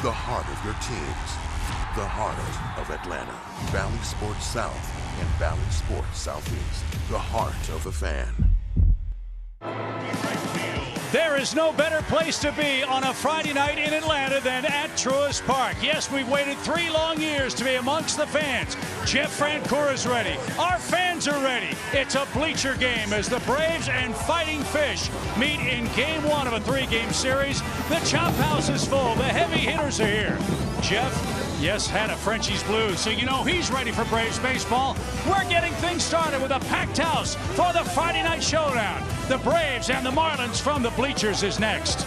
The heart of your teams. The heart of Atlanta. Valley Sports South and Valley Sports Southeast. The heart of the fan. There is no better place to be on a Friday night in Atlanta than at Truist Park. Yes, we've waited 3 long years to be amongst the fans. Jeff Francoeur is ready. Our fans are ready. It's a bleacher game as the Braves and Fighting Fish meet in Game 1 of a 3-game series. The Chophouse is full. The heavy hitters are here. Jeff, yes, had a Frenchie's Blues, so you know he's ready for Braves baseball. We're getting things started with a packed house for the Friday night showdown. The Braves and the Marlins from the bleachers is next.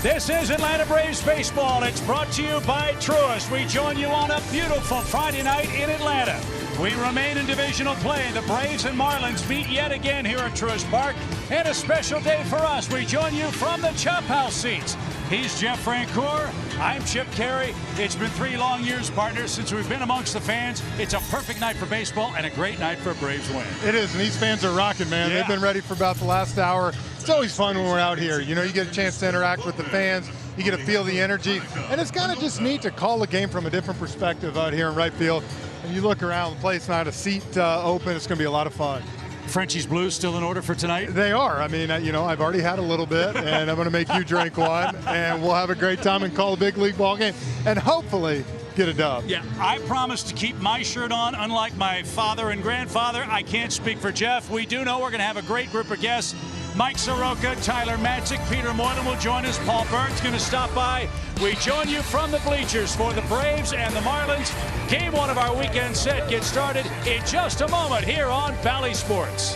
This is Atlanta Braves baseball. It's brought to you by Truist. We join you on a beautiful Friday night in Atlanta. We remain in divisional play. The Braves and Marlins meet yet again here at Truist Park. And a special day for us. We join you from the Chophouse seats. He's Jeff Francoeur. I'm Chip Carey. It's been 3 long years, partners, since we've been amongst the fans. It's a perfect night for baseball and a great night for a Braves win. It is, and these fans are rocking, man. Yeah. They've been ready for about the last hour. It's always fun when we're out here. You know, you get a chance to interact with the fans. You get to feel the energy. And it's kind of just neat to call the game from a different perspective out here in right field. And you look around, the place not a seat open. It's going to be a lot of fun. Frenchie's Blues still in order for tonight? They are. I mean, you know, I've already had a little bit, and I'm going to make you drink one. And we'll have a great time and call a big league ball game. And hopefully get a dub. Yeah, I promise to keep my shirt on. Unlike my father and grandfather, I can't speak for Jeff. We do know we're going to have a great group of guests. Mike Soroka, Tyler Matzik, Peter Moylan will join us. Paul Burns going to stop by. We join you from the bleachers for the Braves and the Marlins. Game 1 of our weekend set gets started in just a moment here on Valley Sports.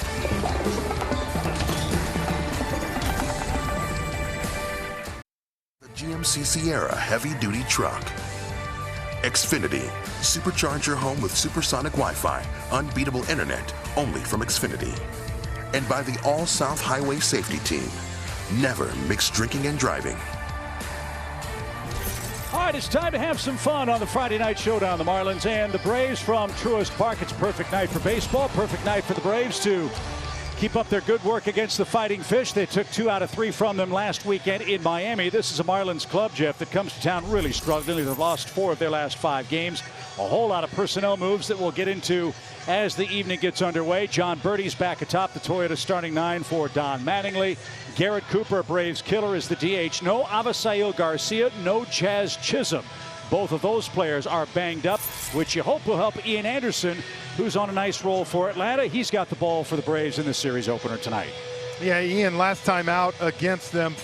The GMC Sierra heavy-duty truck. Xfinity. Supercharge your home with supersonic Wi-Fi. Unbeatable internet. Only from Xfinity. And by the All-South Highway Safety Team. Never mix drinking and driving. All right, it's time to have some fun on the Friday night showdown. The Marlins and the Braves from Truist Park. It's a perfect night for baseball. Perfect night for the Braves to keep up their good work against the Fighting Fish. They took 2 out of 3 from them last weekend in Miami. This is a Marlins club, Jeff, that comes to town really struggling. They've lost 4 of their last 5 games. A whole lot of personnel moves that we'll get into as the evening gets underway. John Birdie's back atop the Toyota starting 9 for Don Mattingly. Garrett Cooper, Braves killer, is the DH. No Avisail Garcia, no Chaz Chisholm. Both of those players are banged up, which you hope will help Ian Anderson, who's on a nice roll for Atlanta. He's got the ball for the Braves in the series opener tonight. Yeah, Ian, last time out against them,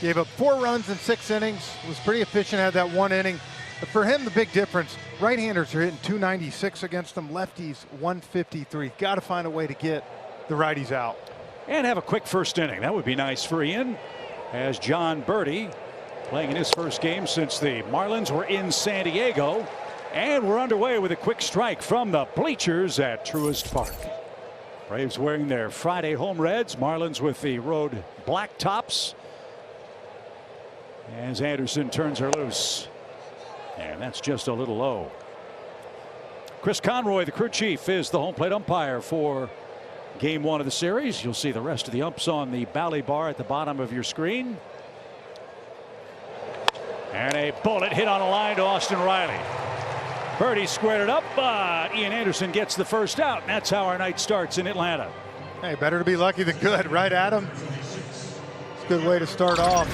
gave up 4 runs in 6 innings, was pretty efficient, had that 1 inning. But for him, the big difference, right-handers are hitting 296 against them, lefties 153. Got to find a way to get the righties out. And have a quick first inning. That would be nice for Ian, as John Birdie playing in his first game since the Marlins were in San Diego. And we're underway with a quick strike from the bleachers at Truist Park. Braves wearing their Friday home reds, Marlins with the road black tops. As Anderson turns her loose. And that's just a little low. Chris Conroy, the crew chief, is the home plate umpire for Game 1 of the series. You'll see the rest of the umps on the Bally bar at the bottom of your screen. And a bullet hit on a line to Austin Riley. Birdie squared it up, but Ian Anderson gets the first out. And that's how our night starts in Atlanta. Hey, better to be lucky than good, right, Adam? It's a good way to start off.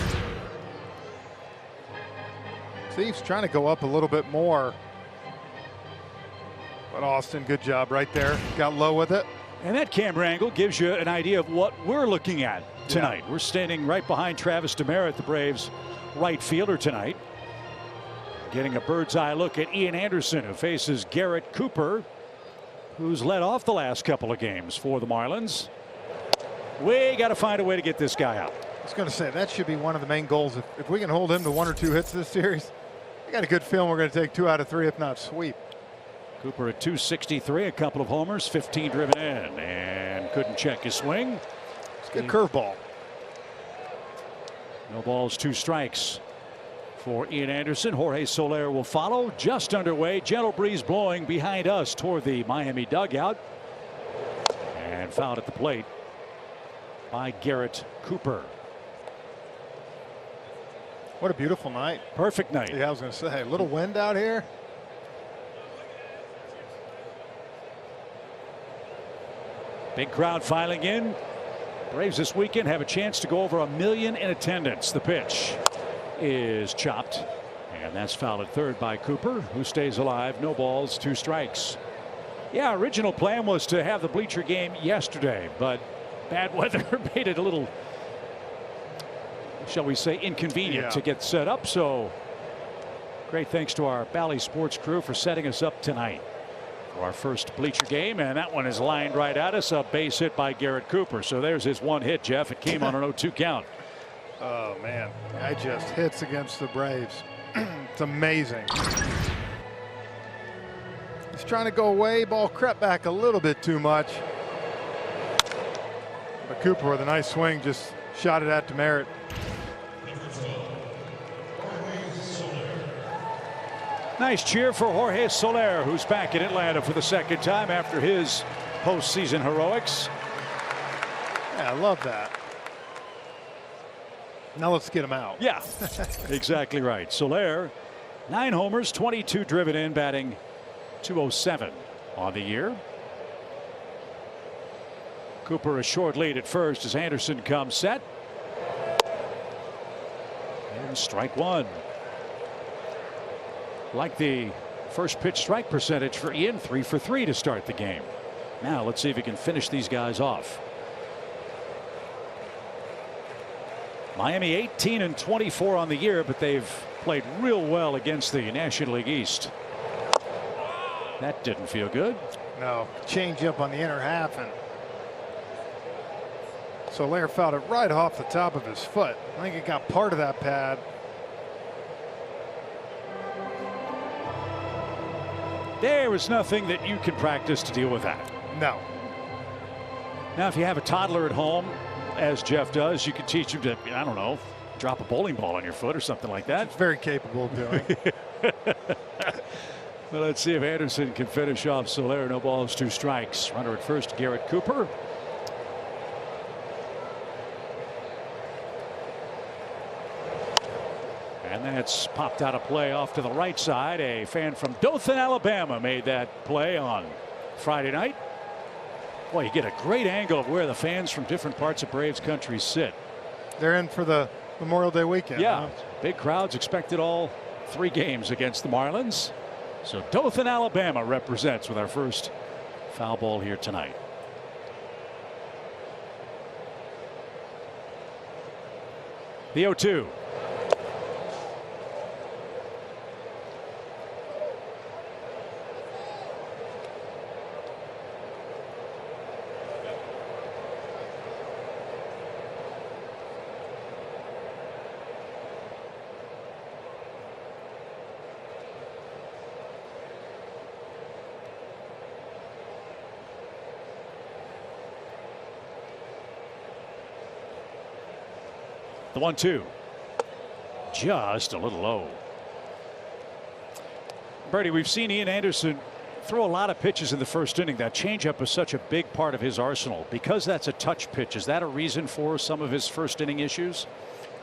Steve's trying to go up a little bit more. But Austin, good job right there. Got low with it. And that camera angle gives you an idea of what we're looking at tonight. Yeah. We're standing right behind Travis Demeritte, the Braves' right fielder tonight. Getting a bird's eye look at Ian Anderson, who faces Garrett Cooper, who's led off the last couple of games for the Marlins. We got to find a way to get this guy out. I was going to say, that should be one of the main goals. If we can hold him to 1 or 2 hits this series, I got a good feeling we're going to take 2 out of 3, if not sweep. Cooper at 263, a couple of homers, 15 driven in, and couldn't check his swing. It's a good curveball. No balls, 2 strikes for Ian Anderson. Jorge Soler will follow. Just underway. Gentle breeze blowing behind us toward the Miami dugout. And fouled at the plate by Garrett Cooper. What a beautiful night. Perfect night. Yeah, I was going to say, a little wind out here. Big crowd filing in. Braves this weekend have a chance to go over 1 million in attendance. The pitch is chopped, and that's fouled at third by Cooper, who stays alive. No balls, 2 strikes. Yeah, original plan was to have the bleacher game yesterday, but bad weather made it a little, shall we say, inconvenient to get set up. So great thanks to our Bally Sports crew for setting us up tonight for our first bleacher game, and that one is lined right at us. A base hit by Garrett Cooper. So there's his 1 hit, Jeff. It came on an 0-2 count. Oh man, I just hits against the Braves. It's amazing. He's trying to go away. Ball crept back a little bit too much. But Cooper with a nice swing just shot it at Demerit. Nice cheer for Jorge Soler, who's back in Atlanta for the 2nd time after his postseason heroics. Yeah, I love that. Now let's get him out. Yeah, exactly right. Soler, 9 homers, 22 driven in, batting .207 on the year. Cooper a short lead at first as Anderson comes set. And strike 1. Like the first pitch strike percentage for Ian, 3 for 3 to start the game. Now let's see if he can finish these guys off. Miami 18-24 on the year, but they've played real well against the National League East. That didn't feel good. No, change up on the inner half, and Soler fouled it right off the top of his foot. I think it got part of that pad. There was nothing that you could practice to deal with that. No. Now, if you have a toddler at home, as Jeff does, you could teach him to, I don't know, drop a bowling ball on your foot or something like that. It's very capable of doing. Well, let's see if Anderson can finish off Soler. No balls, 2 strikes. Runner at first, Garrett Cooper. And that's popped out of play off to the right side. A fan from Dothan, Alabama made that play on Friday night. Boy, you get a great angle of where the fans from different parts of Braves country sit. They're in for the Memorial Day weekend. Yeah, huh? Big crowds expected all 3 games against the Marlins. So Dothan, Alabama represents with our first foul ball here tonight. The 0-2. The 1-2. Just a little low. Bertie, we've seen Ian Anderson throw a lot of pitches in the first inning. That changeup is such a big part of his arsenal. Because that's a touch pitch, is that a reason for some of his first inning issues?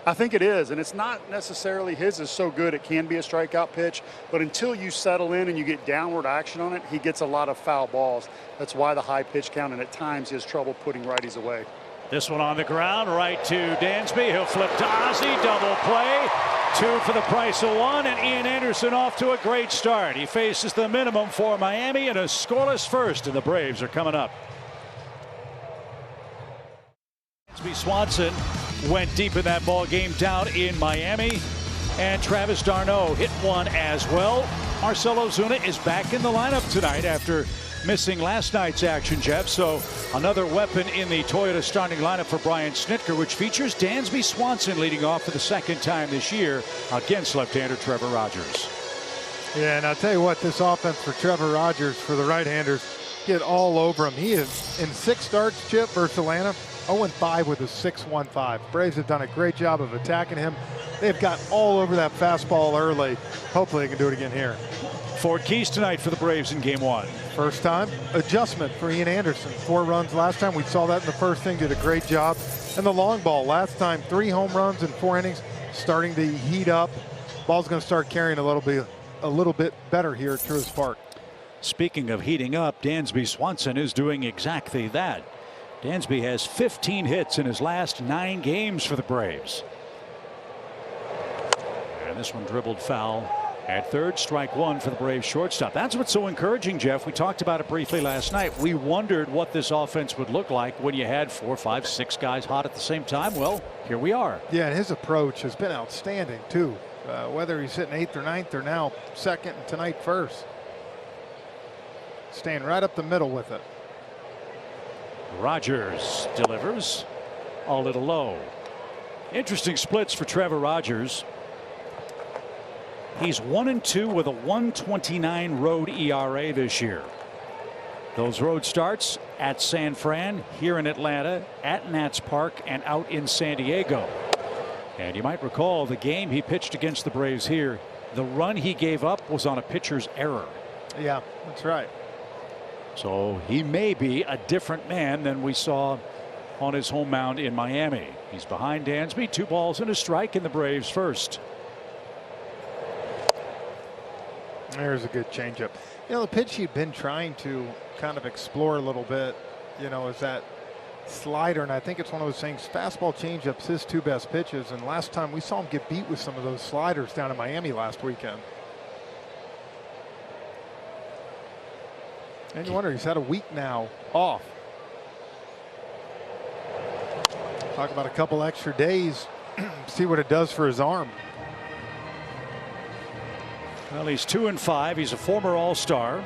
I think it is, and it's not necessarily his is so good it can be a strikeout pitch, but until you settle in and you get downward action on it, he gets a lot of foul balls. That's why the high pitch count, and at times he has trouble putting righties away. This one on the ground, right to Dansby. He'll flip to Ozzie, double play. 2 for the price of 1, and Ian Anderson off to a great start. He faces the minimum for Miami in a scoreless first, and the Braves are coming up. Dansby Swanson went deep in that ball game down in Miami, and Travis d'Arnaud hit one as well. Marcell Ozuna is back in the lineup tonight after missing last night's action, Jeff. So another weapon in the Toyota starting lineup for Brian Snitker, which features Dansby Swanson leading off for the 2nd time this year against left-hander Trevor Rogers. Yeah, and I'll tell you what, this offense for Trevor Rogers, for the right-handers, get all over him. He is in 6 starts, Chip, versus Atlanta, 0-5 with a 6.15. Braves have done a great job of attacking him. They've got all over that fastball early. Hopefully they can do it again here. Ford Keys tonight for the Braves in Game 1. First time adjustment for Ian Anderson. 4 runs last time. We saw that in the first inning. Did a great job. And the long ball last time, 3 home runs in 4 innings. Starting to heat up. Ball's going to start carrying a little bit better here at Truist Park. Speaking of heating up, Dansby Swanson is doing exactly that. Dansby has 15 hits in his last 9 games for the Braves. And this one dribbled foul at third, strike 1 for the Braves shortstop. That's what's so encouraging, Jeff. We talked about it briefly last night. We wondered what this offense would look like when you had 4, 5, 6 guys hot at the same time. Well, here we are. Yeah, and his approach has been outstanding too. Whether he's hitting 8th or 9th or now 2nd and tonight 1st. Staying right up the middle with it. Rogers delivers a little low. Interesting splits for Trevor Rogers. He's 1-2 with a 1.29 road ERA this year. Those road starts at San Fran, here in Atlanta, at Nats Park, and out in San Diego. And you might recall the game he pitched against the Braves here. The run he gave up was on a pitcher's error. Yeah, that's right. So he may be a different man than we saw on his home mound in Miami. He's behind Dansby, 2 balls and a strike in the Braves first. There's a good changeup. You know, the pitch he'd been trying to kind of explore a little bit, you know, is that slider. And I think it's one of those things, fastball changeups, his 2 best pitches. And last time we saw him get beat with some of those sliders down in Miami last weekend. And you wonder, he's had a week now off. Talk about a couple extra days, see what it does for his arm. Well, he's 2-5. He's a former All-Star.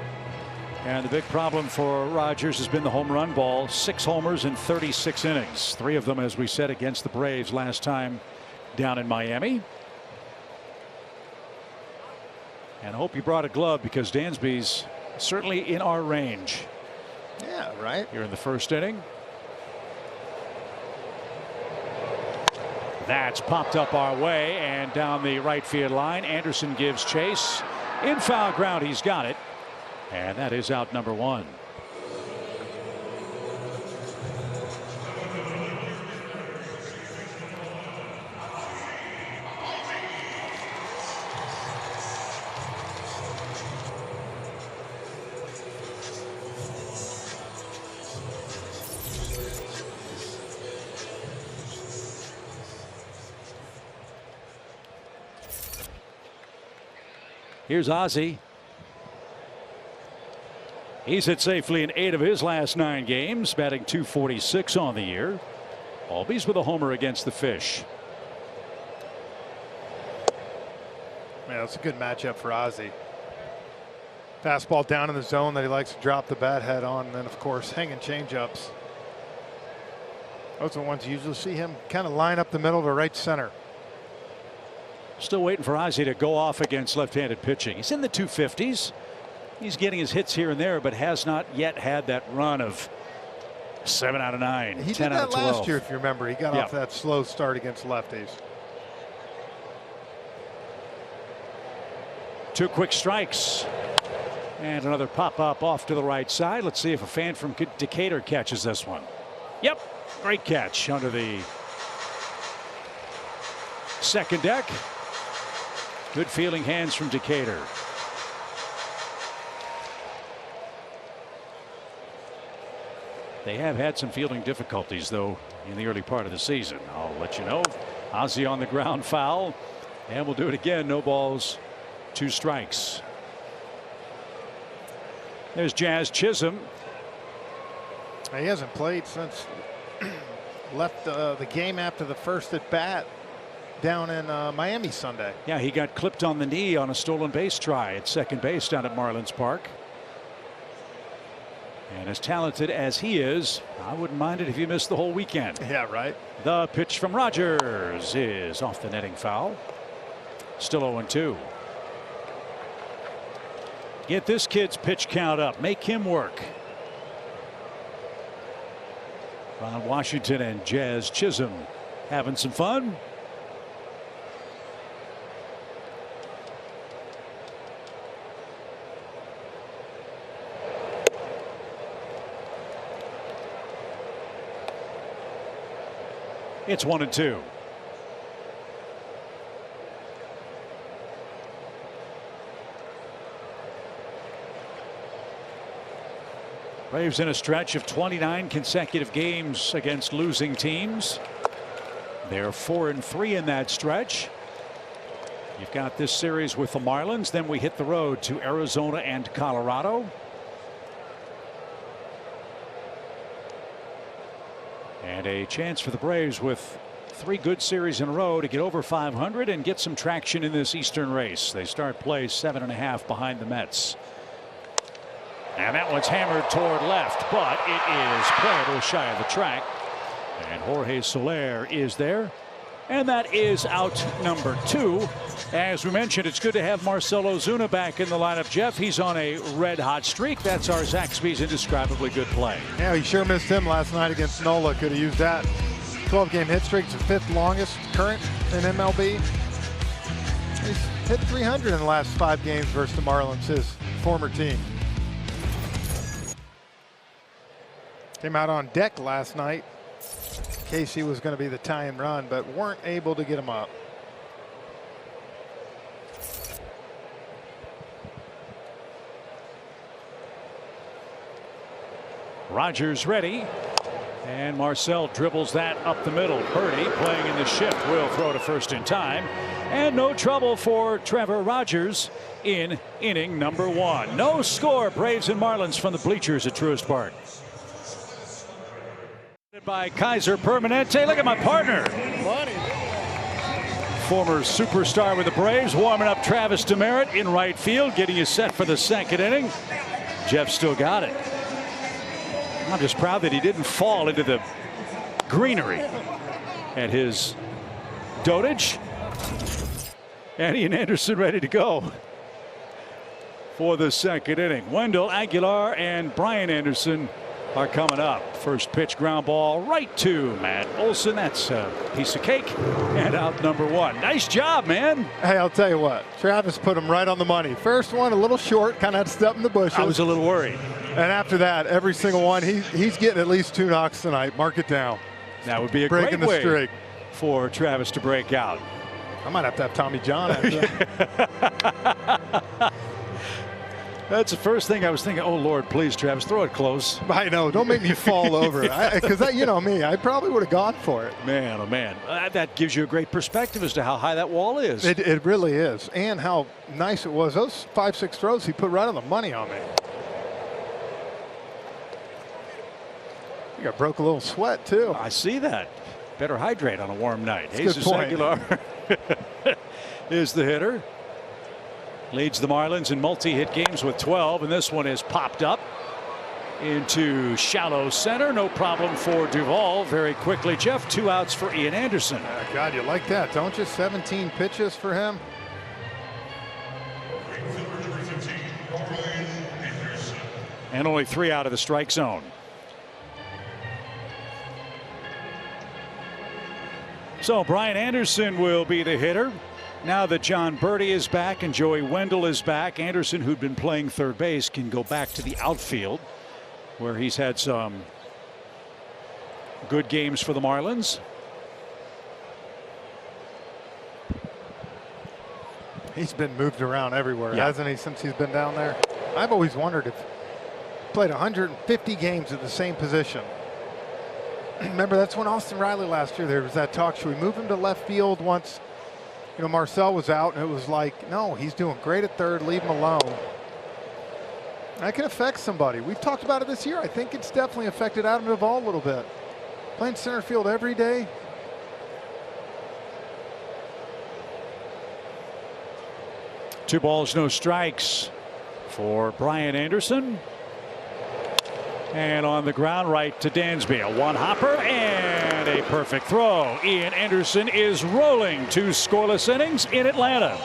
And the big problem for Rogers has been the home run ball. 6 homers in 36 innings. 3 of them, as we said, against the Braves last time down in Miami. And I hope you brought a glove because Dansby's certainly in our range. Yeah, right. Here in the first inning. That's popped up our way and down the right field line. Anderson gives chase. In foul ground, he's got it. And that is out number 1. Here's Ozzie. He's hit safely in 8 of his last 9 games, batting .246 on the year. Albies with a homer against the Fish. Yeah, it's a good matchup for Ozzie. Fastball down in the zone that he likes to drop the bat head on, and then of course hanging changeups. Those are the ones you usually see him kind of line up the middle to right center. Still waiting for Ozzie to go off against left-handed pitching. He's in the 250s. He's getting his hits here and there, but has not yet had that run of 7 out of 9. He 10 did out of that 12. last year, if you remember. He got off that slow start against lefties. 2 quick strikes. And another pop-up off to the right side. Let's see if a fan from Decatur catches this one. Yep, great catch under the second deck. Good fielding hands from Decatur. They have had some fielding difficulties, though, in the early part of the season. I'll let you know. Ozzie on the ground, foul, and we'll do it again. No balls, 2 strikes. There's Jazz Chisholm. He hasn't played since left the game after the first at bat down in Miami Sunday. Yeah, he got clipped on the knee on a stolen base try at second base down at Marlins Park. And as talented as he is, I wouldn't mind it if he missed the whole weekend. Yeah, right. The pitch from Rogers is off the netting foul. Still 0-2. Get this kid's pitch count up. Make him work. Ron Washington and Jazz Chisholm having some fun. It's 1-2. Braves in a stretch of 29 consecutive games against losing teams. They're 4-3 in that stretch. You've got this series with the Marlins. Then we hit the road to Arizona and Colorado. And a chance for the Braves with 3 good series in a row to get over 500 and get some traction in this Eastern race. They start play 7.5 behind the Mets. And that one's hammered toward left, but it is playable shy of the track. And Jorge Soler is there. And that is out number 2. As we mentioned, it's good to have Marcell Ozuna back in the lineup. Jeff, he's on a red-hot streak. That's our Zaxby's indescribably good play. Yeah, he sure missed him last night against Nola. Could have used that. 12-game hit streak. It's the 5th longest current in MLB. He's hit 300 in the last 5 games versus the Marlins, his former team. Came out on deck last night. Casey was going to be the tying run, but weren't able to get him up. Rogers ready. And Marcell dribbles that up the middle. Purdy playing in the shift will throw to first in time. And no trouble for Trevor Rogers in inning number 1. No score. Braves and Marlins from the bleachers at Truist Park. By Kaiser Permanente. Look at my partner. Former superstar with the Braves, warming up Travis Demeritte in right field, getting you set for the 2nd inning. Jeff still got it. I'm just proud that he didn't fall into the greenery at his dotage. And Ian Anderson ready to go for the 2nd inning. Wendell Aguilar and Brian Anderson are coming up. First pitch ground ball right to Matt Olson. That's a piece of cake. And out number 1. Nice job, man. Hey, I'll tell you what. Travis put him right on the money. First one a little short, kind of had to step in the bushes. I was a little worried. And after that, every single one, he's getting at least 2 knocks tonight. Mark it down. That would be a great way for Travis to break out. I might have to have Tommy John after that. That's the first thing I was thinking. Oh, Lord, please, Travis, throw it close. I know. Don't make me fall over. Because, you know me, I probably would have gone for it. Man, oh, man. That gives you a great perspective as to how high that wall is. It really is. And how nice it was. Those 5-6 throws he put right on the money on me. I think I broke a little sweat, too. I see that. Better hydrate on a warm night. Jesus Aguilar is the hitter. Leads the Marlins in multi-hit games with 12, and this one is popped up into shallow center. No problem for Duvall. Very quickly, Jeff. 2 outs for Ian Anderson. God, you like that, don't you? 17 pitches for him. And only 3 out of the strike zone. So Brian Anderson will be the hitter. Now that John Birdie is back and Joey Wendell is back, Anderson, who'd been playing third base, can go back to the outfield where he's had some good games for the Marlins. He's been moved around everywhere, hasn't he, since he's been down there? I've always wondered if he played 150 games at the same position. Remember, that's when Austin Riley last year, there was that talk. Should we move him to left field once, you know, Marcell was out? And it was like, no, he's doing great at third. Leave him alone. That can affect somebody. We've talked about it this year. I think it's definitely affected Adam Duvall a little bit. Playing center field every day. Two balls, no strikes for Brian Anderson. And on the ground, right to Dansby. A one-hopper and a perfect throw. Ian Anderson is rolling 2 scoreless innings in Atlanta.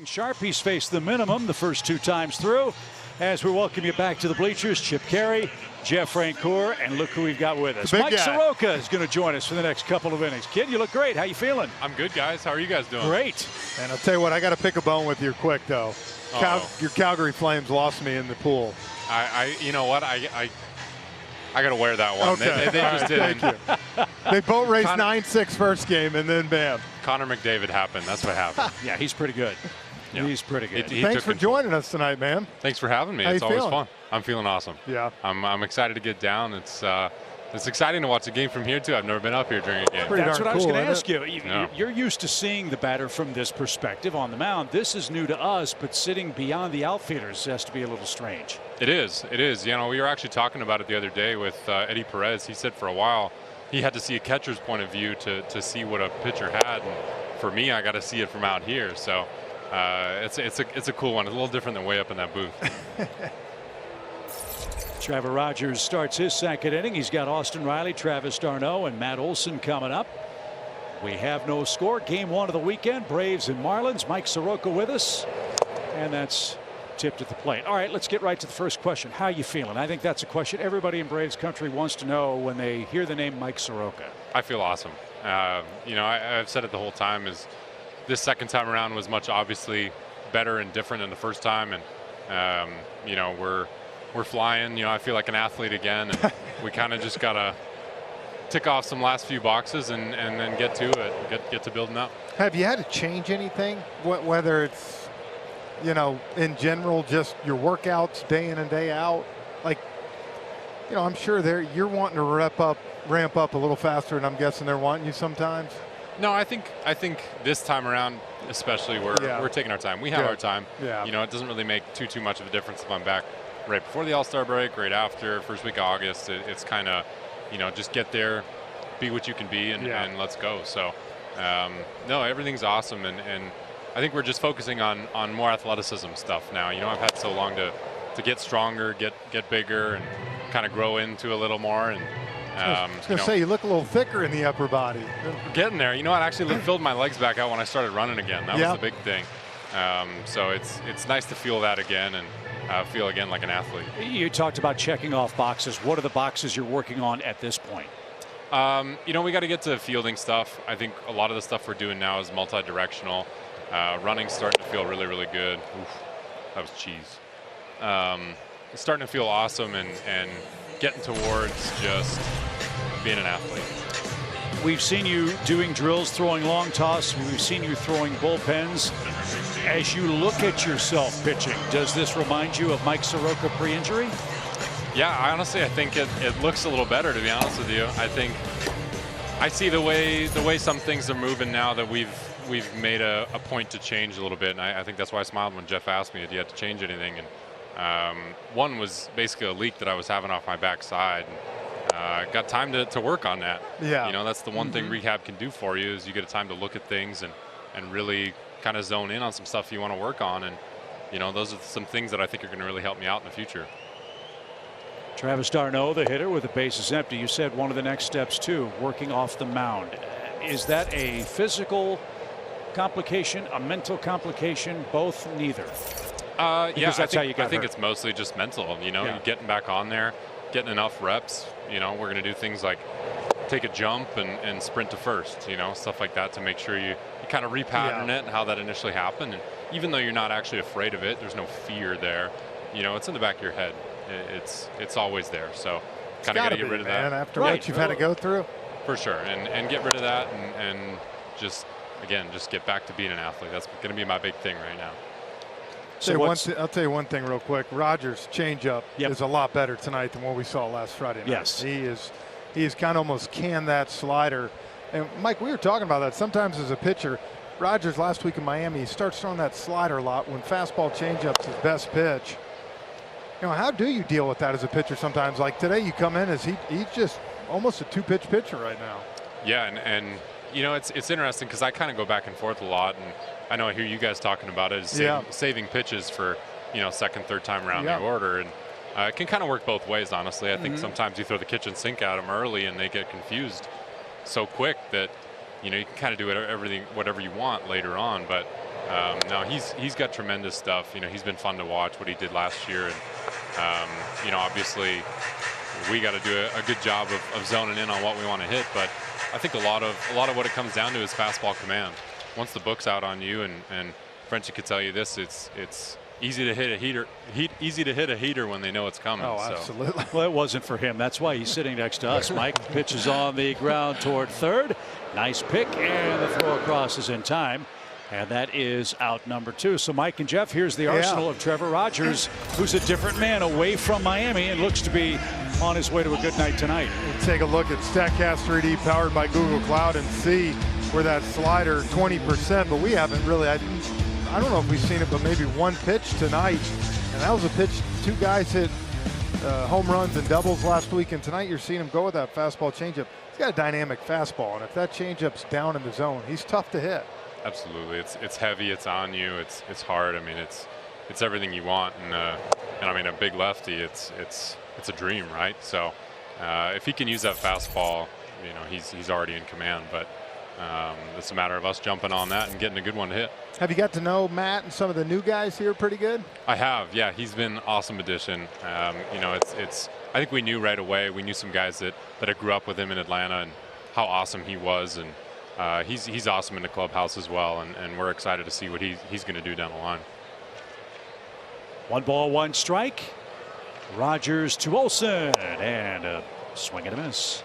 Sharp, he's faced the minimum the first 2 times through. as we welcome you back to the bleachers. Chip Carey, Jeff Francoeur, and look who we've got with us. Mike Soroka is going to join us for the next couple of innings. Kid, you look great. How you feeling? I'm good, guys. How are you guys doing? Great. And I'll tell you what, I got to pick a bone with you quick, though. Your Calgary Flames lost me in the pool. You know what? I got to wear that one. Okay. They just didn't. Thank you. They both raced 9-6 first game, and then bam. Connor McDavid happened. That's what happened. Yeah, he's pretty good. Yeah. He's pretty good. Thanks for joining us tonight, man. Thanks for having me. How it's always feeling? fun. I'm feeling awesome. Yeah. I'm excited to get down. It's exciting to watch a game from here, too. I've never been up here during a game. That's what I was going to ask you. Yeah. You're used to seeing the batter from this perspective on the mound. This is new to us, but sitting beyond the outfielders has to be a little strange. It is. It is. You know, we were actually talking about it the other day with Eddie Perez. He said for a while he had to see a catcher's point of view to see what a pitcher had. And for me, I got to see it from out here. So it's a cool one. It's a little different than way up in that booth. Trevor Rogers starts his second inning. He's got Austin Riley, Travis d'Arnaud, and Matt Olson coming up. We have no score. Game 1 of the weekend. Braves and Marlins. Mike Soroka with us. And that's tipped at the plate. All right, let's get right to the first question. How you feeling? I think that's a question everybody in Braves country wants to know when they hear the name Mike Soroka. I feel awesome. You know, I've said it the whole time, is this second time around was much obviously better and different than the first time. And, you know, we're flying. You know, I feel like an athlete again. And we kind of just got to tick off some last few boxes and then get to it, get to building up. Have you had to change anything, whether it's, you know, in general, just your workouts day in and day out? Like, you know, I'm sure you're wanting to ramp up a little faster, and I'm guessing they're wanting you sometimes. No, I think this time around, especially, we're taking our time. We have our time. Yeah. You know, it doesn't really make too much of a difference if I'm back right before the All-Star break, right after, first week of August. It's kind of, you know, just get there, be what you can be, and let's go. So, no, everything's awesome, and I think we're just focusing on more athleticism stuff now. You know, I've had so long to get stronger, get bigger, and kind of grow into a little more. And I was going to say, you look a little thicker in the upper body. Getting there. You know, I actually filled my legs back out when I started running again. That was the big thing. So it's nice to feel that again and feel again like an athlete. You talked about checking off boxes. What are the boxes you're working on at this point? You know, we got to get to fielding stuff. I think a lot of the stuff we're doing now is multi-directional. Running's starting to feel really, really good. Oof, that was cheese. It's starting to feel awesome and getting towards just being an athlete. We've seen you doing drills, throwing long toss. We've seen you throwing bullpens. As you look at yourself pitching, does this remind you of Mike Soroka pre-injury? Yeah, honestly, I think it looks a little better, to be honest with you. I think I see the way some things are moving now that we've made a point to change a little bit, and I think that's why I smiled when Jeff asked me if you had to change anything. And one was basically a leak that I was having off my backside. Got time to work on that. Yeah. You know, that's the one thing rehab can do for you, is you get a time to look at things and really kind of zone in on some stuff you want to work on. And, you know, those are some things that I think are going to really help me out in the future. Travis d'Arnaud, the hitter, with the bases empty. You said one of the next steps, too, working off the mound. Is that a physical complication, a mental complication, both, neither? Yeah, that's how you got I think hurt. It's mostly just mental. You know, getting back on there, getting enough reps. You know, we're going to do things like take a jump and sprint to first, you know, stuff like that to make sure you kind of repattern it and how that initially happened. And even though you're not actually afraid of it, there's no fear there. You know, it's in the back of your head. It's always there. So kind of got to get rid of that. After what you've had to go through. For sure. And get rid of that and just, again, just get back to being an athlete. That's going to be my big thing right now. I'll tell you one thing real quick. Rogers' changeup is a lot better tonight than what we saw last Friday night. Yes. He is kind of almost canned that slider. And Mike, we were talking about that. Sometimes as a pitcher, Rogers last week in Miami, he starts throwing that slider a lot when fastball changeup's his best pitch. You know, how do you deal with that as a pitcher sometimes? Like today you come in as he's just almost a two-pitch pitcher right now. Yeah, and you know, it's interesting because I kind of go back and forth a lot, and I know I hear you guys talking about it, saving pitches for, you know, second, third time around the order, and it can kind of work both ways, honestly. I think sometimes you throw the kitchen sink at them early and they get confused so quick that, you know, you can kind of do everything, whatever you want later on. But No, he's got tremendous stuff. You know, he's been fun to watch what he did last year, and you know, obviously we got to do a good job of zoning in on what we want to hit. But I think a lot of what it comes down to is fastball command. Once the book's out on you, and Frenchie could tell you this, it's easy to hit a heater. Easy to hit a heater when they know it's coming. Oh, so. absolutely. Well, it wasn't for him. That's why he's sitting next to us. Mike pitches on the ground toward third. Nice pick, and the throw across is in time. And that is out number 2. So Mike and Jeff, here's the arsenal of Trevor Rogers, who's a different man away from Miami and looks to be on his way to a good night tonight. We'll take a look at StatCast 3D powered by Google Cloud and see where that slider 20%, but we haven't really, I don't know if we've seen it, but maybe one pitch tonight. And that was a pitch 2 guys hit home runs and doubles last week, and tonight you're seeing him go with that fastball changeup. He's got a dynamic fastball, and if that changeup's down in the zone, he's tough to hit. Absolutely, it's heavy, it's on you, it's hard. I mean, it's everything you want, and I mean, a big lefty, it's a dream, right? So if he can use that fastball, you know, he's already in command. But it's a matter of us jumping on that and getting a good one to hit. Have you got to know Matt and some of the new guys here pretty good? I have, yeah. He's been an awesome addition. You know, it's I think we knew right away. We knew some guys that I grew up with him in Atlanta and how awesome he was, and he's awesome in the clubhouse as well, and we're excited to see what he's going to do down the line. 1 ball, 1 strike. Rogers to Olsen, and a swing and a miss.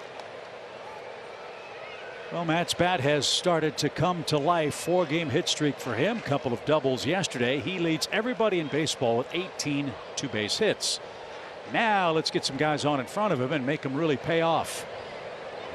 Well, Matt's bat has started to come to life. 4-game hit streak for him. Couple of doubles yesterday. He leads everybody in baseball with 18 two-base hits. Now let's get some guys on in front of him and make them really pay off.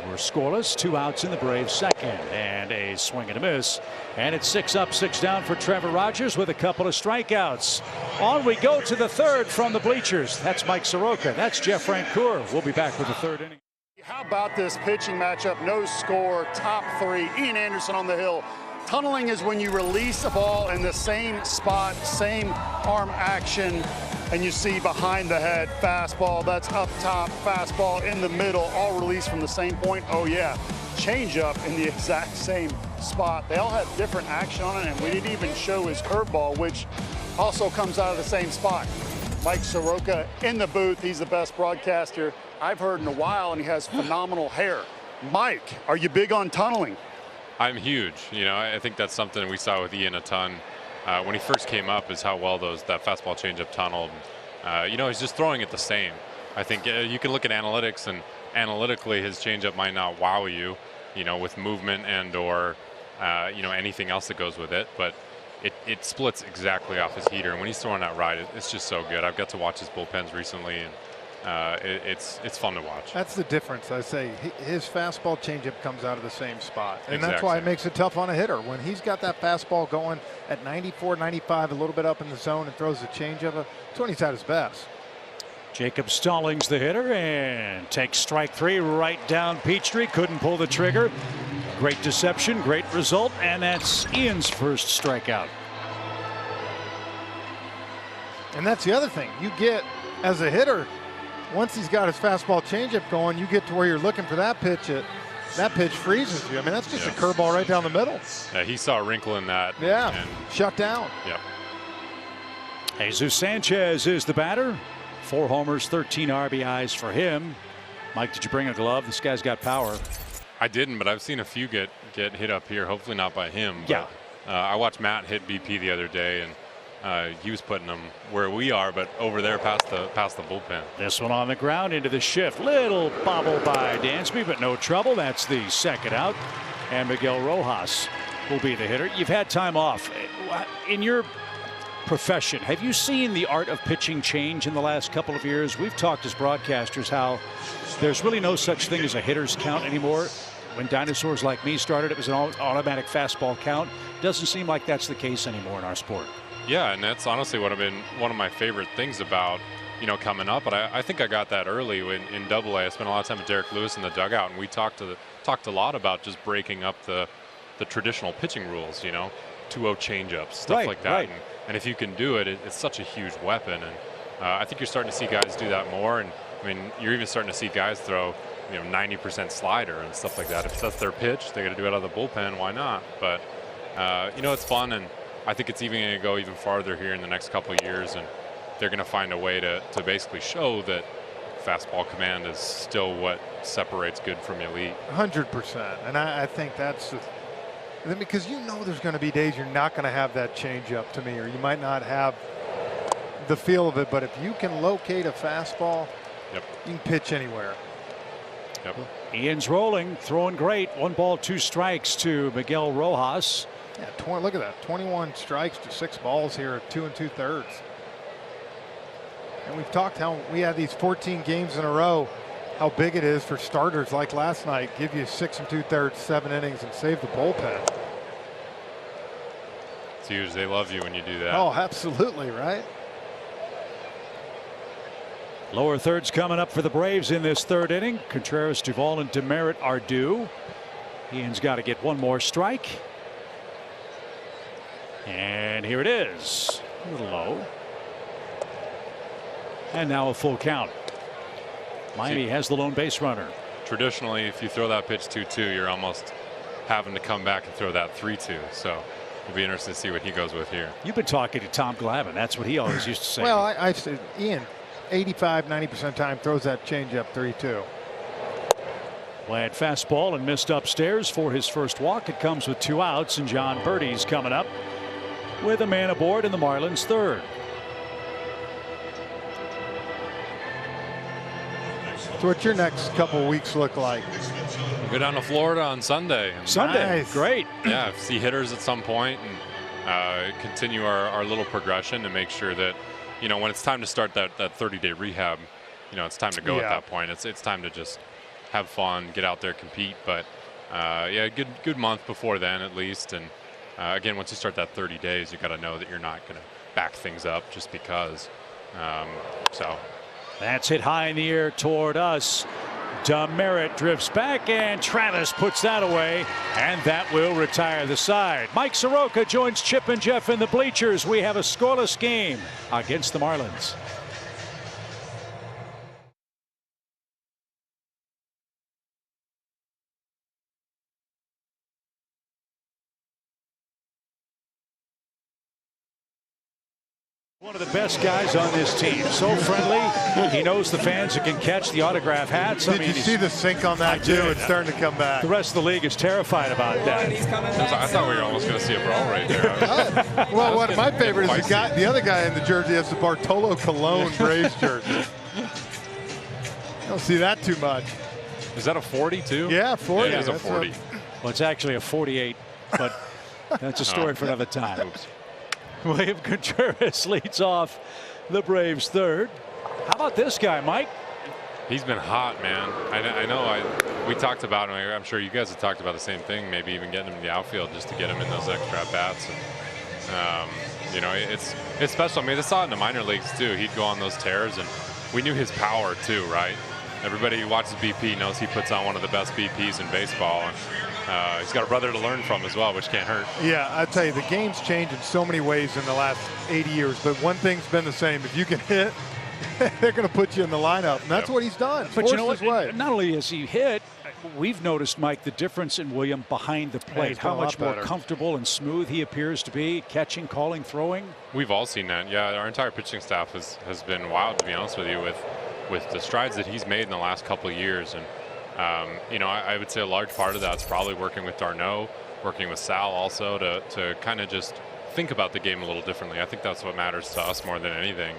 We're scoreless, 2 outs in the Braves' second, and a swing and a miss. And it's 6 up, 6 down for Trevor Rogers with a couple of strikeouts. On we go to the third from the bleachers. That's Mike Soroka. That's Jeff Francoeur. We'll be back with the 3rd inning. How about this pitching matchup? No score, top 3. Ian Anderson on the hill. Tunneling is when you release a ball in the same spot, same arm action, and you see behind the head fastball, that's up top, fastball in the middle, all released from the same point. Oh yeah, changeup in the exact same spot. They all have different action on it, and we didn't even show his curveball, which also comes out of the same spot. Mike Soroka in the booth. He's the best broadcaster I've heard in a while, and he has phenomenal hair. Mike, are you big on tunneling? I'm huge. You know, I think that's something we saw with Ian a ton when he first came up, is how well that fastball changeup tunneled. You know, he's just throwing it the same. I think you can look at analytics, and analytically his changeup might not wow you, you know, with movement and or you know, anything else that goes with it, but it splits exactly off his heater, and when he's throwing that right, it's just so good. I've got to watch his bullpens recently, and it's fun to watch. That's the difference. I say his fastball changeup comes out of the same spot, and that's why it makes it tough on a hitter. When he's got that fastball going at 94, 95, a little bit up in the zone, and throws the changeup, that's when he's at his best. Jacob Stallings, the hitter, and takes strike 3 right down Peachtree. Couldn't pull the trigger. Great deception, great result, and that's Ian's first strikeout. And that's the other thing. You get, as a hitter, once he's got his fastball changeup going, you get to where you're looking for that pitch. That pitch freezes you. I mean, that's just a curveball right down the middle. Yeah, he saw a wrinkle in that. Yeah, and shut down. Yep. Jesus Sanchez is the batter. 4 homers, 13 RBIs for him. Mike, did you bring a glove? This guy's got power. I didn't, but I've seen a few get hit up here. Hopefully not by him. Yeah. But, I watched Matt hit BP the other day, and he was putting them where we are, but over there past the bullpen. This one on the ground into the shift. Little bobble by Dansby, but no trouble. That's the second out. And Miguel Rojas will be the hitter. You've had time off. In your profession, have you seen the art of pitching change in the last couple of years? We've talked as broadcasters how there's really no such thing as a hitter's count anymore. When dinosaurs like me started, it was an automatic fastball count. Doesn't seem like that's the case anymore in our sport. Yeah, and that's honestly what have been one of my favorite things about, you know, coming up. But I think I got that early in Double A. I spent a lot of time with Derek Lewis in the dugout, and we talked a lot about just breaking up the traditional pitching rules. You know, 2-0 changeups, stuff like that. Right. And if you can do it, it's such a huge weapon. And I think you're starting to see guys do that more. And I mean, you're even starting to see guys throw, you know, 90% slider and stuff like that. If that's their pitch, they got to do it out of the bullpen. Why not? But you know, it's fun, and I think it's even going to go even farther here in the next couple of years, and they're going to find a way to basically show that fastball command is still what separates good from elite. 100%. And I think that's because there's going to be days you're not going to have that changeup to me, or you might not have the feel of it. But if you can locate a fastball, yep, you can pitch anywhere. Yep. Ian's rolling, throwing great. 1 ball, 2 strikes to Miguel Rojas. Yeah, look at that. 21 strikes to 6 balls here at 2 2/3. And we've talked how we have these 14 games in a row, how big it is for starters like last night. Give you 6 2/3, 7 innings, and save the bullpen. It's huge. They love you when you do that. Oh, absolutely, right? Lower thirds coming up for the Braves in this 3rd inning. Contreras, Duvall, and Demerit are due. Ian's got to get 1 more strike. And here it is. A little low. And now a full count. Miami has the lone base runner. Traditionally, if you throw that pitch 2-2, you're almost having to come back and throw that 3-2. So it'll be interesting to see what he goes with here. You've been talking to Tom Glavine. That's what he always used to say. Well, I said Ian, 85-90% of the time throws that changeup 3-2. Bland fastball and missed upstairs for his first walk. It comes with 2 outs, and John Birdie's coming up with a man aboard in the Marlins 3rd. So what's your next couple weeks look like? We'll go down to Florida on Sunday. Sunday, Nice. Great. Yeah, see hitters at some point and continue our little progression and make sure that, when it's time to start that 30-day rehab, it's time to go at that point. It's time to just have fun, get out there, compete. But yeah, good month before then at least. And again, once you start that 30 days, you got to know that you're not going to back things up just because. So. That's hit high in the air toward us. Demerit drifts back, and Travis puts that away, and that will retire the side. Mike Soroka joins Chip and Jeff in the bleachers. We have a scoreless game against the Marlins. One of the best guys on this team. So friendly. He knows the fans who can catch the autograph hats. Did you see the sync on that too? It's starting to come back. The rest of the league is terrified about that. I thought we were almost going to see a brawl right there. Well, one of my favorites is the other guy in the jersey has the Bartolo Colon Braves jersey. I don't see that too much. Is that a 40 too? Yeah, 40. Yeah, it is a 40. Well, it's actually a 48, but that's a story for another time. Oops. William Contreras leads off the Braves 3rd. How about this guy, Mike? He's been hot, man. I know we talked about him. I'm sure you guys have talked about the same thing, maybe even getting him in the outfield just to get him in those extra at-bats. It's special. I mean, I saw it in the minor leagues too. He'd go on those tears, and we knew his power too, right? Everybody who watches BP knows he puts on one of the best BPs in baseball. And he's got a brother to learn from as well, which can't hurt. Yeah, I tell you, the game's changed in so many ways in the last 80 years, but one thing's been the same. If you can hit, they're going to put you in the lineup, and that's what he's done. But you know what? Way. Not only has he hit, we've noticed, Mike, the difference in William behind the plate, how much more comfortable and smooth he appears to be, catching, calling, throwing. We've all seen that. Yeah, our entire pitching staff has been wild, to be honest with you, with the strides that he's made in the last couple of years. And I would say a large part of that's probably working with Darno, working with Sal also to kind of just think about the game a little differently. I think that's what matters to us more than anything.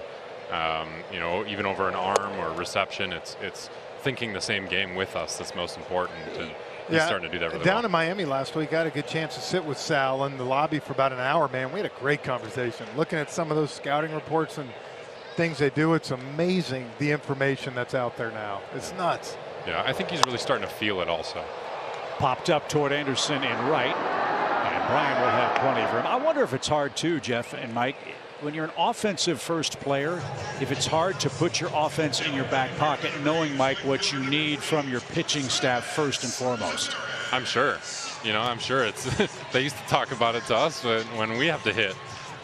Even over an arm or reception, it's thinking the same game with us that's most important. And he's starting to do that really down well. in Miami last week, I had a good chance to sit with Sal in the lobby for about an hour, man. We had a great conversation. Looking at some of those scouting reports and things they do, it's amazing the information that's out there now. It's nuts. Yeah, I think he's really starting to feel it also. Popped up toward Anderson in right, and Brian will have plenty of room. I wonder if it's hard too, Jeff and Mike, when you're an offensive first player, if it's hard to put your offense in your back pocket, knowing, Mike, what you need from your pitching staff first and foremost. I'm sure. I'm sure it's they used to talk about it to us when we have to hit.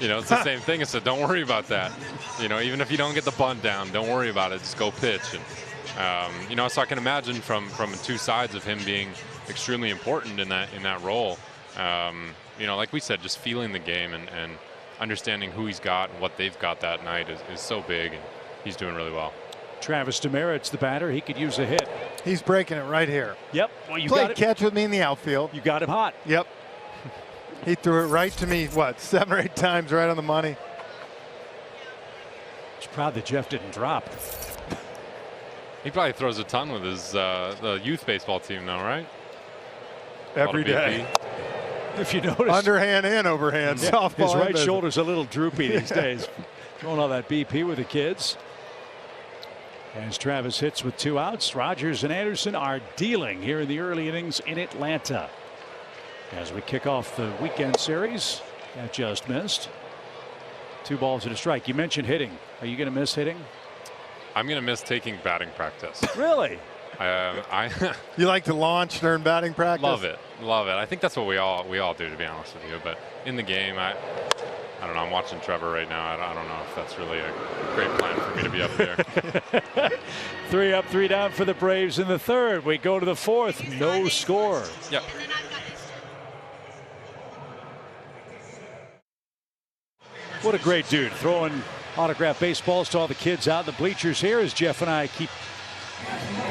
It's the same thing. I said, don't worry about that. Even if you don't get the bunt down, don't worry about it. Just go pitch. And so I can imagine from two sides of him being extremely important in that role. you know, like we said, just feeling the game and understanding who he's got and what they've got that night is so big, and he's doing really well. Travis Demerit's the batter. He could use a hit. He's breaking it right here. Yep. Well, you Played got catch with me in the outfield. You got him hot. Yep. He threw it right to me, what, 7 or 8 times right on the money. He's proud that Jeff didn't drop. He probably throws a ton with his the youth baseball team now, right? Every day. If you notice. Underhand and overhand. Yeah, Softball. his right shoulder's a little droopy these days. Throwing all that BP with the kids. As Travis hits with 2 outs, Rogers and Anderson are dealing here in the early innings in Atlanta. As we kick off the weekend series, that just missed. 2 balls and a strike. You mentioned hitting. Are you going to miss hitting? I'm going to miss taking batting practice. Really? You like to launch during batting practice? Love it. I think that's what we all do, to be honest with you. But in the game, I don't know. I'm watching Trevor right now. I don't know if that's really a great plan for me to be up there. 3 up, 3 down for the Braves in the third. We go to the fourth. No score. Yep. What a great dude, throwing autographed baseballs to all the kids out in the bleachers here as Jeff and I keep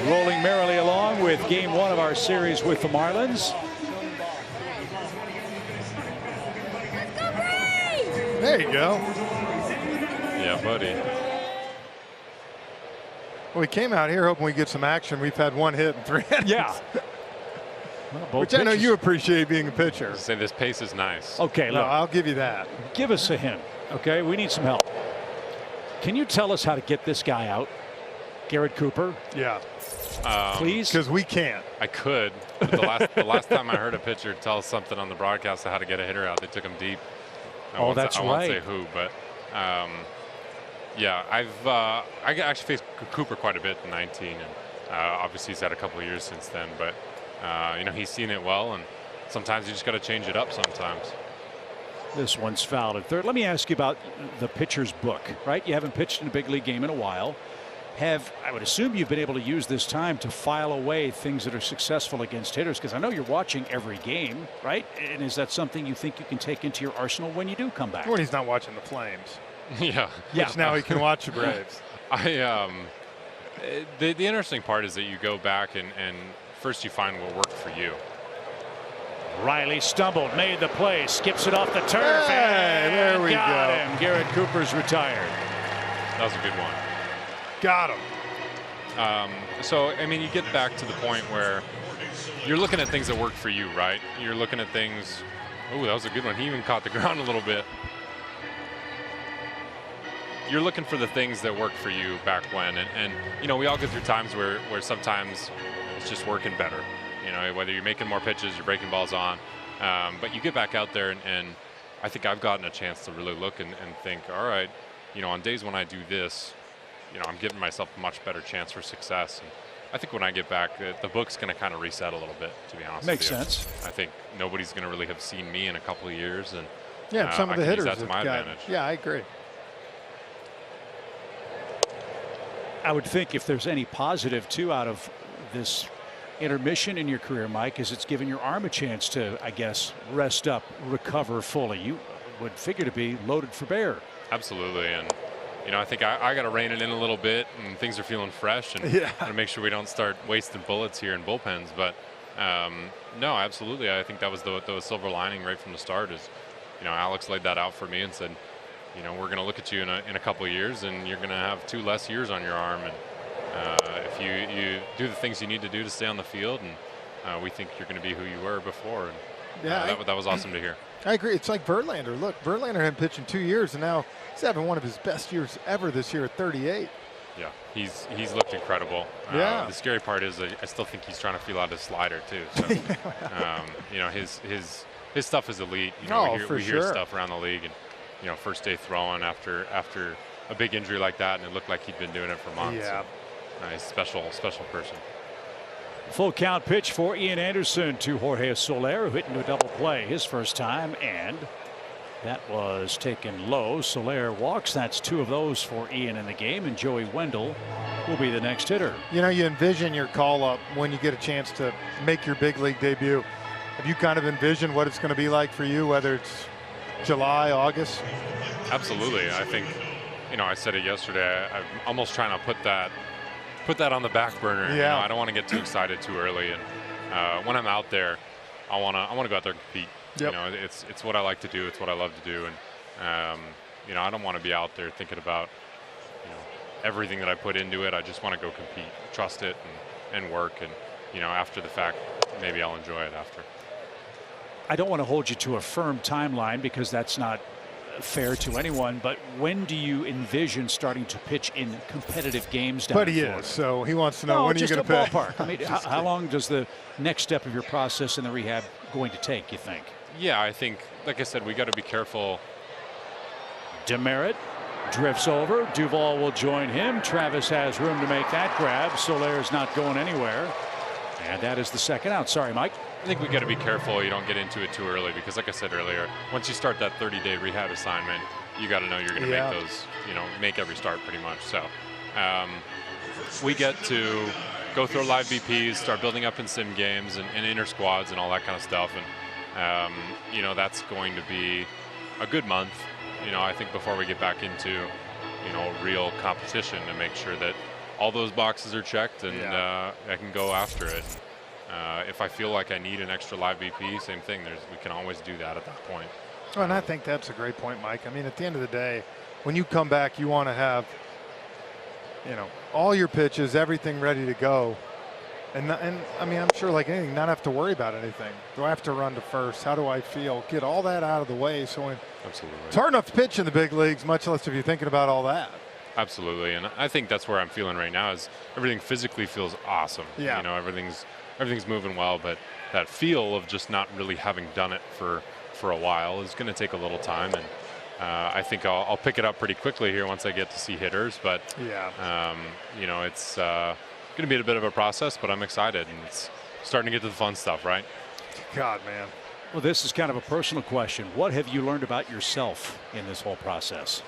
rolling merrily along with game 1 of our series with the Marlins. There you go. Yeah, buddy. Well, we came out here hoping we get some action. We've had 1 hit and 3 innings. Yeah. Well, which I know you appreciate being a pitcher. Say this pace is nice. Okay, look. No, I'll give you that. Give us a hint. Okay, we need some help. Can you tell us how to get this guy out? Garrett Cooper? Yeah. Please? Because we can't. I could. But the last time I heard a pitcher tell us something on the broadcast of how to get a hitter out, they took him deep. I won't say who, but yeah, I actually faced Cooper quite a bit in 19, and obviously he's had a couple of years since then. But you know, he's seen it well, and sometimes you just got to change it up sometimes. This one's fouled at third. Let me ask you about the pitcher's book, right? You haven't pitched in a big league game in a while. I would assume you've been able to use this time to file away things that are successful against hitters, because I know you're watching every game, right? And is that something you think you can take into your arsenal when you do come back? When he's not watching the Flames. Yeah. Which now he can watch the Braves. The interesting part is that you go back and first you find what worked for you. Riley stumbled, made the play, skips it off the turf, hey, there we got go. him. Garrett Cooper's retired. That was a good one. Got him. So, I mean, you get back to the point where you're looking at things that work for you, right? You're looking at things. Oh, that was a good one. He even caught the ground a little bit. You're looking for the things that work for you back when. And you know, we all go through times where sometimes it's just working better. You know, whether you're making more pitches, you're breaking balls on. But you get back out there, and I think I've gotten a chance to really look and think, all right, you know, on days when I do this, you know, I'm giving myself a much better chance for success. And I think when I get back, the book's going to kind of reset a little bit, to be honest Makes with you. sense. I think nobody's going to really have seen me in a couple of years. And Yeah, some of the hitters use that to my have got, advantage. yeah, I agree. I would think if there's any positive too out of this intermission in your career, Mike, is it's given your arm a chance to, I guess, rest up, recover fully. You would figure to be loaded for bear. Absolutely. And you know, I think I got to rein it in a little bit, and things are feeling fresh, and to make sure we don't start wasting bullets here in bullpens. But no, absolutely, I think that was the silver lining right from the start. Is, you know, Alex laid that out for me and said, you know, we're going to look at you in a couple of years, and you're going to have 2 less years on your arm, and if you do the things you need to do to stay on the field, and we think you're going to be who you were before. And that was awesome to hear. I agree. It's like Verlander. Look, Verlander hadn't pitched in 2 years, and now he's having one of his best years ever this year at 38. Yeah, he's looked incredible. Yeah. The scary part is I still think he's trying to feel out his slider too. So, you know, his stuff is elite. You know, we hear stuff around the league, and you know, first day throwing after a big injury like that, and it looked like he'd been doing it for months. Yeah, nice, special person. Full count pitch for Ian Anderson to Jorge Soler, who hit into a double play his first time, and that was taken low. Soler walks. That's 2 of those for Ian in the game, and Joey Wendell will be the next hitter. You know, you envision your call up when you get a chance to make your big league debut. Have you kind of envisioned what it's going to be like for you, whether it's July, August? Absolutely. I think, I said it yesterday. I'm almost trying to put that on the back burner. Yeah. I don't want to get too excited too early. And when I'm out there, I want to go out there and compete. Yep. It's what I like to do. It's what I love to do. And I don't want to be out there thinking about everything that I put into it. I just want to go compete, trust it, and work. And after the fact, maybe I'll enjoy it after. I don't want to hold you to a firm timeline because that's not fair to anyone, but when do you envision starting to pitch in competitive games down But he Florida? is, so he wants to know when are you going to pitch. Ballpark. I mean, how long does the next step of your process in the rehab going to take, you think? Yeah, I think, like I said, we got to be careful. Demerit drifts over. Duvall will join him. Travis has room to make that grab. Solaire's not going anywhere. And that is the second out. Sorry, Mike. I think we got to be careful you don't get into it too early because, like I said earlier, once you start that 30-day rehab assignment, you got to know you're going to make those, make every start pretty much. So we get to go through live BPs, start building up in sim games and inter squads and all that kind of stuff. And, that's going to be a good month, I think, before we get back into, real competition to make sure that all those boxes are checked and I can go after it. If I feel like I need an extra live BP, same thing. We can always do that at that point. Well, and I think that's a great point, Mike. I mean, at the end of the day, when you come back, you want to have, all your pitches, everything ready to go. And I mean, I'm sure like anything, not have to worry about anything. Do I have to run to first? How do I feel? Get all that out of the way. So Absolutely. It's hard enough to pitch in the big leagues, much less if you're thinking about all that. Absolutely. And I think that's where I'm feeling right now is everything physically feels awesome. Yeah. Everything's moving well, but that feel of just not really having done it for a while is going to take a little time. And I think I'll pick it up pretty quickly here once I get to see hitters. But, it's going to be a bit of a process, but I'm excited. And it's starting to get to the fun stuff, right? God, man. Well, this is kind of a personal question. What have you learned about yourself in this whole process?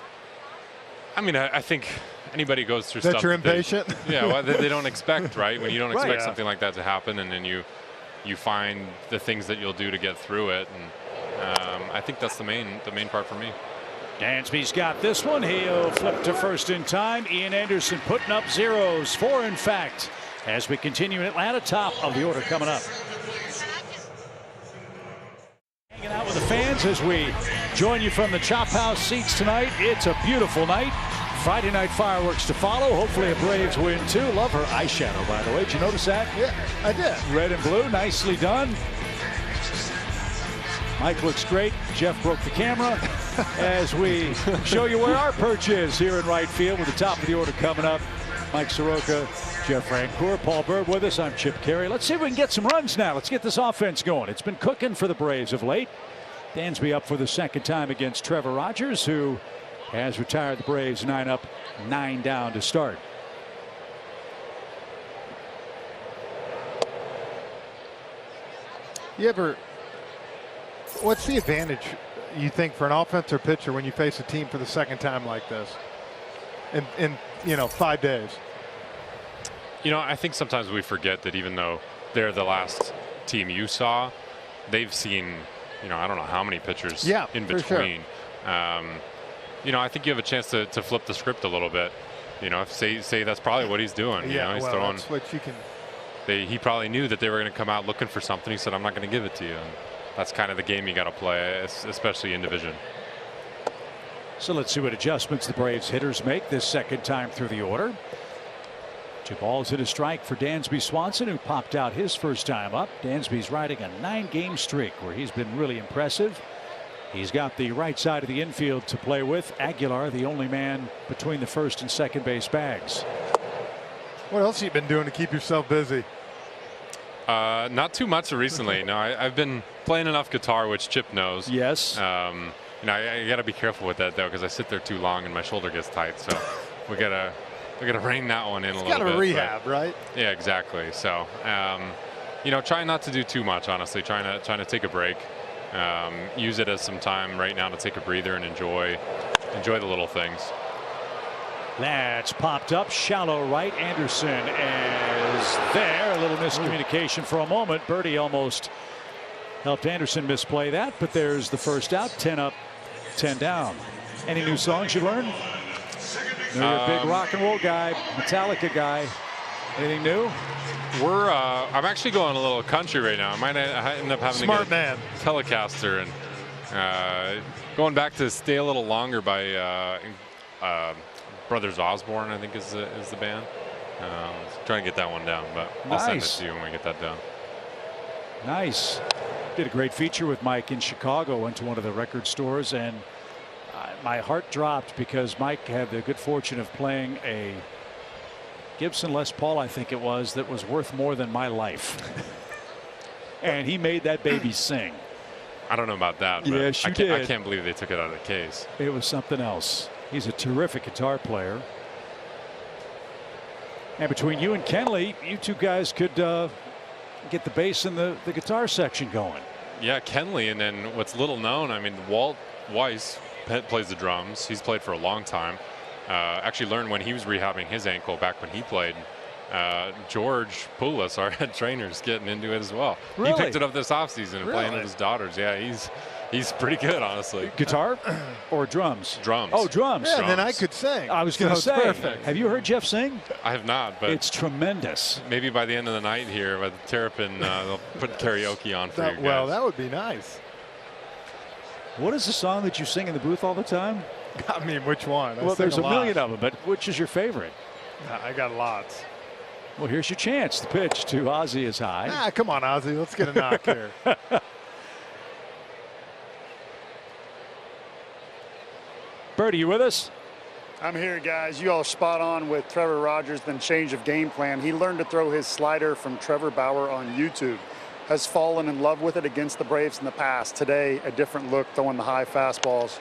I mean, I think anybody goes through that stuff. You're impatient? They don't expect, right? When you don't expect something like that to happen, and then you find the things that you'll do to get through it. And I think that's the main part for me. Dansby's got this one. He'll flip to first in time. Ian Anderson putting up zeros. 4, in fact, as we continue in Atlanta. Top of the order coming up. Hanging out with the fans as we join you from the Chophouse seats tonight. It's a beautiful night. Friday night fireworks to follow. Hopefully a Braves win too. Love her eyeshadow, by the way. Did you notice that? Yeah, I did. Red and blue, nicely done. Mike looks great. Jeff broke the camera as we show you where our perch is here in right field with the top of the order coming up. Mike Soroka, Jeff Francoeur, Paul Bird with us. I'm Chip Carey. Let's see if we can get some runs now. Let's get this offense going. It's been cooking for the Braves of late. Dansby up for the second time against Trevor Rogers, who has retired the Braves 9 up, 9 down to start. What's the advantage you think for an offensive pitcher when you face a team for the second time like this in 5 days? I think sometimes we forget that even though they're the last team you saw, they've seen, I don't know how many pitchers in between. Sure. I think you have a chance to flip the script a little bit. Say that's probably what he's doing. He's throwing. That's what you can. He probably knew that they were going to come out looking for something. He said, "I'm not going to give it to you." And that's kind of the game you got to play, especially in division. So let's see what adjustments the Braves hitters make this second time through the order. 2 balls and a strike for Dansby Swanson, who popped out his first time up. Dansby's riding a 9-game streak where he's been really impressive. He's got the right side of the infield to play with. Aguilar, the only man between the first and second base bags. What else have you been doing to keep yourself busy? Not too much recently. No, I've been playing enough guitar, which Chip knows. Yes. I got to be careful with that though, because I sit there too long and my shoulder gets tight. So we gotta rein that one in a little bit. Got to rehab, right? Yeah, exactly. So trying not to do too much. Honestly, trying to take a break. Use it as some time right now to take a breather and enjoy the little things. That's popped up shallow right. Anderson is there. A little miscommunication for a moment. Birdie almost Helped Anderson misplay that, but there's the first out. 10 up, 10 down. Any new songs you learned? You're a big rock and roll guy, Metallica guy. Anything new? I'm actually going a little country right now. I might end up having Smart to get man. a Telecaster and going back to Stay a Little Longer by Brothers Osborne, I think is the band. Trying to get that one down, but I'll send it to you when we get that done. Nice. Did a great feature with Mike in Chicago. Went to one of the record stores, and my heart dropped because Mike had the good fortune of playing a Gibson Les Paul, I think it was, that was worth more than my life. And he made that baby sing. I don't know about that. But Yes, you did. I can't believe they took it out of the case. It was something else. He's a terrific guitar player. And between you and Kenley, you two guys could get the bass and the guitar section going. Yeah, Kenley, and then what's little known, I mean, Walt Weiss plays the drums. He's played for a long time. Actually learned when he was rehabbing his ankle back when he played. George Poulos, our head trainer, is getting into it as well. Really? He picked it up this offseason and playing with his daughters. Yeah, he's pretty good, honestly. Guitar or drums? Drums. Oh, drums. Yeah, and then I could sing. I was going to say, perfect. have you heard Jeff sing? I have not, but It's tremendous. maybe by the end of the night here, by the Terrapin, they'll put karaoke on for you guys. Well, that would be nice. What is the song that you sing in the booth all the time? I mean, which one? Well, there's a million of them, but which is your favorite? I got lots. Well, here's your chance. The pitch to Ozzy is high. Come on, Ozzy. Let's get a knock here. Bert, are you with us? I'm here, guys. You all spot on with Trevor Rogers, then change of game plan. He learned to throw his slider from Trevor Bauer on YouTube. Has fallen in love with it against the Braves in the past. Today, a different look, throwing the high fastballs,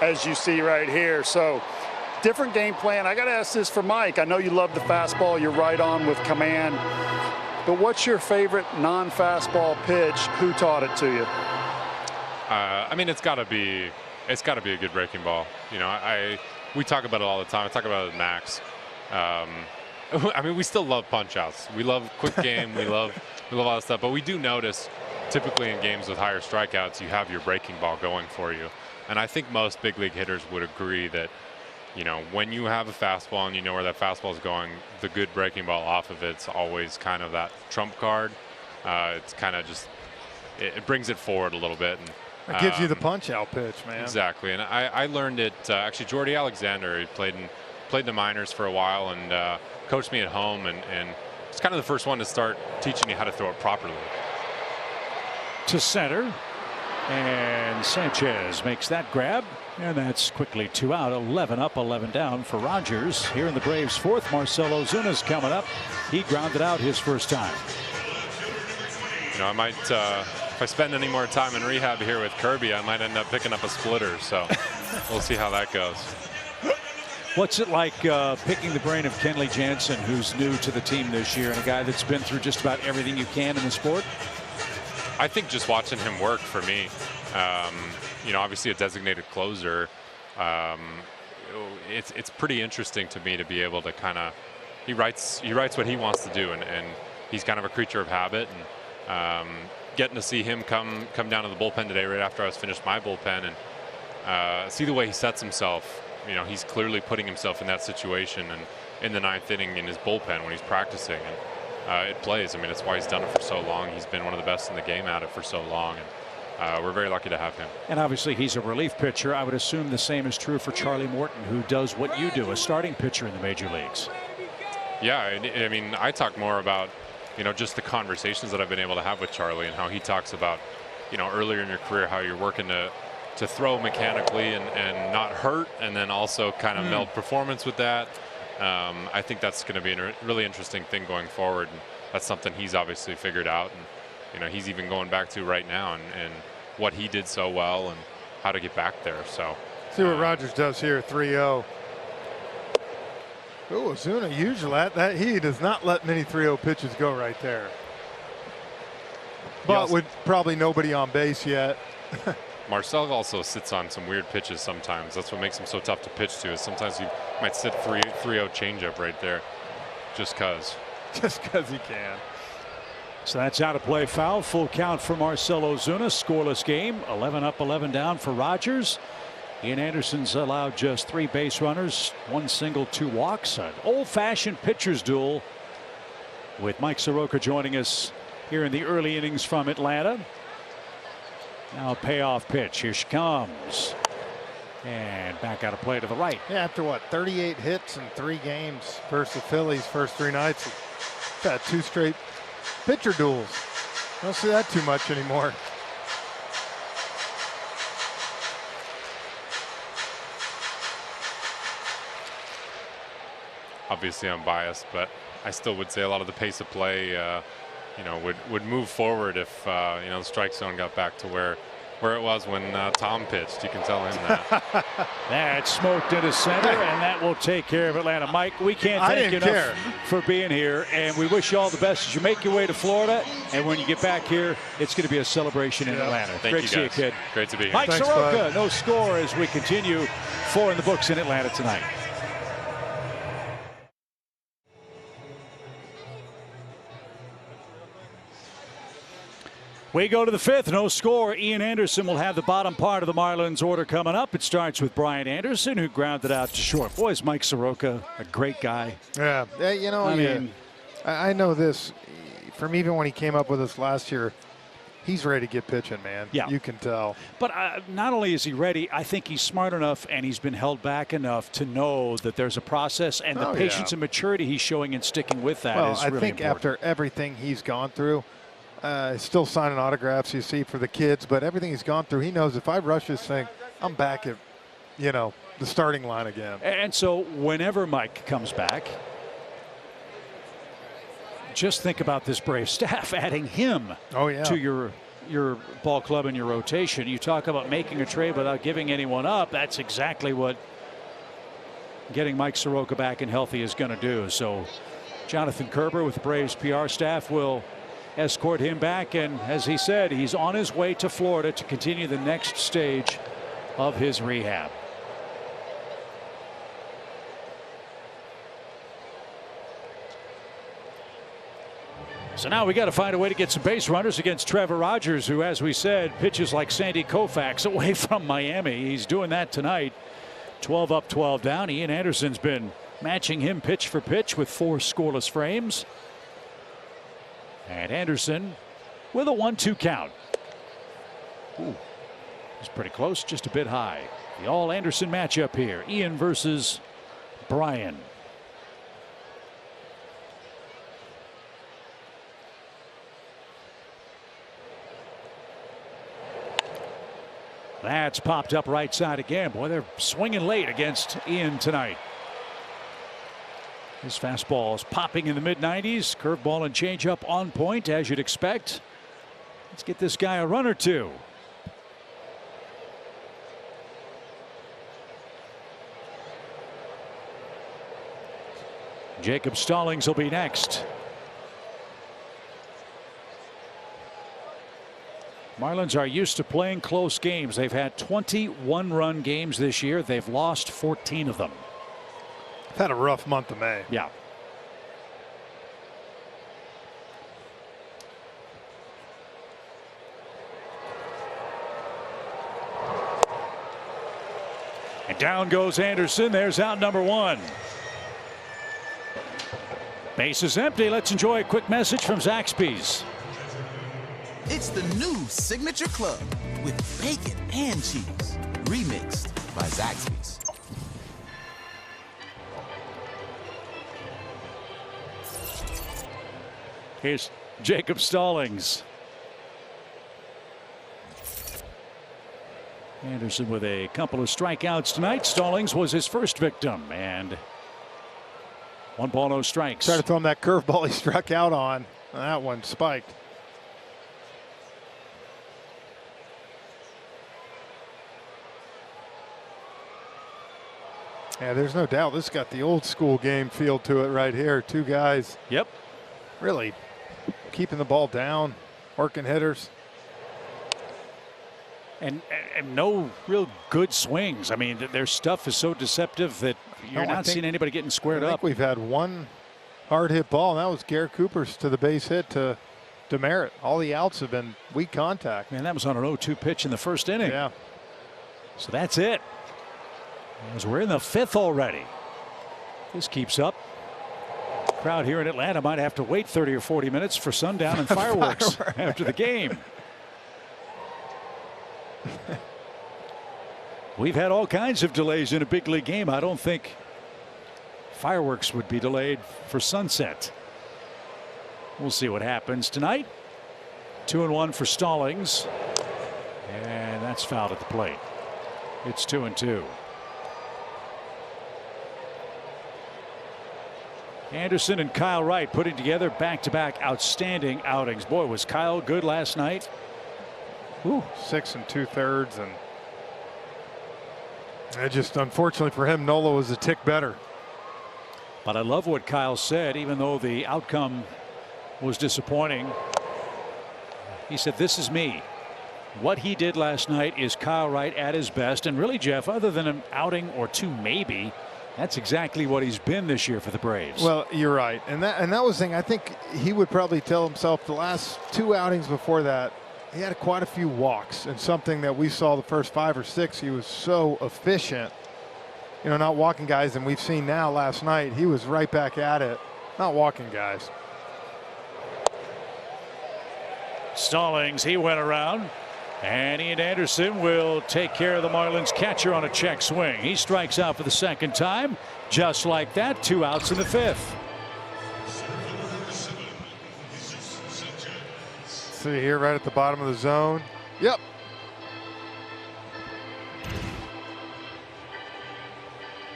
as you see right here. So, different game plan. I got to ask this for Mike. I know you love the fastball. You're right on with command. But what's your favorite non-fastball pitch? Who taught it to you? I mean, it's got to be a good breaking ball. You know, we talk about it all the time. I talk about it with Max. I mean, we still love punch outs. We love quick game. we love all that stuff. But we do notice, typically in games with higher strikeouts, you have your breaking ball going for you. And I think most big league hitters would agree that, you know, when you have a fastball and you know where that fastball is going, the good breaking ball off of it's always kind of that trump card. It's kind of just it brings it forward a little bit. And It gives you the punch-out pitch, man. Exactly, and I learned it actually. Jordy Alexander, he played in the minors for a while and coached me at home, and it's kind of the first one to start teaching me how to throw it properly. To center, and Sanchez makes that grab, and that's quickly 2 out. 11 up, 11 down for Rogers. Here in the Braves' fourth, Marcell Ozuna's coming up. He grounded out his first time. You know, I might. If I spend any more time in rehab here with Kirby, I might end up picking up a splitter. So we'll see how that goes. What's it like picking the brain of Kenley Jansen, who's new to the team this year, and a guy that's been through just about everything you can in the sport? I think just watching him work for me, you know, obviously a designated closer, it's pretty interesting to me to be able to kind of, he writes what he wants to do, and he's kind of a creature of habit, and getting to see him come down to the bullpen today right after I was finished my bullpen and see the way he sets himself. You know, he's clearly putting himself in that situation, and in the ninth inning in his bullpen when he's practicing, and it plays. I mean, it's why he's done it for so long. He's been one of the best in the game at it for so long, and we're very lucky to have him. And obviously he's a relief pitcher. I would assume the same is true for Charlie Morton, who does what you do, a starting pitcher in the major leagues. Yeah, I mean, I talk more about, you know, just the conversations that I've been able to have with Charlie, and how he talks about, you know, earlier in your career, how you're working to throw mechanically and not hurt, and then also kind of meld performance with that. I think that's going to be a really interesting thing going forward, and that's something he's obviously figured out, and you know, he's even going back to right now, and what he did so well and how to get back there. So see what Rogers does here. 3-0. Oh, Ozuna usually that he does not let many 3-0 pitches go right there. But with probably nobody on base yet. Marcell also sits on some weird pitches sometimes. That's what makes him so tough to pitch to, is sometimes he might sit 3-0 changeup right there just because. Just because he can. So that's out of play foul. Full count for Marcell Ozuna. Scoreless game. 11 up, 11 down for Rogers. Ian Anderson's allowed just 3 base runners, 1 single, 2 walks. An old-fashioned pitcher's duel with Mike Soroka joining us here in the early innings from Atlanta. Now a payoff pitch. Here she comes. And back out of play to the right. Yeah, after what, 38 hits in 3 games versus the Phillies first 3 nights. Had 2 straight pitcher duels. Don't see that too much anymore. Obviously I'm biased, but I still would say a lot of the pace of play, you know, would move forward if you know, the strike zone got back to where it was when Tom pitched. You can tell him that. That smoked into center, and that will take care of Atlanta. Mike, we can't thank you enough for being here, and we wish you all the best as you make your way to Florida. And when you get back here, it's going to be a celebration in Atlanta. Great to see you, kid. Great to be here. Mike Soroka, no score as we continue 4 in the books in Atlanta tonight. We go to the 5th, no score. Ian Anderson will have the bottom part of the Marlins order coming up. It starts with Brian Anderson, who grounded out to short. Boy, is Mike Soroka a great guy. Yeah, you know, I know this from even when he came up with us last year. He's ready to get pitching, man. Yeah. You can tell. But not only is he ready, I think he's smart enough and he's been held back enough to know that there's a process, and the patience and maturity he's showing and sticking with that is really think important. After everything he's gone through, still signing autographs, you see, for the kids, but everything he's gone through, he knows if I rush this thing, I'm back at, you know, the starting line again. And so whenever Mike comes back, just think about this Brave staff adding him to your ball club and your rotation. You talk about making a trade without giving anyone up. That's exactly what getting Mike Soroka back and healthy is going to do. So Jonathan Kerber with the Braves PR staff will escort him back, and as he said, he's on his way to Florida to continue the next stage of his rehab. So now we got to find a way to get some base runners against Trevor Rogers, who, as we said, pitches like Sandy Koufax away from Miami. He's doing that tonight. 12 up, 12 down. Ian Anderson's been matching him pitch for pitch with 4 scoreless frames. And Anderson with a 1-2 count. Ooh, he's pretty close, just a bit high. The all Anderson matchup here. Ian versus Brian. That's popped up right side again. Boy, they're swinging late against Ian tonight. His fastball is popping in the mid-90s. Curveball and changeup on point, as you'd expect. Let's get this guy a run or two. Jacob Stallings will be next. Marlins are used to playing close games. They've had 21-run games this year. They've lost 14 of them. Had a rough month of May. Yeah. And down goes Anderson. There's out number 1. Base is empty. Let's enjoy a quick message from Zaxby's. It's the new Signature Club with bacon and cheese, remixed by Zaxby's. Here's Jacob Stallings. Anderson with a couple of strikeouts tonight. Stallings was his first victim, and 1 ball, no strikes. Started throwing that curveball he struck out on. That one spiked. Yeah, there's no doubt this got the old school game feel to it right here. 2 guys. Yep. Really keeping the ball down, working hitters. And no real good swings. I mean, their stuff is so deceptive that you're not seeing anybody getting squared up. I think we've had 1 hard hit ball, and that was Garrett Cooper's to the base hit to demerit. All the outs have been weak contact. Man, that was on an 0-2 pitch in the first inning. Yeah. So that's it. As we're in the 5th already. This keeps up. Crowd here in Atlanta might have to wait 30 or 40 minutes for sundown and fireworks after the game. We've had all kinds of delays in a big league game. I don't think fireworks would be delayed for sunset. We'll see what happens tonight. 2-1 for Stallings. And that's fouled at the plate. It's 2-2. Anderson and Kyle Wright putting together back-to-back outstanding outings. Boy, was Kyle good last night. Ooh, 6 2/3, and it just, unfortunately for him, Nola was a tick better. But I love what Kyle said, even though the outcome was disappointing. He said, "This is me. What he did last night is Kyle Wright at his best." And really, Jeff, other than an outing or two, maybe, that's exactly what he's been this year for the Braves. Well, you're right, and that was the thing. I think he would probably tell himself the last 2 outings before that, he had quite a few walks, and something that we saw the first 5 or 6, he was so efficient, you know, not walking guys, and we've seen now last night he was right back at it, not walking guys. Stallings, he went around. And Ian Anderson will take care of the Marlins catcher on a check swing. He strikes out for the second time. Just like that, 2 outs in the 5th. See here right at the bottom of the zone. Yep.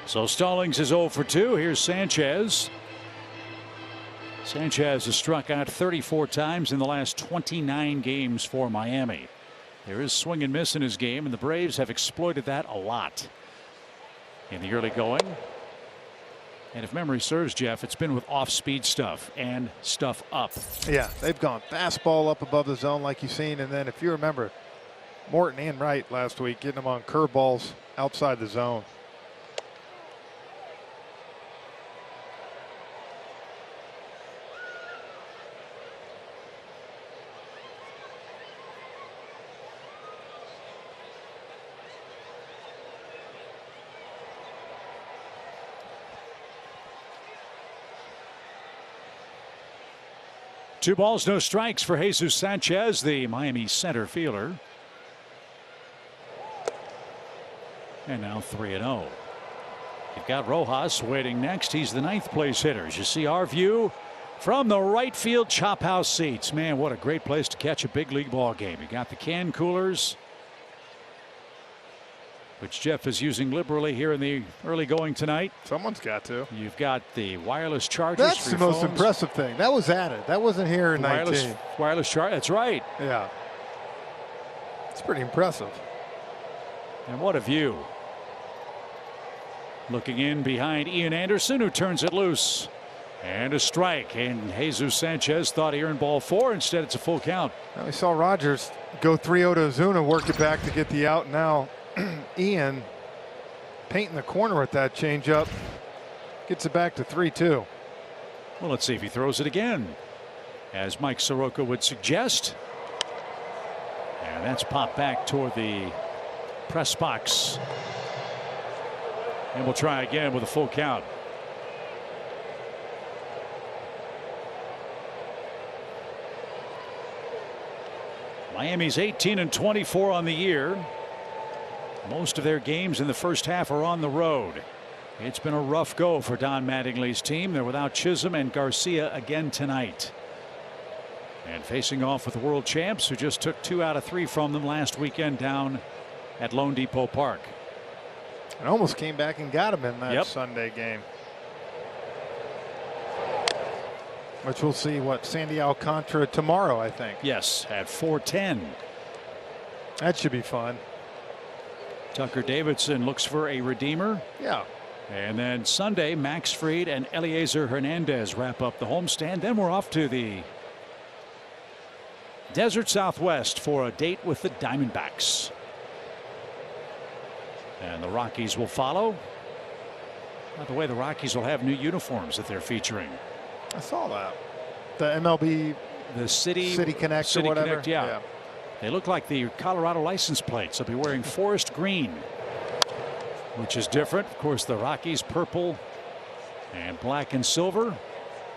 So Stallings is 0 for 2. Here's Sanchez. Sanchez has struck out 34 times in the last 29 games for Miami. There is swing and miss in his game, and the Braves have exploited that a lot in the early going. And if memory serves, Jeff, it's been with off-speed stuff and stuff up. Yeah, they've gone fastball up above the zone like you've seen, and then if you remember, Morton and Wright last week getting them on curveballs outside the zone. Two balls, no strikes for Jesus Sanchez, the Miami center fielder. And now 3-0. You've got Rojas waiting next. He's the 9th place hitter. As you see our view from the right field Chophouse seats. Man, what a great place to catch a big league ball game. You got the can coolers, which Jeff is using liberally here in the early going tonight. Someone's got to. You've got the wireless chargers. That's the most impressive thing. That was added. That wasn't here in 19. Wireless charge. That's right. Yeah. It's pretty impressive. And what a view. Looking in behind Ian Anderson, who turns it loose. And a strike. And Jesus Sanchez thought he earned ball 4. Instead, it's a full count. Now we saw Rogers go 3-0 to Ozuna, work it back to get the out. Now Ian painting the corner with that changeup gets it back to 3-2. Well, let's see if he throws it again, as Mike Soroka would suggest. And that's popped back toward the press box. And we'll try again with a full count. Miami's 18-24 on the year. Most of their games in the first half are on the road. It's been a rough go for Don Mattingly's team. They're without Chisholm and Garcia again tonight. And facing off with the world champs, who just took 2 out of 3 from them last weekend down at Lone Depot Park. And almost came back and got him in that Sunday game. Which we'll see what Sandy Alcantara tomorrow, I think. Yes, at 4:10. That should be fun. Tucker Davidson looks for a redeemer. Yeah. And then Sunday, Max Fried and Eliezer Hernandez wrap up the homestand. Then we're off to the Desert Southwest for a date with the Diamondbacks. And the Rockies will follow. By the way, the Rockies will have new uniforms that they're featuring. I saw that. The MLB the City Connect or whatever. Connect, yeah. They look like the Colorado license plates. They'll be wearing forest green, which is different. Of course, the Rockies purple and black and silver.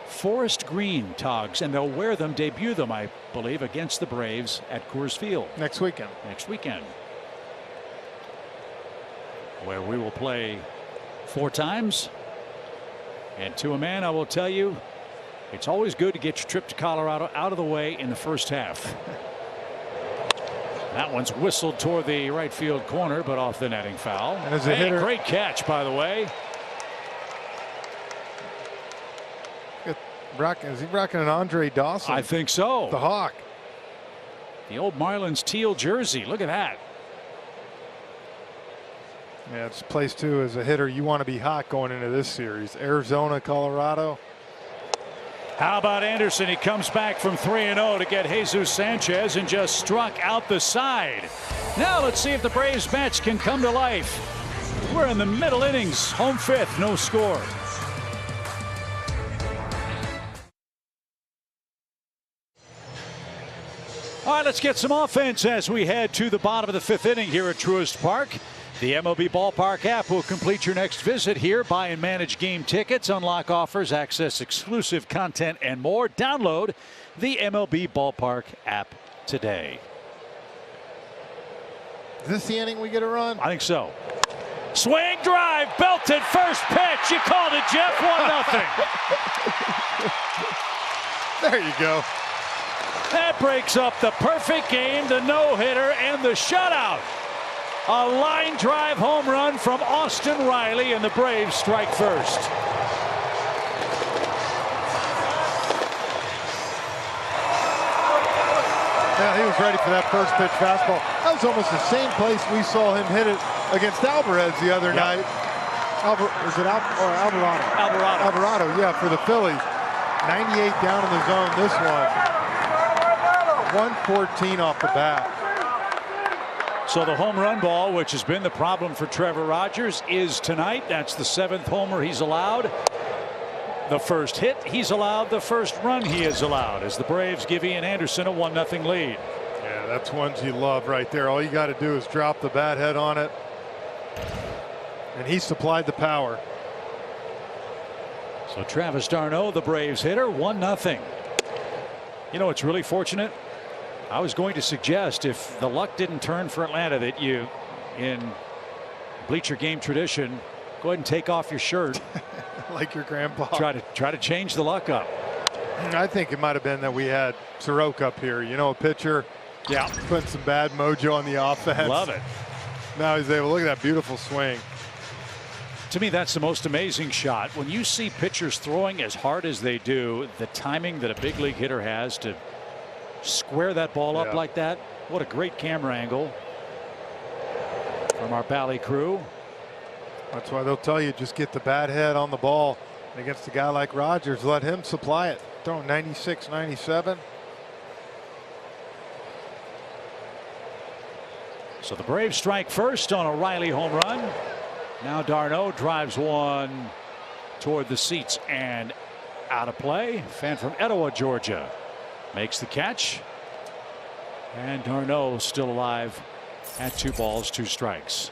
Forest green togs, and they'll wear them, debut them, I believe, against the Braves at Coors Field next weekend. Where we will play 4 times. And to a man, I will tell you, it's always good to get your trip to Colorado out of the way in the first half. That one's whistled toward the right field corner, but off the netting foul. And as a hitter, great catch, by the way. Is he rocking an Andre Dawson? I think so. The Hawk. The old Marlins teal jersey. Look at that. Yeah, it's place 2 as a hitter. You want to be hot going into this series. Arizona, Colorado. How about Anderson? He comes back from 3-0 to get Jesus Sanchez and just struck out the side. Now let's see if the Braves match can come to life. We're in the middle innings. Home 5th, no score. All right, let's get some offense as we head to the bottom of the 5th inning here at Truist Park. The MLB Ballpark app will complete your next visit here. Buy and manage game tickets, unlock offers, access exclusive content, and more. Download the MLB Ballpark app today. Is this the inning we get a run? I think so. Swing, drive, belted, first pitch. You called it, Jeff. 1-0. There you go. That breaks up the perfect game, the no-hitter, and the shutout. A line drive home run from Austin Riley, and the Braves strike first. Yeah, he was ready for that first pitch fastball. That was almost the same place we saw him hit it against Alvarez the other night. Is it Alvarado? Alvarado, yeah, for the Phillies. 98 down in the zone, this one. 114 off the bat. So the home run ball, which has been the problem for Trevor Rogers, is tonight. That's the 7th homer he's allowed. The first hit he's allowed, the first run he is allowed, as the Braves give Ian Anderson a 1-0 lead. Yeah, that's ones you love right there. All you got to do is drop the bat head on it. And he supplied the power. So Travis d'Arnaud, the Braves hitter, 1-0. You know, it's really fortunate. I was going to suggest, if the luck didn't turn for Atlanta, that you, in bleacher game tradition, go ahead and take off your shirt. Like your grandpa. Try to change the luck up. I think it might have been that we had Soroka up here. You know, a pitcher. Yeah. Putting some bad mojo on the offense. Love it. Now he's able. Look at that beautiful swing. To me, that's the most amazing shot. When you see pitchers throwing as hard as they do, the timing that a big league hitter has to square that ball up like that. What a great camera angle from our Bally crew. That's why they'll tell you, just get the bat head on the ball. And against a guy like Rogers, let him supply it. Throwing 96, 97. So the Braves strike first on a Riley home run. Now d'Arnaud drives one toward the seats and out of play. Fan from Etowah, Georgia, makes the catch. And d'Arnaud still alive at 2 balls, 2 strikes.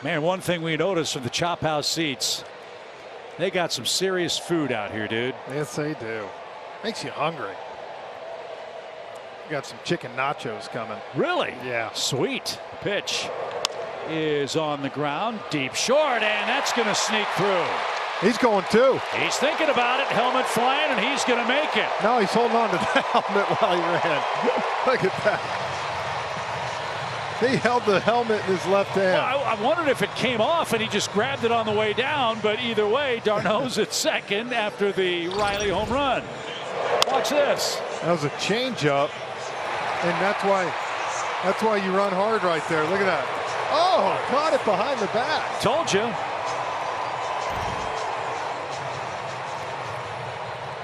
Man, one thing we noticed from the Chophouse seats, they got some serious food out here, dude. Yes, they do. Makes you hungry. Got some chicken nachos coming. Really? Yeah. Sweet. Pitch is on the ground, deep short, and that's going to sneak through. He's going too. He's thinking about it, helmet flying, and he's going to make it. No, he's holding on to the helmet while he ran. Look at that. He held the helmet in his left hand. Well, I wondered if it came off and he just grabbed it on the way down, but either way, d'Arnaud's at second after the Riley home run. Watch this. That was a changeup, and that's why you run hard right there. Look at that. Oh, caught it behind the back. Told you.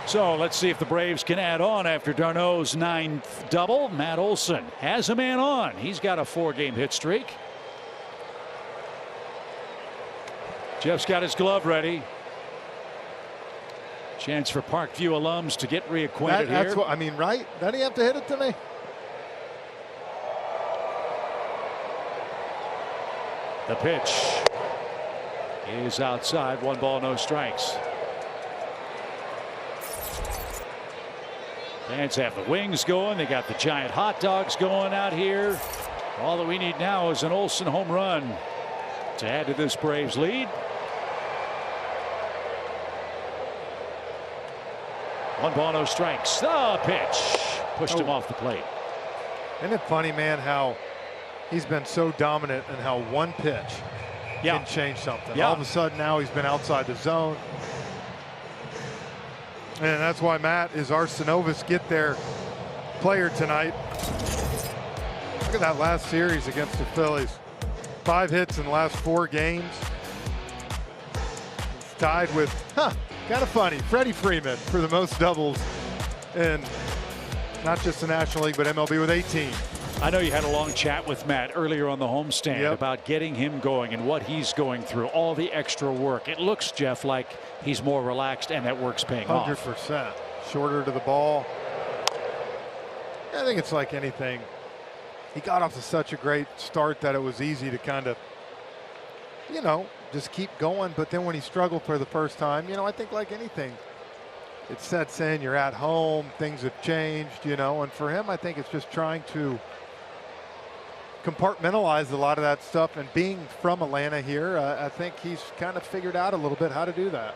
So let's see if the Braves can add on after d'Arnaud's 9th double. Matt Olson has a man on. He's got a 4-game hit streak. Jeff's got his glove ready. Chance for Parkview alums to get reacquainted that's here. What I mean, right? Doesn't he have to hit it to me? The pitch is outside. 1 ball, no strikes. Fans have the wings going. They got the giant hot dogs going out here. All that we need now is an Olson home run to add to this Braves lead. 1 ball, no strikes. The pitch pushed him off the plate. Isn't it funny, man, how he's been so dominant and how one pitch can change something. All of a sudden now he's been outside the zone. And that's why Matt is our Synovus get there player tonight. Look at that last series against the Phillies. 5 hits in the last 4 games. He's tied with, kind of funny, Freddie Freeman for the most doubles in not just the National League, but MLB with 18. I know you had a long chat with Matt earlier on the homestand about getting him going and what he's going through, all the extra work. It looks, Jeff, like he's more relaxed and that work's paying 100%. off. 100%. Shorter to the ball. I think it's like anything. He got off to such a great start that it was easy to kind of, just keep going. But then when he struggled for the first time, I think like anything, it sets in, you're at home, things have changed, and for him, I think it's just trying to compartmentalize a lot of that stuff, and being from Atlanta here, I think he's kind of figured out a little bit how to do that.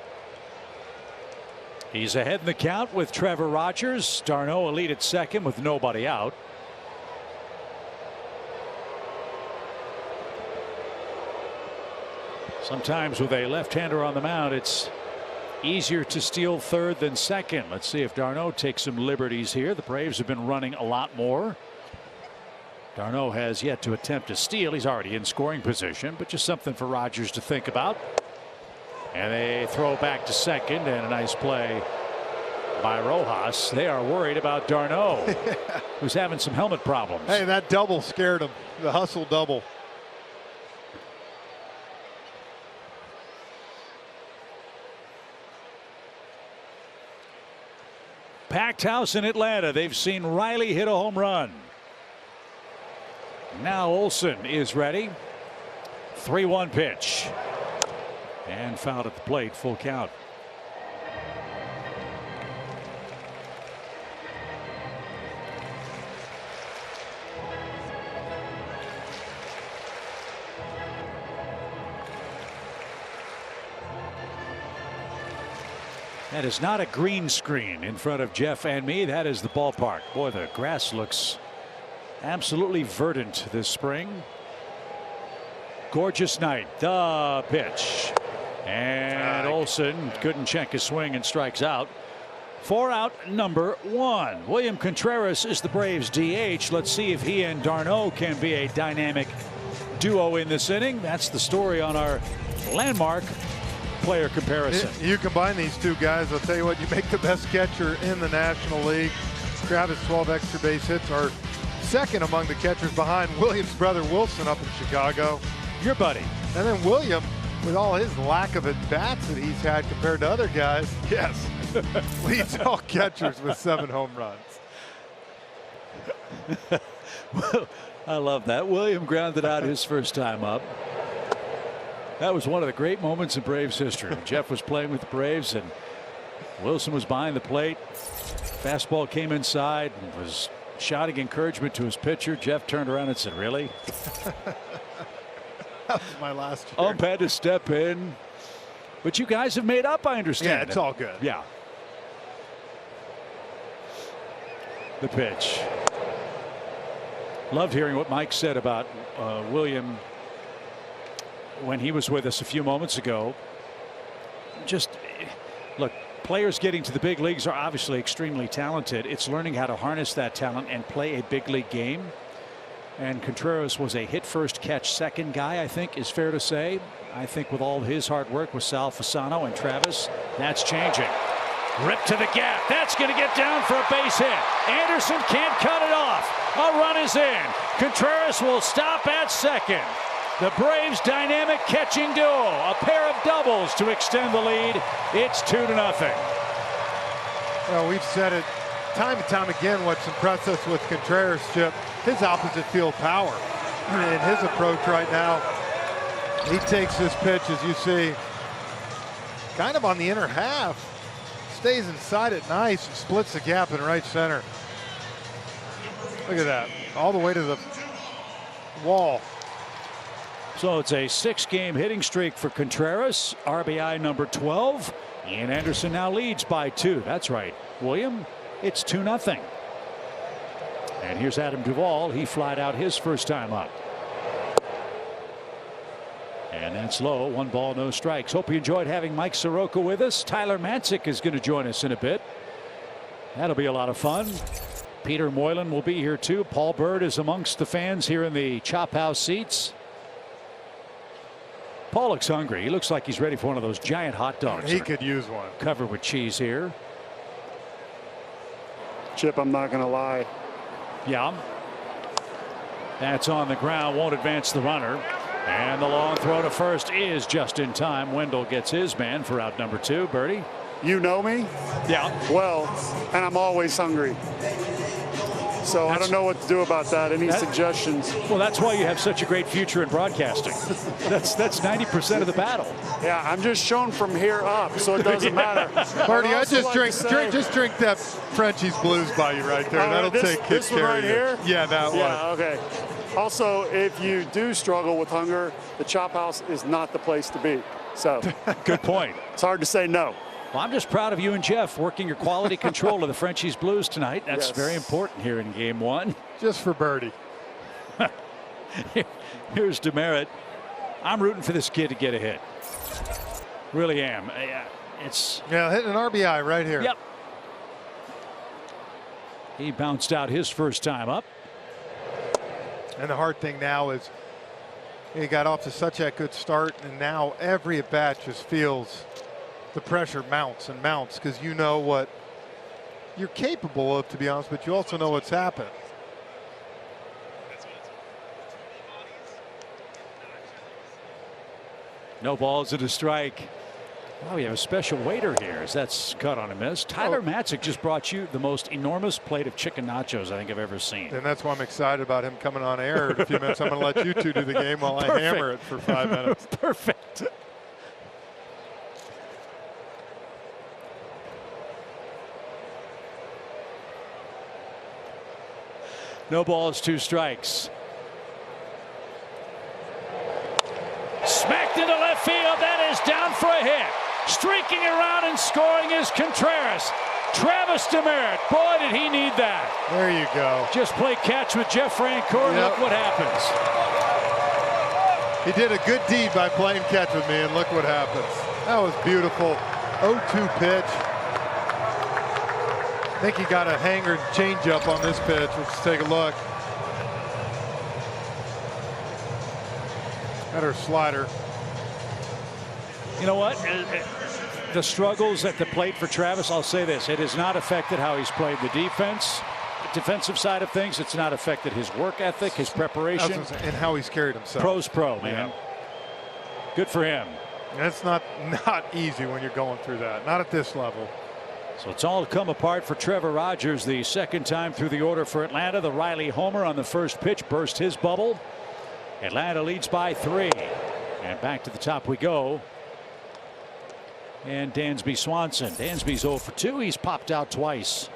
He's ahead in the count with Trevor Rogers. d'Arnaud a lead at second with nobody out. Sometimes with a left-hander on the mound, it's easier to steal third than second. Let's see if d'Arnaud takes some liberties here. The Braves have been running a lot more. d'Arnaud has yet to attempt a steal. He's already in scoring position, but just something for Rogers to think about. And they throw back to second, and a nice play by Rojas. They are worried about d'Arnaud, who's having some helmet problems. Hey, that double scared him. The hustle double. Packed house in Atlanta. They've seen Riley hit a home run. Now Olson is ready. 3-1 pitch. And fouled at the plate. Full count. That is not a green screen in front of Jeff and me. That is the ballpark. Boy, the grass looks absolutely verdant this spring. Gorgeous night. The pitch. And Olson couldn't check his swing and strikes out. 4 out, number 1. William Contreras is the Braves DH. Let's see if he and d'Arnaud can be a dynamic duo in this inning. That's the story on our landmark player comparison. You combine these two guys, I'll tell you what, you make the best catcher in the National League. Travis, 12 extra base hits, are second among the catchers behind William's brother Wilson up in Chicago. Your buddy. And then William, with all his lack of at-bats that he's had compared to other guys, yes, leads all catchers with 7 home runs. I love that. William grounded out his first time up. That was one of the great moments in Braves history. Jeff was playing with the Braves and Wilson was behind the plate. Fastball came inside and was shouting encouragement to his pitcher. Jeff turned around and said, "Really?" That was my last year. Ump had to step in. But you guys have made up, I understand. Yeah, it's all good. Yeah. The pitch. Loved hearing what Mike said about William when he was with us a few moments ago. Just look, players getting to the big leagues are obviously extremely talented. It's learning how to harness that talent and play a big league game. And Contreras was a hit first, catch second guy, I think is fair to say. I think with all his hard work with Sal Fasano and Travis, that's changing. Rip to the gap. That's going to get down for a base hit. Anderson can't cut it off. A run is in. Contreras will stop at second. The Braves' dynamic catching duo. A pair of doubles to extend the lead. It's 2-0. Well, we've said it time and time again. What's impressed us with Contreras, Chip, his opposite field power. In his approach right now, he takes this pitch, as you see, kind of on the inner half. Stays inside it nice and splits the gap in right center. Look at that. All the way to the wall. So it's a 6-game hitting streak for Contreras. RBI number 12. Ian Anderson now leads by 2. That's right, William. It's 2-0. And here's Adam Duvall. He flied out his first time up. And that's low. 1 ball, no strikes. Hope you enjoyed having Mike Soroka with us. Tyler Matzik is going to join us in a bit. That'll be a lot of fun. Peter Moylan will be here too. Paul Bird is amongst the fans here in the Chophouse seats. Paul looks hungry. He looks like he's ready for one of those giant hot dogs. He could use one. Covered with cheese here. Chip, I'm not going to lie. Yeah. That's on the ground. Won't advance the runner. And the long throw to first is just in time. Wendell gets his man for out number 2. Birdie. You know me? Yeah. Well, and I'm always hungry. So I don't know what to do about that. Any suggestions? Well, that's why you have such a great future in broadcasting. That's 90% of the battle. Yeah, I'm just shown from here up, so it doesn't matter. Birdie, I just drink that Frenchie's Blues by you right there. That'll take care of you. This one right here? Yeah, that one. Yeah, okay. Also, if you do struggle with hunger, the Chophouse is not the place to be. So, good point. It's hard to say no. Well, I'm just proud of you and Jeff working your quality control of the Frenchies Blues tonight. That's yes. very important here in Game 1. Just for Birdie. Here's Demerit. I'm rooting for this kid to get a hit. Really am. It's hitting an RBI right here. Yep. He bounced out his first time up. And the hard thing now is he got off to such a good start, and now every at bat just feels the pressure mounts and mounts, because you know what you're capable of, to be honest, but you also know what's happened. No balls and a strike. Wow, we have a special waiter here as that's cut on a miss. Tyler Matzik just brought you the most enormous plate of chicken nachos I think I've ever seen. And that's why I'm excited about him coming on air in a few minutes. I'm going to let you two do the game while I hammer it for 5 minutes. Perfect. No balls, 2 strikes. Smacked into left field. That is down for a hit. Streaking around and scoring is Contreras. Travis Demerit. Boy, did he need that. There you go. Just play catch with Jeff Francoeur. Yep. Look what happens. He did a good deed by playing catch with me, and look what happens. That was beautiful. 0-2 pitch. I think he got a hanger changeup on this pitch. Let's take a look. Better slider. You know what? The struggles at the plate for Travis, I'll say this. It has not affected how he's played the defensive side of things. It's not affected his work ethic, his preparation. And how he's carried himself. Pro's pro, man. Yeah. Good for him. That's not easy when you're going through that. Not at this level. So it's all come apart for Trevor Rogers, the second time through the order for Atlanta. The Riley homer on the first pitch burst his bubble. Atlanta leads by 3. And back to the top we go. And Dansby Swanson. Dansby's 0 for 2. He's popped out twice.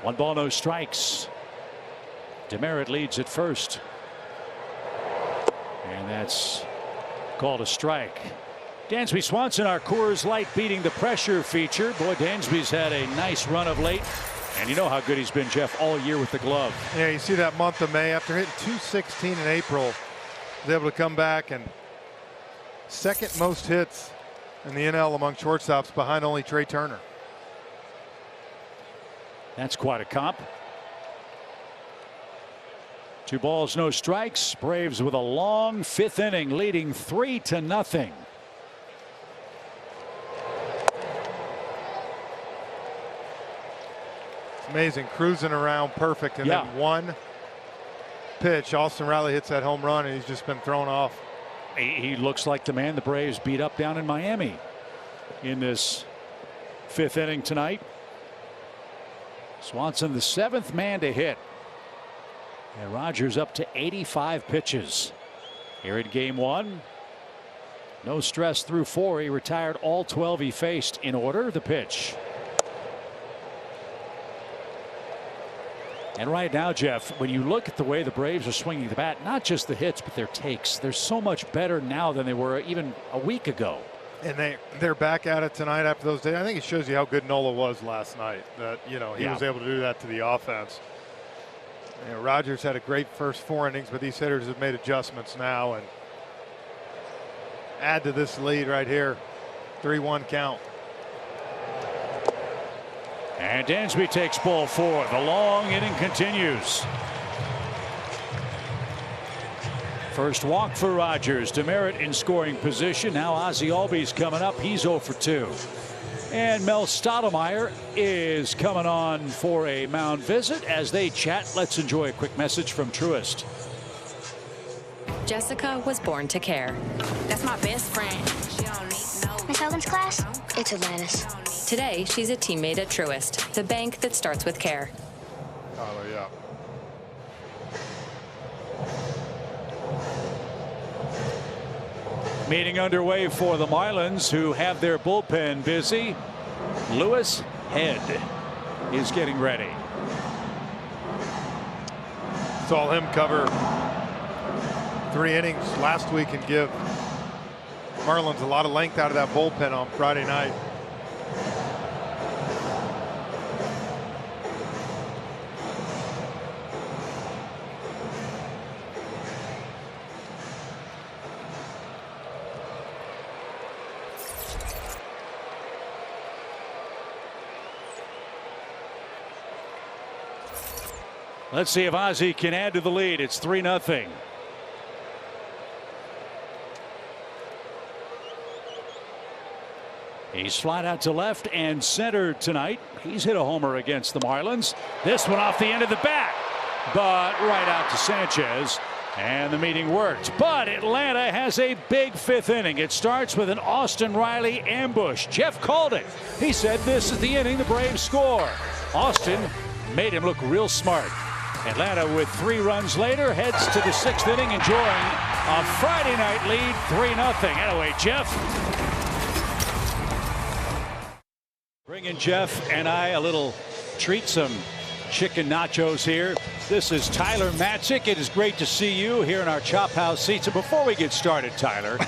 One ball, no strikes. Demerit leads at first. And that's called a strike. Dansby Swanson, our Coors Light beating the pressure feature. Boy, Dansby's had a nice run of late. And you know how good he's been, Jeff, all year with the glove. Yeah, you see that month of May after hitting .216 in April, was able to come back and second most hits in the NL among shortstops, behind only Trey Turner. That's quite a comp. 2 balls, no strikes. Braves with a long 5th inning, leading 3-0. It's amazing, cruising around perfect, and then one pitch, Austin Riley hits that home run, and he's just been thrown off. He looks like the man the Braves beat up down in Miami in this 5th inning tonight. Swanson, the 7th man to hit. And Rogers up to 85 pitches here in game 1. No stress through 4. He retired all 12 he faced. In order, the pitch. And right now, Jeff, when you look at the way the Braves are swinging the bat, not just the hits, but their takes, they're so much better now than they were even a week ago. And they're back at it tonight after those days. I think it shows you how good Nola was last night, that, you know, he was able to do that to the offense. You know, Rogers had a great first 4 innings, but these hitters have made adjustments now and add to this lead right here. 3-1 count. And Dansby takes ball 4. The long inning continues. First walk for Rogers. Demerit in scoring position. Now Ozzie Albies coming up. He's 0 for 2. And Mel Stottlemyre is coming on for a mound visit. As they chat, let's enjoy a quick message from Truist. Jessica was born to care. That's my best friend. She don't need no. Miss Hogan's class? It's Atlantis. Today, she's a teammate at Truist, the bank that starts with care. Oh, yeah. Meeting underway for the Marlins, who have their bullpen busy. Lewis Head is getting ready. Saw him cover 3 innings last week and give Marlins a lot of length out of that bullpen on Friday night. Let's see if Ozzie can add to the lead. It's 3-0. He's flat out to left and center tonight. He's hit a homer against the Marlins. This one off the end of the bat, but right out to Sanchez. And the meeting worked. But Atlanta has a big 5th inning. It starts with an Austin Riley ambush. Jeff called it. He said this is the inning the Braves score. Austin made him look real smart. Atlanta, with 3 runs later, heads to the 6th inning, enjoying a Friday night lead, 3-0. Anyway, Jeff. Bringing Jeff and I a little treat, some chicken nachos here. This is Tyler Matzik. It is great to see you here in our Chophouse seats. And before we get started, Tyler,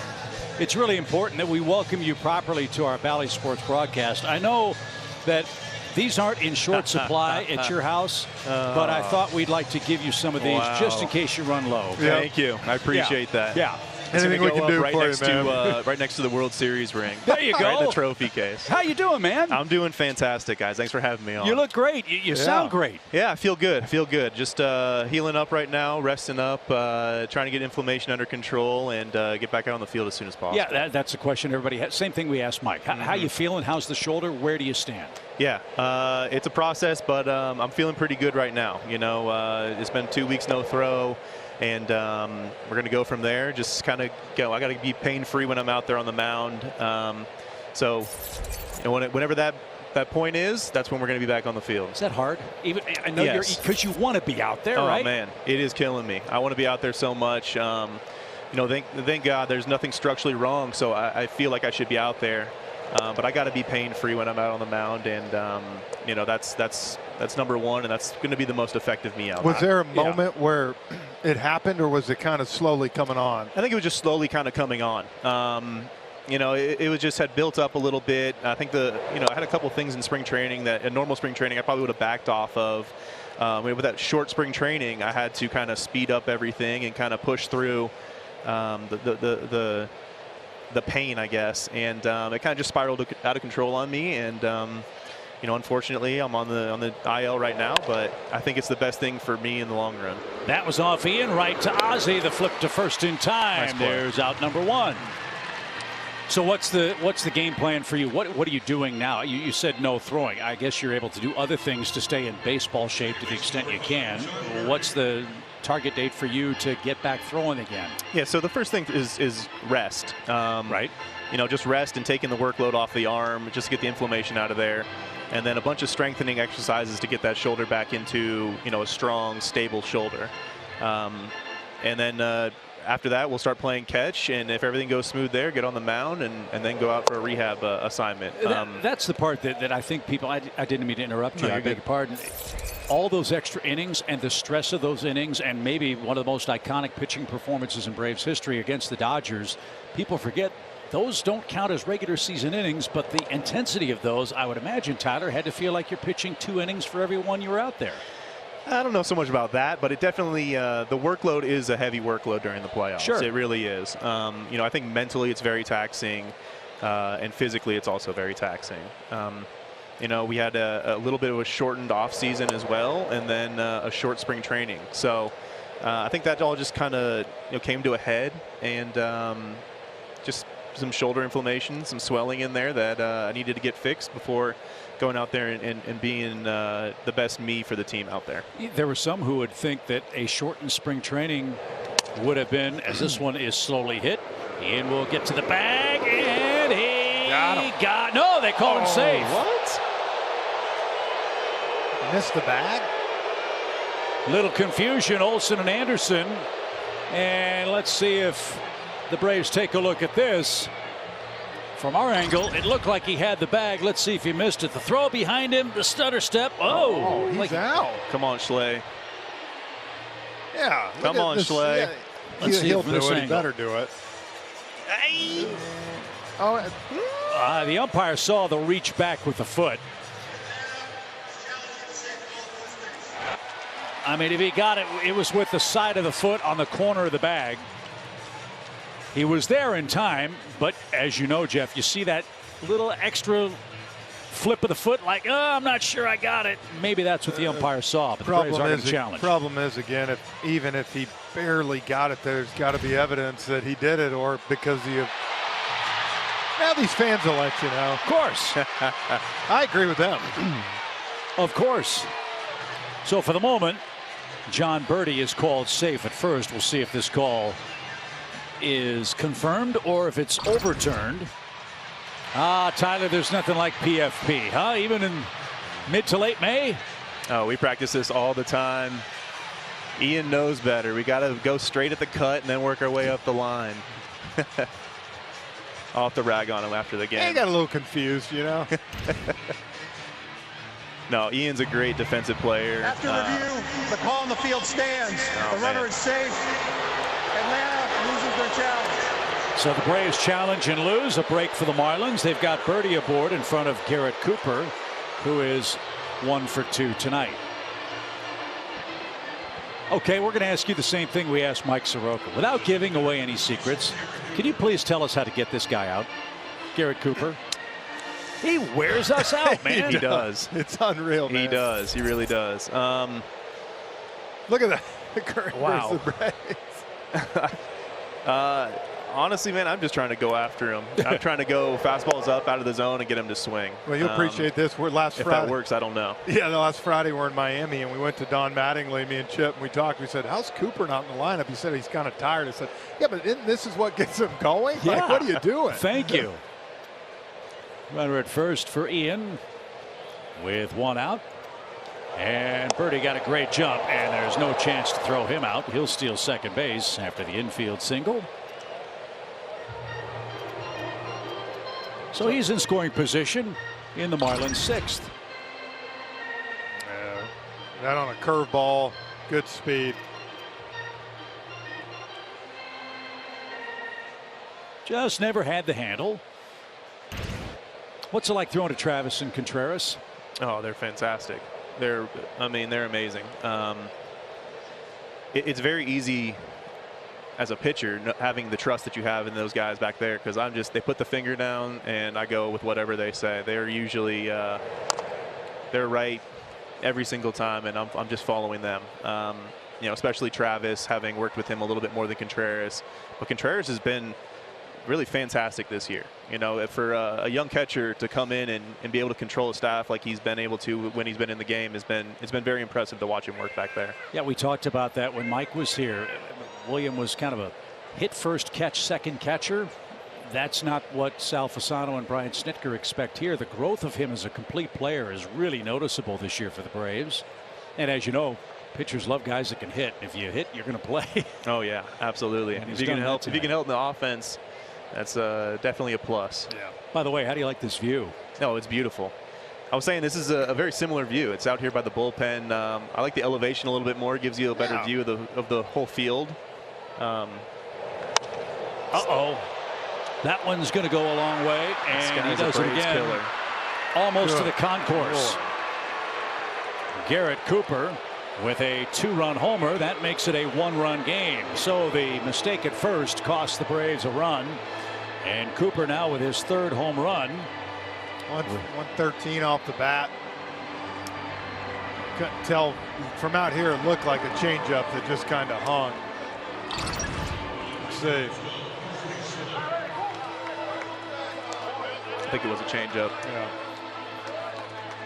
it's really important that we welcome you properly to our Bally Sports broadcast. I know that these aren't in short supply at your house, but I thought we'd like to give you some of these just in case you run low. Okay? Thank you. I appreciate that. Yeah. Anything we can do right for next you, man. right next to the World Series ring. There you go. Right in the trophy case. How you doing, man? I'm doing fantastic, guys. Thanks for having me on. You look great. You sound great. Yeah, I feel good. Just healing up right now, resting up, trying to get inflammation under control, and get back out on the field as soon as possible. Yeah, that's a question everybody has. Same thing we asked Mike. How you feeling? How's the shoulder? Where do you stand? Yeah, it's a process, but I'm feeling pretty good right now. You know, it's been 2 weeks no throw. And we're going to go from there. Just kind of go. I got to be pain-free when I'm out there on the mound. So, you know, whenever that point is, that's when we're going to be back on the field. Is that hard? Even I know you're because you want to be out there, right? Oh man, it is killing me. I want to be out there so much. You know, thank God there's nothing structurally wrong. So I feel like I should be out there. But I got to be pain-free when I'm out on the mound, and you know that's number one, and that's going to be the most effective me out. Was there a moment where it happened, or was it kind of slowly coming on? I think it was just slowly kind of coming on. You know, it was just had built up a little bit. I think I had a couple things in spring training that in normal spring training I probably would have backed off of. With that short spring training, I had to kind of speed up everything and kind of push through the the pain, I guess, and it kind of just spiraled out of control on me. And you know, unfortunately, I'm on the IL right now, but I think it's the best thing for me in the long run. That was off Ian, right to Ozzie. The flip to first in time. Nice play. There's out number 1. So what's the game plan for you? What are you doing now? You said no throwing. I guess you're able to do other things to stay in baseball shape to the extent you can. What's the target date for you to get back throwing again? Yeah, so the first thing is rest. Right. You know, just rest and taking the workload off the arm, just to get the inflammation out of there. And then a bunch of strengthening exercises to get that shoulder back into, you know, a strong, stable shoulder. And then after that, we'll start playing catch, and if everything goes smooth there, get on the mound and then go out for a rehab assignment. That's the part that I think people, I didn't mean to interrupt you, I beg your pardon. All those extra innings and the stress of those innings, and maybe one of the most iconic pitching performances in Braves history against the Dodgers, people forget those don't count as regular season innings, but the intensity of those, I would imagine, Tyler, had to feel like you're pitching 2 innings for every one you were out there. I don't know so much about that, but it definitely the workload is a heavy workload during the playoffs. Sure. It really is. You know, I think mentally it's very taxing, and physically it's also very taxing. You know, we had a little bit of a shortened off season as well, and then a short spring training. So I think that all just kind of, you know, came to a head, and just some shoulder inflammation, some swelling in there that I needed to get fixed before going out there and being the best me for the team out there. There were some who would think that a shortened spring training would have been, as this one is slowly hit. Ian will get to the bag, and he got no, they called him safe. What? Missed the bag? Little confusion, Olsen and Anderson. And let's see if the Braves take a look at this. From our angle, it looked like he had the bag. Let's see if he missed it. The throw behind him, the stutter step. Oh, he's out. Come on, Schley. Yeah. Come on, Schley. Yeah, Let's see he'll from do this it. He angle. better do it. Hey. Oh, The umpire saw the reach back with the foot. I mean, if he got it, it was with the side of the foot on the corner of the bag. He was there in time, but as you know, Jeff, you see that little extra flip of the foot, like, oh, I'm not sure I got it. Maybe that's what the umpire saw, but the Braves are going to challenge. Problem is, again, even if he barely got it, there's got to be evidence that he did it, or because now these fans will let you know. Of course. I agree with them. Of course. So for the moment, John Birdie is called safe at first. We'll see if this call is confirmed or if it's overturned. Tyler, there's nothing like PFP, huh? Even in mid to late May? Oh, we practice this all the time. Ian knows better. We got to go straight at the cut and then work our way up the line. I'll have to rag on him after the game. He got a little confused, you know. No, Ian's a great defensive player. After review, the call on the field stands. The runner is safe. Atlanta loses their challenge. So the Braves challenge and lose. A break for the Marlins. They've got Birdie aboard in front of Garrett Cooper, who is 1 for 2 tonight. Okay, we're going to ask you the same thing we asked Mike Soroka. Without giving away any secrets, can you please tell us how to get this guy out? Garrett Cooper. He wears us out, man. He does. It's unreal, man. He does. He really does. Look at that. Wow. Honestly, man, I'm just trying to go after him. I'm trying to go fastballs up out of the zone and get him to swing. Well, you'll appreciate this. We're last Friday. If that works, I don't know. Yeah, the last Friday we're in Miami, and we went to Don Mattingly, me and Chip, and we talked. We said, how's Cooper not in the lineup? He said he's kind of tired. I said, yeah, but this is what gets him going? Yeah. Like, what are you doing? Thank you. Runner at first for Ian with 1 out. And Birdie got a great jump, and there's no chance to throw him out. He'll steal second base after the infield single. So he's in scoring position in the Marlins 6th. That on a curveball, good speed. Just never had the handle. What's it like throwing to Travis and Contreras? Oh, they're fantastic. I mean, they're amazing. It's very easy as a pitcher, having the trust that you have in those guys back there, because they put the finger down and I go with whatever they say. They're usually they're right every single time, and I'm just following them. You know, especially Travis, having worked with him a little bit more than Contreras. But Contreras has been really fantastic this year. You know, for a young catcher to come in and be able to control a staff like he's been able to when he's been in the game it's been very impressive to watch him work back there. Yeah, we talked about that when Mike was here. William was kind of a hit first, catch second catcher. That's not what Sal Fasano and Brian Snitker expect here. The growth of him as a complete player is really noticeable this year for the Braves. And as you know, pitchers love guys that can hit. If you hit, you're going to play. Oh yeah, absolutely. And if you can help in the offense, that's definitely a plus. Yeah. By the way, how do you like this view? No, it's beautiful. I was saying this is a very similar view. It's out here by the bullpen. I like the elevation a little bit more. It gives you a better view of the whole field. That one's going to go a long way, and he does it again. Killer. Almost to the concourse. Garrett Cooper with a 2-run homer. That makes it a 1-run game. So the mistake at first cost the Braves a run, and Cooper now with his 3rd home run. 113 off the bat. Couldn't tell from out here. It looked like a changeup that just kind of hung. Let's see. I think it was a changeup. Yeah.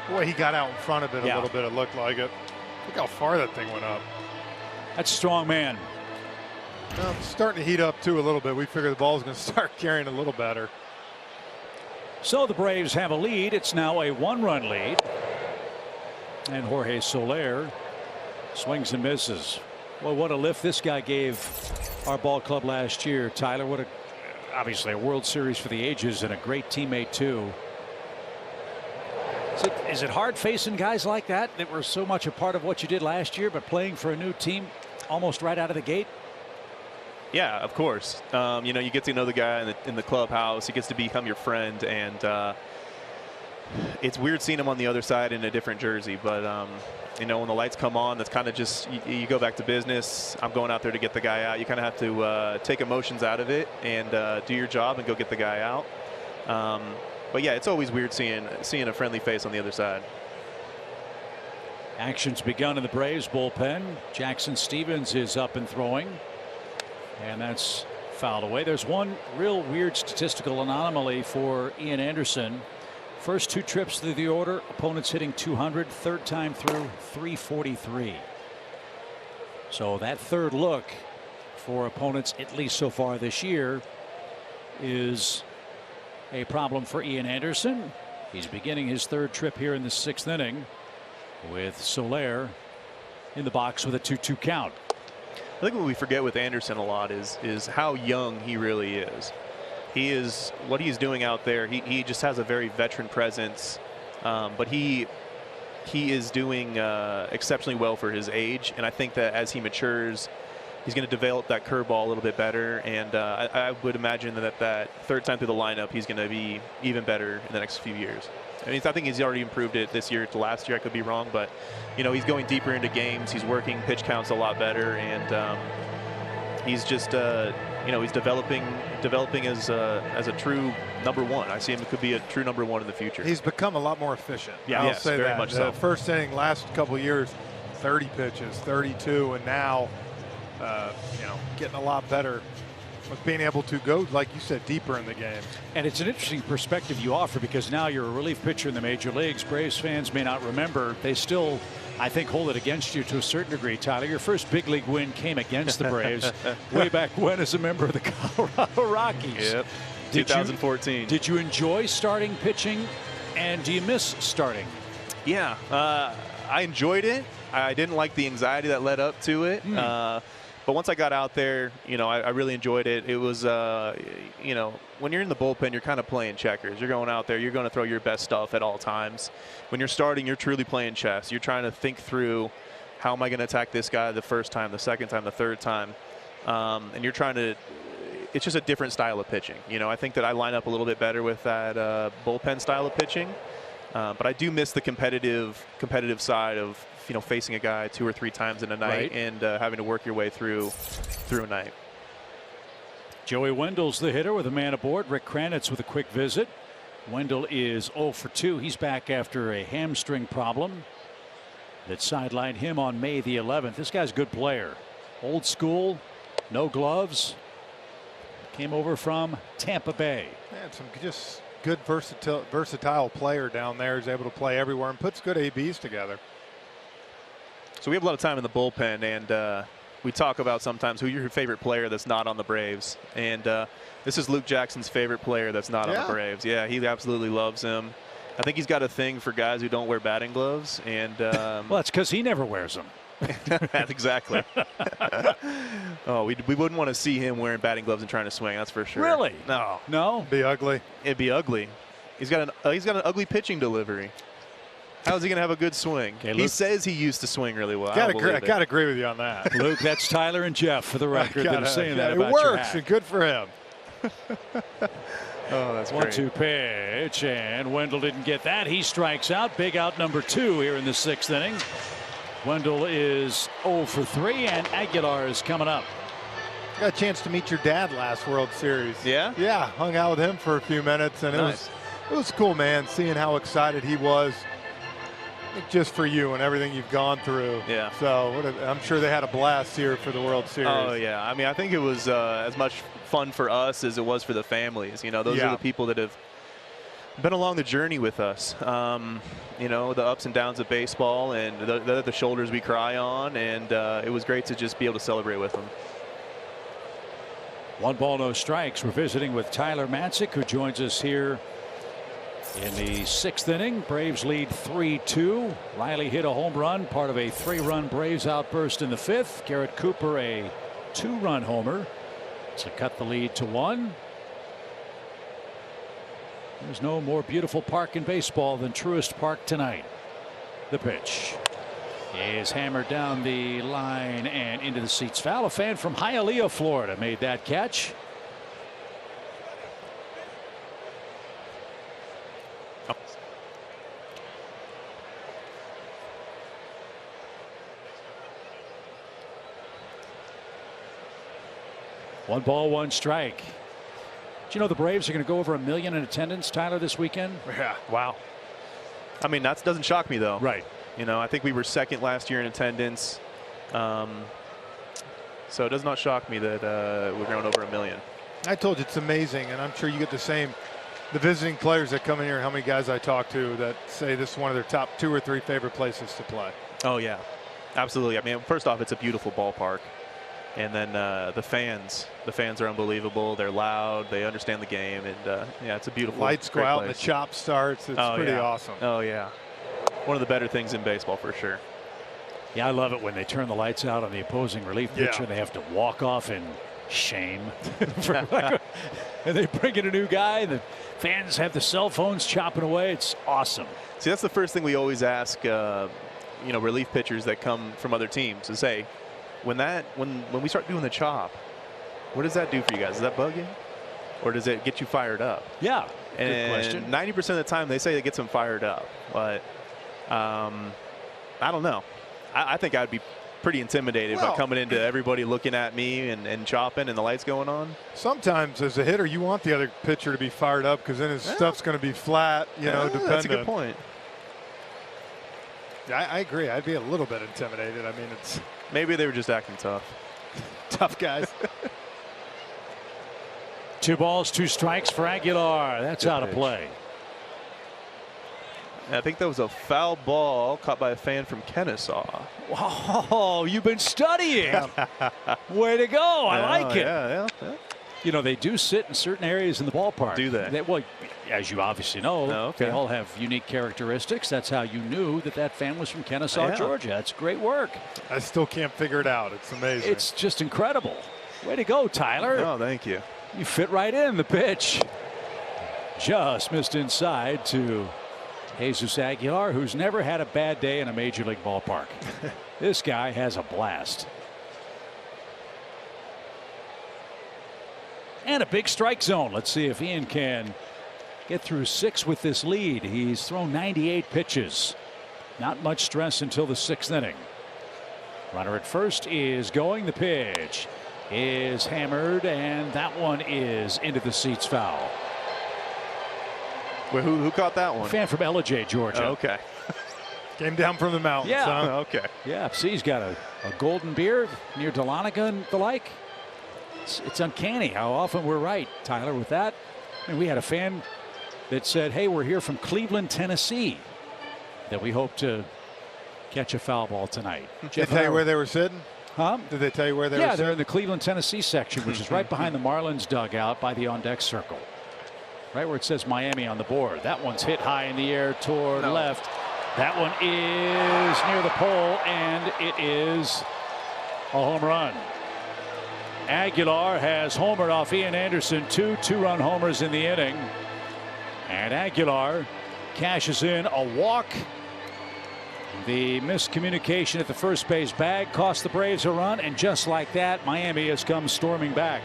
Boy, he got out in front of it a little bit. It looked like it. Look how far that thing went up. That's a strong man. Well, it's starting to heat up too a little bit. We figure the ball's going to start carrying a little better. So the Braves have a lead. It's now a 1-run lead. And Jorge Soler swings and misses. Well, what a lift this guy gave our ball club last year, Tyler. What obviously a World Series for the ages and a great teammate too. Is it hard facing guys like that were so much a part of what you did last year, but playing for a new team almost right out of the gate? Yeah, of course. You know, you get to know the guy in the clubhouse. He gets to become your friend, and it's weird seeing him on the other side in a different jersey. But you know, when the lights come on, that's kind of just you go back to business. I'm going out there to get the guy out. You kind of have to take emotions out of it and do your job and go get the guy out. But yeah, it's always weird seeing a friendly face on the other side. Action's begun in the Braves bullpen. Jackson Stevens is up and throwing, and that's fouled away. There's one real weird statistical anomaly for Ian Anderson. First 2 trips through the order, opponents hitting 200. 3rd time through, 343. So that 3rd look for opponents, at least so far this year, is a problem for Ian Anderson. He's beginning his 3rd trip here in the 6th inning with Soler in the box with a 2-2 count. I think what we forget with Anderson a lot is how young he really is. What he's doing out there. He just has a very veteran presence, but he is doing exceptionally well for his age. And I think that as he matures, he's going to develop that curveball a little bit better. And I would imagine that 3rd time through the lineup, he's going to be even better in the next few years. I mean, I think he's already improved it this year to last year. I could be wrong, but you know, he's going deeper into games. He's working pitch counts a lot better, and he's just you know, he's developing as a true number 1. I see him could be a true number 1 in the future. He's become a lot more efficient. Yeah, I'll say very that. much so. First inning, last couple of years, 30 pitches, 32, and now you know, getting a lot better with being able to go, like you said, deeper in the game. And it's an interesting perspective you offer, because now you're a relief pitcher in the major leagues. Braves fans may not remember. They still, I think, hold it against you to a certain degree, Tyler. Your first big league win came against the Braves way back when as a member of the Colorado Rockies. Yep. 2014. Did you enjoy starting pitching, and do you miss starting? Yeah, I enjoyed it. I didn't like the anxiety that led up to it. But once I got out there, you know, I really enjoyed it. It was, you know, when you're in the bullpen, you're kind of playing checkers. You're going out there, you're going to throw your best stuff at all times. When you're starting, you're truly playing chess. You're trying to think through, how am I going to attack this guy the first time, the second time, the third time? And you're trying to, it's just a different style of pitching. You know, I think that I line up a little bit better with that bullpen style of pitching. But I do miss the competitive side of, you know, facing a guy 2 or 3 times in a night, and having to work your way through a night. Joey Wendell's the hitter with a man aboard. Rick Kranitz with a quick visit. Wendell is 0 for 2. He's back after a hamstring problem that sidelined him on May the 11th. This guy's a good player. Old school, no gloves. Came over from Tampa Bay. And some just good versatile player down there. He's able to play everywhere and puts good ABs together. So we have a lot of time in the bullpen, and we talk about sometimes who your favorite player that's not on the Braves. And this is Luke Jackson's favorite player that's not on the Braves. Yeah, he absolutely loves him. I think he's got a thing for guys who don't wear batting gloves. And well, that's because he never wears them. That's exactly. Oh, we wouldn't want to see him wearing batting gloves and trying to swing. That's for sure. Really? No. No. Be ugly. It'd be ugly. He's got an ugly pitching delivery. How is he going to have a good swing? Okay, he says he used to swing really well. I gotta agree with you on that. Luke, that's Tyler and Jeff for the record that are saying that about it works, and good for him. Oh, that's great. 1-2 pitch, and Wendell didn't get that. He strikes out. Big out number 2 here in the 6th inning. Wendell is 0 for 3, and Aguilar is coming up. Got a chance to meet your dad last World Series. Yeah? Yeah, hung out with him for a few minutes, and nice. it was cool, man, seeing how excited he was just for you and everything you've gone through. Yeah. So I'm sure they had a blast here for the World Series. Oh, yeah. I mean, I think it was as much fun for us as it was for the families. You know, those are the people that have been along the journey with us. You know, the ups and downs of baseball, and the shoulders we cry on, and it was great to just be able to celebrate with them. 1 ball, no strikes. We're visiting with Tyler Matzik, who joins us here in the 6th inning. Braves lead 3-2. Riley hit a home run, part of a 3-run Braves outburst in the 5th. Garrett Cooper a 2-run homer to cut the lead to 1. There's no more beautiful park in baseball than Truist Park tonight. The pitch is hammered down the line and into the seats. Foul. A fan from Hialeah, Florida made that catch. One ball, one strike. Do you know the Braves are going to go over 1 million in attendance, Tyler, this weekend? Yeah. Wow. I mean, that doesn't shock me, though. Right. You know, I think we were 2nd last year in attendance. So it does not shock me that we're going over 1 million. I told you it's amazing, and I'm sure you get the same. The visiting players that come in here, how many guys I talk to that say this is one of their top 2 or 3 favorite places to play. Oh, yeah. Absolutely. I mean, first off, it's a beautiful ballpark. And then the fans are unbelievable. They're loud. They understand the game. And, yeah, it's a beautiful lights go out and the place. chop starts. It's pretty awesome. Oh, yeah. One of the better things in baseball for sure. Yeah, I love it when they turn the lights out on the opposing relief pitcher. They have to walk off in shame. And they bring in a new guy. And the fans have the cell phones chopping away. It's awesome. See, that's the first thing we always ask, you know, relief pitchers that come from other teams is, hey, when we start doing the chop, what does that do for you guys? Does that bug you? Or does it get you fired up? Yeah, and good question. 90% of the time they say it gets them fired up. But I don't know. I think I'd be pretty intimidated by coming into everybody looking at me and chopping and the lights going on. Sometimes as a hitter, you want the other pitcher to be fired up because then his stuff's going to be flat, you know, dependent. That's a good point. I agree. I'd be a little bit intimidated. I mean, it's maybe they were just acting tough. Tough guys. 2 balls, 2 strikes for Aguilar. That's out of play. I think that was a foul ball caught by a fan from Kennesaw. Oh, you've been studying. Way to go. I like it. Yeah. You know, they do sit in certain areas in the ballpark. Do they? Well, as you obviously know, they all have unique characteristics. That's how you knew that fan was from Kennesaw, Georgia. That's great work. I still can't figure it out. It's amazing. It's just incredible. Way to go, Tyler. Oh, thank you. You fit right in. The pitch just missed inside to Jesus Aguilar, who's never had a bad day in a major league ballpark. This guy has a blast. And a big strike zone. Let's see if Ian can get through 6 with this lead. He's thrown 98 pitches. Not much stress until the 6th inning. Runner at first is going. The pitch is hammered, and that one is into the seats foul. Wait, who caught that one? A fan from Ellijay, Georgia. Oh, okay. Came down from the mountains. Yeah. Huh? Okay. Yeah, see, he's got a golden beard near Dahlonega and the like. It's uncanny how often we're right, Tyler, with that. I mean, we had a fan that said, hey, we're here from Cleveland, Tennessee, that we hope to catch a foul ball tonight. Did they tell you where they were sitting? Huh? Did they tell you where they were sitting? Yeah, sitting? they're in the Cleveland, Tennessee section, which is right behind the Marlins dugout by the on-deck circle. Right where it says Miami on the board. That one's hit high in the air toward left. That one is near the pole, and it is a home run. Aguilar has homered off Ian Anderson, two-run homers in the inning. And Aguilar cashes in a walk. The miscommunication at the first base bag cost the Braves a run, and just like that, Miami has come storming back.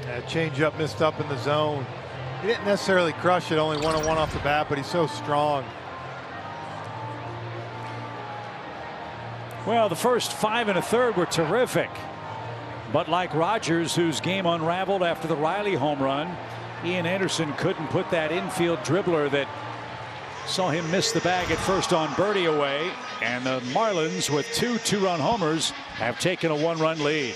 That changeup missed up in the zone. He didn't necessarily crush it, only 1-1 off the bat, but he's so strong. Well, the first 5 1/3 were terrific. But like Rogers, whose game unraveled after the Riley home run, Ian Anderson couldn't put that infield dribbler that saw him miss the bag at first on Birdie away. And the Marlins, with two-run homers, have taken a 1-run lead.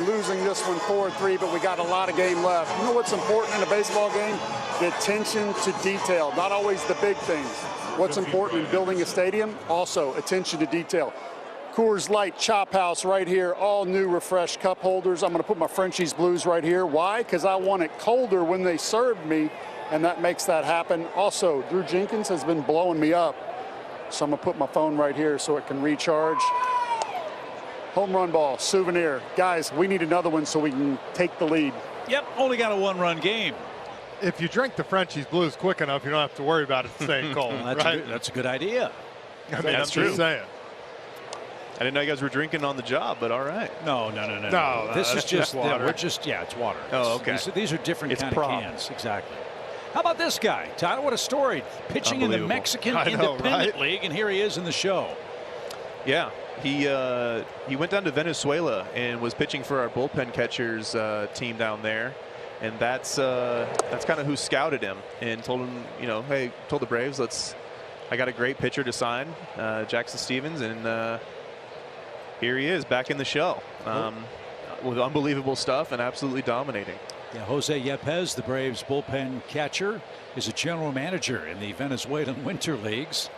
Losing this one 4-3, but we got a lot of game left. You know what's important in a baseball game? The attention to detail, not always the big things. What's important in building a stadium? Also attention to detail. Coors Light Chophouse right here, all new refreshed cup holders. I'm going to put my Frenchies Blues right here. Why? Because I want it colder when they serve me, and that makes that happen. Also, Drew Jenkins has been blowing me up, so I'm going to put my phone right here so it can recharge. Home run ball, souvenir. Guys, we need another one so we can take the lead. Yep, only got a 1-run game. If you drink the Frenchies Blues quick enough, you don't have to worry about it staying cold. Well, that's a good idea. I mean, that's I'm true. just saying. I didn't know you guys were drinking on the job, but all right. No. This is just water. It's water. Oh, okay. These are different kind of cans. Exactly. How about this guy, Tyler? What a story. Pitching in the Mexican Independent League, and here he is in the show. Yeah, he went down to Venezuela and was pitching for our bullpen catchers team down there, and that's kind of who scouted him and told him, hey, told the Braves, I got a great pitcher to sign, Jackson Stevens, and here he is back in the show with unbelievable stuff and absolutely dominating. Yeah, Jose Yepes, the Braves bullpen catcher, is a general manager in the Venezuelan Winter Leagues,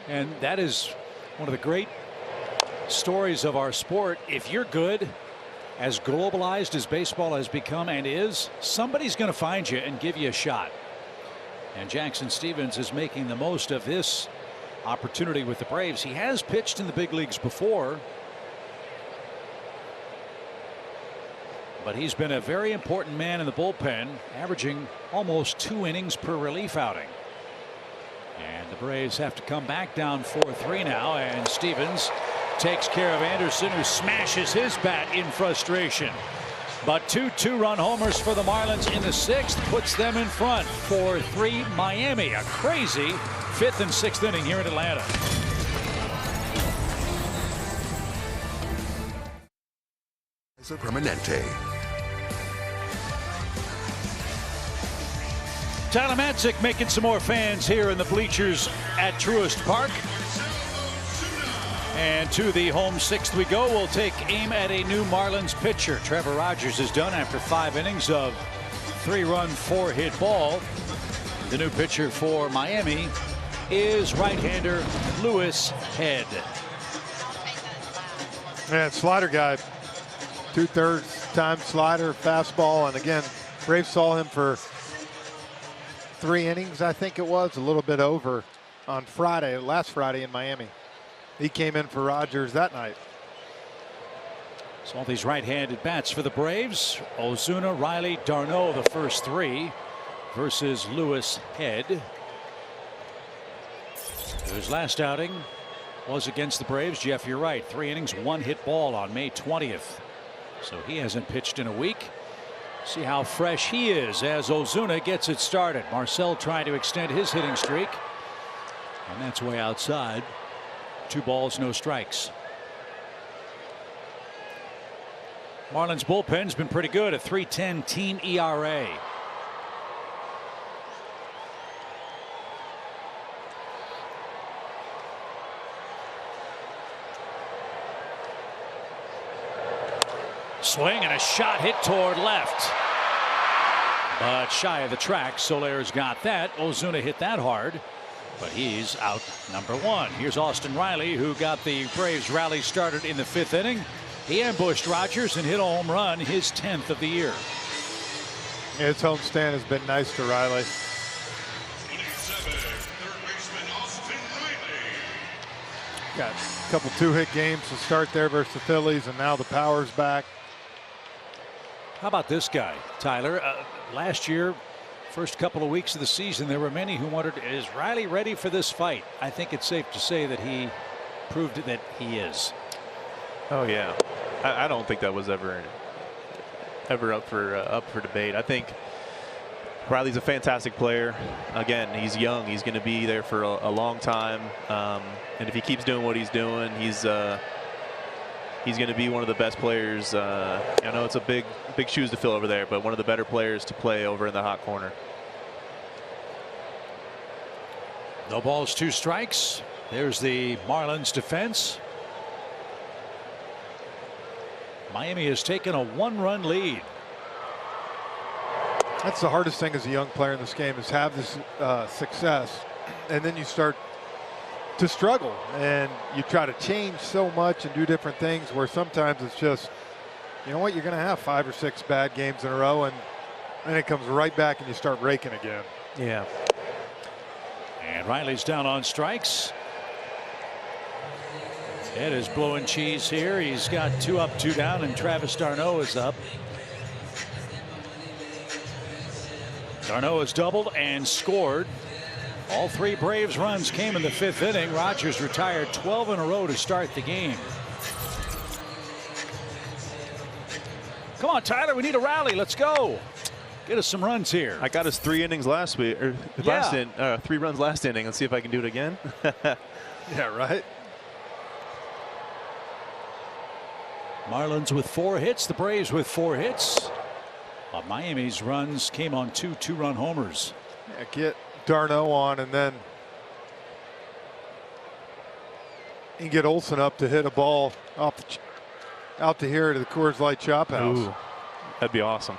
and that is one of the great stories of our sport. If you're good, as globalized as baseball has become and is, somebody's going to find you and give you a shot. And Jackson Stevens is making the most of this opportunity with the Braves. He has pitched in the big leagues before, but he's been a very important man in the bullpen, averaging almost 2 innings per relief outing. And the Braves have to come back down 4-3 now, and Stevens takes care of Anderson, who smashes his bat in frustration. But two-run homers for the Marlins in the 6th puts them in front. 4-3 Miami. A crazy 5th and 6th inning here in Atlanta. Permanente. Tyler Matzik making some more fans here in the bleachers at Truist Park. And to the home 6th we go. We'll take aim at a new Marlins pitcher. Trevor Rogers is done after 5 innings of 3-run, 4-hit ball. The new pitcher for Miami is right-hander Louis Head. Man, slider guy. 2/3 time slider, fastball, and again, Braves saw him for 3 innings, I think it was, a little bit over on Friday, last Friday in Miami. He came in for Rogers that night. So all these right-handed bats for the Braves. Ozuna, Riley, Darno, the first 3 versus Louis Head, whose last outing was against the Braves. Jeff, you're right. 3 innings, 1 hit ball on May 20th. So he hasn't pitched in a week. See how fresh he is as Ozuna gets it started. Marcel trying to extend his hitting streak. And that's way outside. 2 balls, no strikes. Marlins bullpen's been pretty good, a 3.10 team ERA. Swing and a shot hit toward left. But shy of the track. Soler's got that. Ozuna hit that hard. But he's out number 1. Here's Austin Riley, who got the Braves rally started in the 5th inning. He ambushed Rogers and hit a home run, his 10th of the year. His homestand has been nice to Riley. Got a couple 2-hit games to start there versus the Phillies, and now the power's back. How about this guy, Tyler? Last year, first couple of weeks of the season, there were many who wondered, is Riley ready for this fight? I think it's safe to say that he proved that he is. Oh yeah, I don't think that was ever up for debate. I think Riley's a fantastic player. Again, he's young. He's going to be there for a long time, and if he keeps doing what he's doing, he's going to be one of the best players. I know it's a big shoes to fill over there, but one of the better players to play over in the hot corner. No balls, 2 strikes. There's the Marlins defense. Miami has taken a 1-run lead. That's the hardest thing as a young player in this game, is have this success, and then you start to struggle, and you try to change so much and do different things, where sometimes it's just, you know what, you're going to have 5 or 6 bad games in a row, and then it comes right back and you start raking again. Yeah. And Riley's down on strikes. Ed is blowing cheese here. He's got 2 up, 2 down, and Travis d'Arnaud is up. d'Arnaud has doubled and scored. All 3 Braves runs came in the 5th inning. Rogers retired 12 in a row to start the game. Come on, Tyler, we need a rally. Let's go. Get us some runs here. I got us 3 innings last week, or yeah. 3 runs last inning. Let's see if I can do it again. Yeah, right. Marlins with 4 hits, the Braves with 4 hits. Miami's runs came on 2 2-run homers. Yeah, get d'Arnaud on, and then you can get Olsen up to hit a ball off out to here to the Coors Light Chophouse. Ooh, that'd be awesome.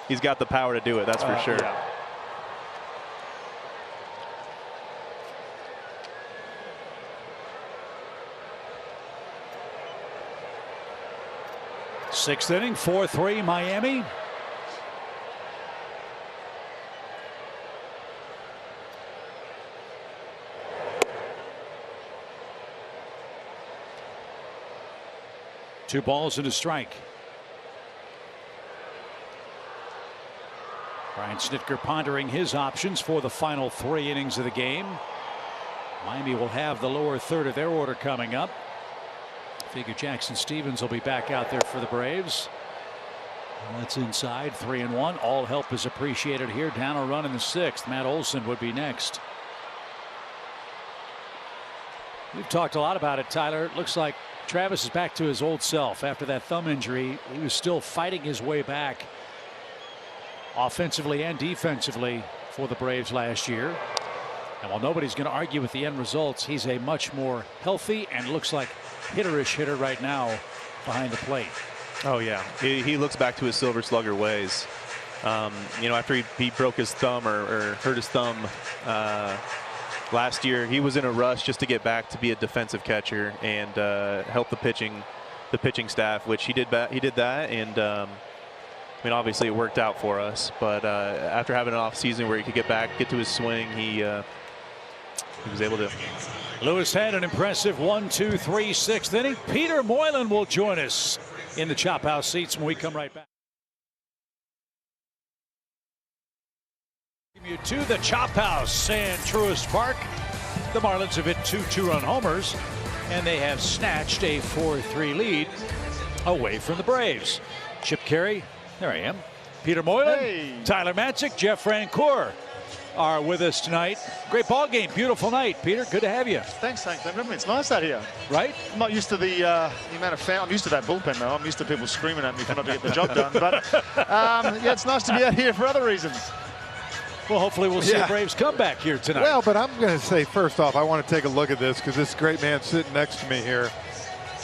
He's got the power to do it, that's for sure. Yeah. Sixth inning, 4-3 Miami. Two balls and a strike. Brian Snitker pondering his options for the final 3 innings of the game. Miami will have the lower third of their order coming up. Figure Jackson Stevens will be back out there for the Braves. And that's inside, 3-1. All help is appreciated here. Down a run in the 6th. Matt Olson would be next. We've talked a lot about it, Tyler. It looks like Travis is back to his old self after that thumb injury. He was still fighting his way back offensively and defensively for the Braves last year. And while nobody's going to argue with the end results, he's a much more healthy and looks like hitterish hitter right now behind the plate. Oh yeah, he looks back to his silver slugger ways. You know, after he broke his thumb or hurt his thumb last year, he was in a rush just to get back to be a defensive catcher and help the pitching staff, which he did that, and I mean, obviously it worked out for us, but after having an off season where he could get to his swing, he was able to. Lewis had an impressive 1-2-3 6th inning. Peter Moylan will join us in the Chophouse seats when we come right back. You to the Chophouse and Truist Park. The Marlins have hit 2 2-run homers, and they have snatched a 4-3 lead away from the Braves. Chip Carey, there I am. Peter Moylan, Tyler Matzik, Jeff Francoeur are with us tonight. Great ball game, beautiful night. Peter, good to have you. Thanks. It's nice out here. Right? I'm not used to the amount of I'm used to that bullpen though. I'm used to people screaming at me for not to get the job done. But yeah, it's nice to be out here for other reasons. Well, hopefully we'll see the Braves come back here tonight. Well, but I'm going to say first off, I want to take a look at this because this great man sitting next to me here,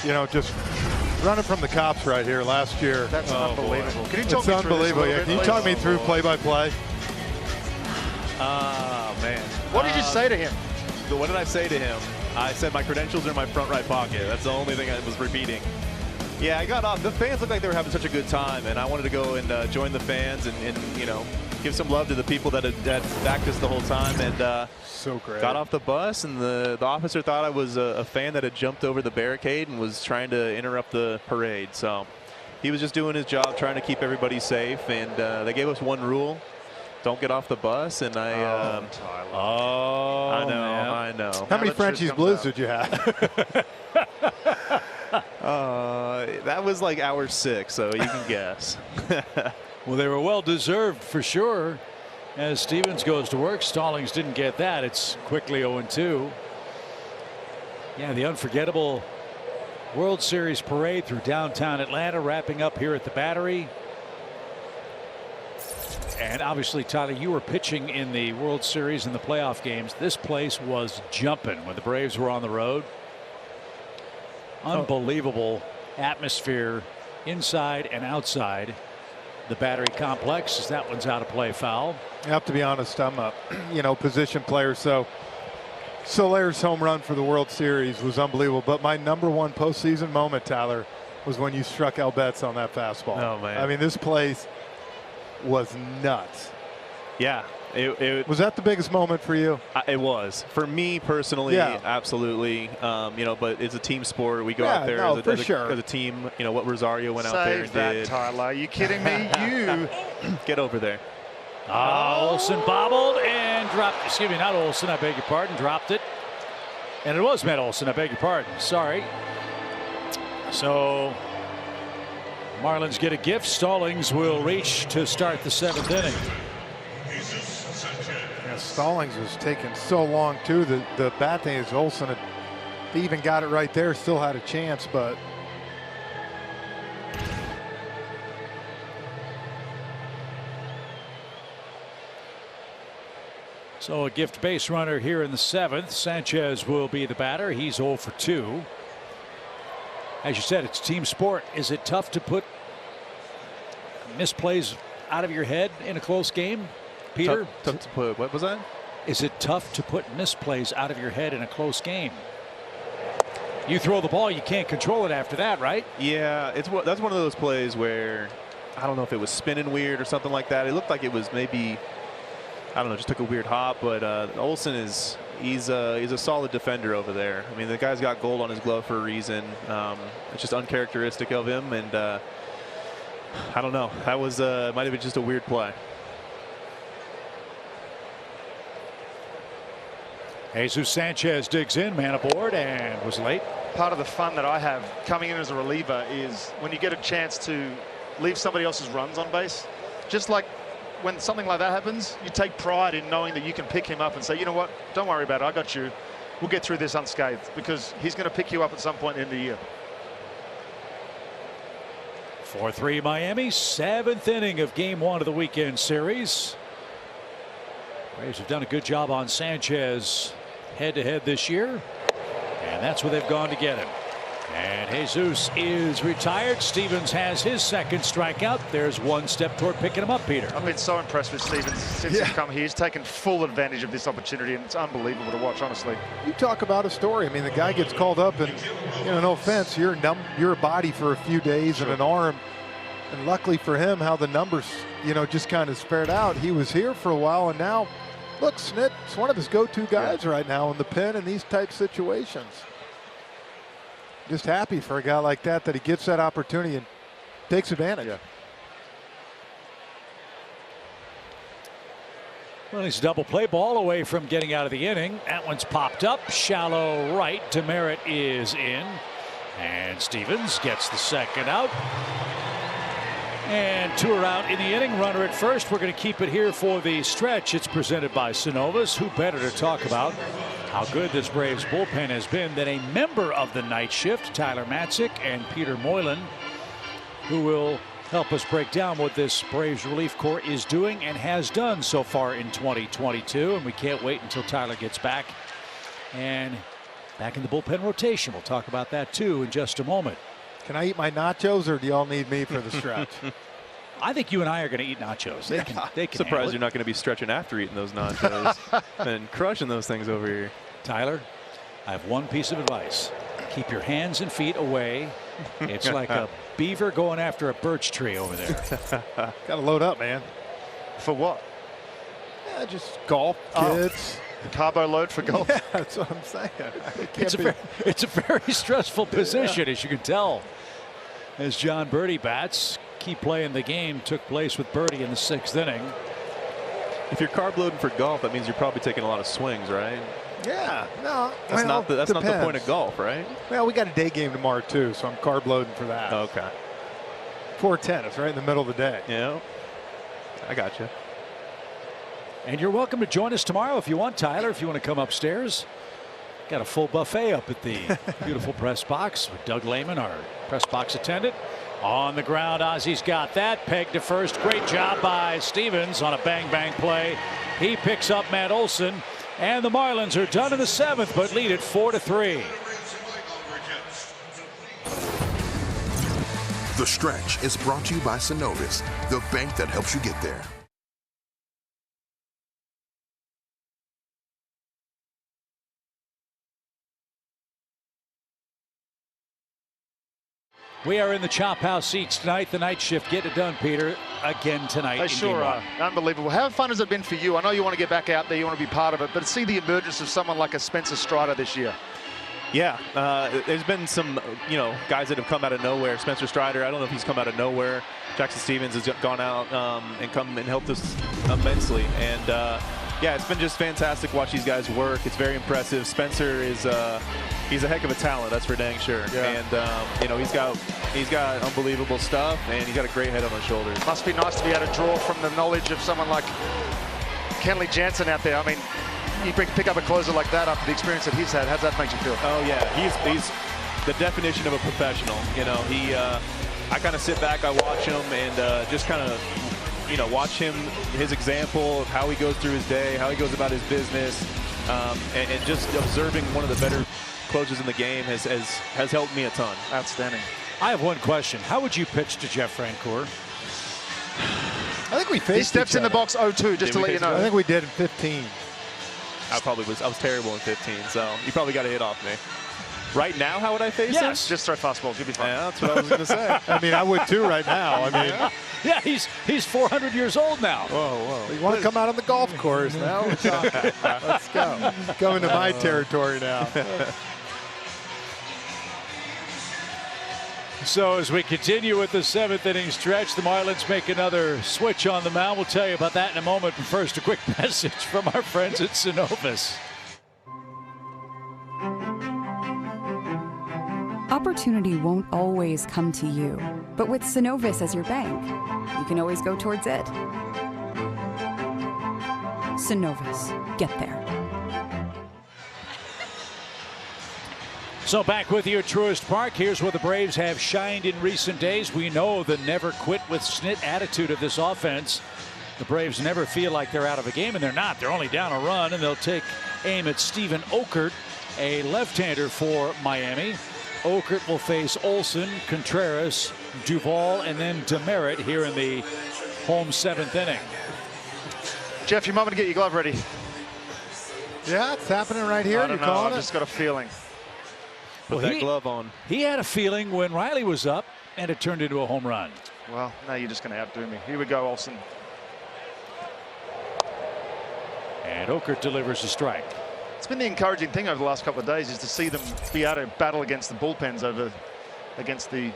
you know, just running from the cops right here last year. That's unbelievable. Boy. Can you talk me through this a little bit, Can you please? talk me through play-by-play? Oh, man. What did you say to him? What did I say to him? I said my credentials are in my front right pocket. That's the only thing I was repeating. Yeah, I got off. The fans looked like they were having such a good time, and I wanted to go and join the fans and you know, give some love to the people that had backed us the whole time. And so great. Got off the bus, and the officer thought I was a fan that had jumped over the barricade and was trying to interrupt the parade. So he was just doing his job, trying to keep everybody safe. And they gave us one rule: don't get off the bus. And I know. How many Frenchies Blues did you have? That was like hour 6, so you can guess. Well, they were well deserved for sure. As Stevens goes to work, Stallings didn't get that. It's quickly 0-2. Yeah, the unforgettable World Series parade through downtown Atlanta, wrapping up here at the Battery. And obviously, Tyler, you were pitching in the World Series and the playoff games. This place was jumping when the Braves were on the road. Unbelievable atmosphere inside and outside the Battery complex, as that one's out of play, foul. I have to be honest, I'm a position player, so Soler's home run for the World Series was unbelievable. But my #1 postseason moment, Tyler, was when you struck El Betts on that fastball. Oh, man. I mean, this place was nuts. Yeah. Was that the biggest moment for you? It was. For me personally, absolutely. But it's a team sport. We go out there as a team. You know, what Rosario went out there and did. Tyler. Are you kidding me? You get over there. Olsen bobbled and dropped. Excuse me, not Olsen. I beg your pardon. Dropped it. And it was Matt Olsen. I beg your pardon. Sorry. So Marlins get a gift. Stallings will reach to start the 7th inning. Stallings was taking so long too. The bad thing is Olsen had even got it right there, still had a chance, but so a gift base runner here in the 7th. Sanchez will be the batter. He's 0 for 2. As you said, it's team sport. Is it tough to put misplays out of your head in a close game, Peter? Tough to put. What was that? Is it tough to put misplays out of your head in a close game? You throw the ball, you can't control it after that, right? Yeah, that's one of those plays where I don't know if it was spinning weird or something like that. It looked like it was maybe, I don't know, just took a weird hop. But Olsen he's a solid defender over there. I mean, the guy's got gold on his glove for a reason. It's just uncharacteristic of him, and I don't know. That was might have been just a weird play. Jesus Sanchez digs in, man aboard, and was late. Part of the fun that I have coming in as a reliever is when you get a chance to leave somebody else's runs on base. Just like when something like that happens, you take pride in knowing that you can pick him up and say, you know what, don't worry about it, I got you. We'll get through this unscathed, because he's going to pick you up at some point in the year. 4-3 Miami, 7th inning of game 1 of the weekend series. Braves have done a good job on Sanchez head-to-head this year, and that's where they've gone to get him. And Jesus is retired. Stevens has his 2nd strikeout. There's one step toward picking him up, Peter. I've been so impressed with Stevens since he's come here. He's taken full advantage of this opportunity, and it's unbelievable to watch, honestly. You talk about a story. I mean, the guy gets called up, and no offense, you're a body for a few days and an arm. And luckily for him, how the numbers, just kind of spared out. He was here for a while, and now, look, Snit's one of his go-to guys right now in the pen in these type situations. Just happy for a guy like that he gets that opportunity and takes advantage. Yeah. Well, he's a double play ball away from getting out of the inning. That one's popped up. Shallow right. Demerit is in. And Stevens gets the 2nd out. And 2 are out in the inning. Runner at first. We're going to keep it here for the stretch. It's presented by Synovus. Who better to talk about how good this Braves bullpen has been than a member of the night shift, Tyler Matzik and Peter Moylan, who will help us break down what this Braves relief corps is doing and has done so far in 2022. And we can't wait until Tyler gets back and back in the bullpen rotation. We'll talk about that too in just a moment. Can I eat my nachos, or do y'all need me for the stretch? I think you and I are going to eat nachos. They can Surprised you're not going to be stretching after eating those nachos and crushing those things over here. Tyler, I have one piece of advice. Keep your hands and feet away. It's like a beaver going after a birch tree over there. Got to load up, man. For what? Yeah, just golf, kids. Carbo load for golf. Yeah, that's what I'm saying. It's a very stressful position, as you can tell. As John Birdie bats, key play in the game took place with Birdie in the 6th inning. If you're carb loading for golf, that means you're probably taking a lot of swings, right? Yeah, no. That's not the point of golf, right? Well, we got a day game tomorrow too, so I'm carb loading for that. Okay. 4:10. It's right in the middle of the day. Yeah, I got you. And you're welcome to join us tomorrow if you want, Tyler. If you want to come upstairs, got a full buffet up at the beautiful press box with Doug Lehman, our press box attendant. On the ground, Ozzy's got that. Peg to first. Great job by Stevens on a bang-bang play. He picks up Matt Olson, and the Marlins are done in the 7th, but lead it 4-3. The Stretch is brought to you by Synovus, the bank that helps you get there. We are in the Chophouse seats tonight. The night shift. Get it done, Peter. Again tonight. They sure are. Unbelievable. How fun has it been for you? I know you want to get back out there. You want to be part of it. But to see the emergence of someone like a Spencer Strider this year. Yeah, there's been some, guys that have come out of nowhere. Spencer Strider, I don't know if he's come out of nowhere. Jackson Stevens has gone out and come and helped us immensely. And, yeah, it's been just fantastic to watch these guys work. It's very impressive. Spencer is he's a heck of a talent, that's for dang sure. Yeah. And, he's got unbelievable stuff, and he's got a great head on his shoulders. Must be nice to be able to draw from the knowledge of someone like Kenley Jansen out there. I mean, you pick up a closer like that after the experience that he's had. How's that make you feel? Oh yeah, he's the definition of a professional. I kind of sit back, I watch him, and just kind of watch him, his example of how he goes through his day, how he goes about his business, and just observing one of the better closers in the game has helped me a ton. Outstanding. I have one question. How would you pitch to Jeff Francoeur? I think we faced. He steps in the box 0-2, just to let you know. I think we did in 15. I was terrible in 15, so you probably got a hit off me. Right now, how would I face him? Just throw fastballs. You'll be fine. Yeah, that's what I was going to say. I mean, I would too right now. I mean, yeah, he's 400 years old now. Whoa. You want to come out on the golf course now? Let's go. Go into my territory now. So as we continue with the 7th inning stretch, the Marlins make another switch on the mound. We'll tell you about that in a moment. But first, a quick message from our friends at Synovus. Opportunity won't always come to you, but with Synovus as your bank, you can always go towards it. Synovus, get there. So back with you at Truist Park. Here's where the Braves have shined in recent days. We know the never quit with snit attitude of this offense. The Braves never feel like they're out of a game, and they're not. They're only down a run, and they'll take aim at Steven Okert, a left-hander for Miami. Okert will face Olson, Contreras, Duvall, and then Demerit here in the home 7th inning. Jeff, your moment to get your glove ready. Yeah, it's happening right here. I don't know. I've just got a feeling. Put that glove on. He had a feeling when Riley was up, and it turned into a home run. Well, now you're just going to outdo me. Here we go, Olson. And Okert delivers a strike. It's been the encouraging thing over the last couple of days is to see them be able to battle against the bullpens against the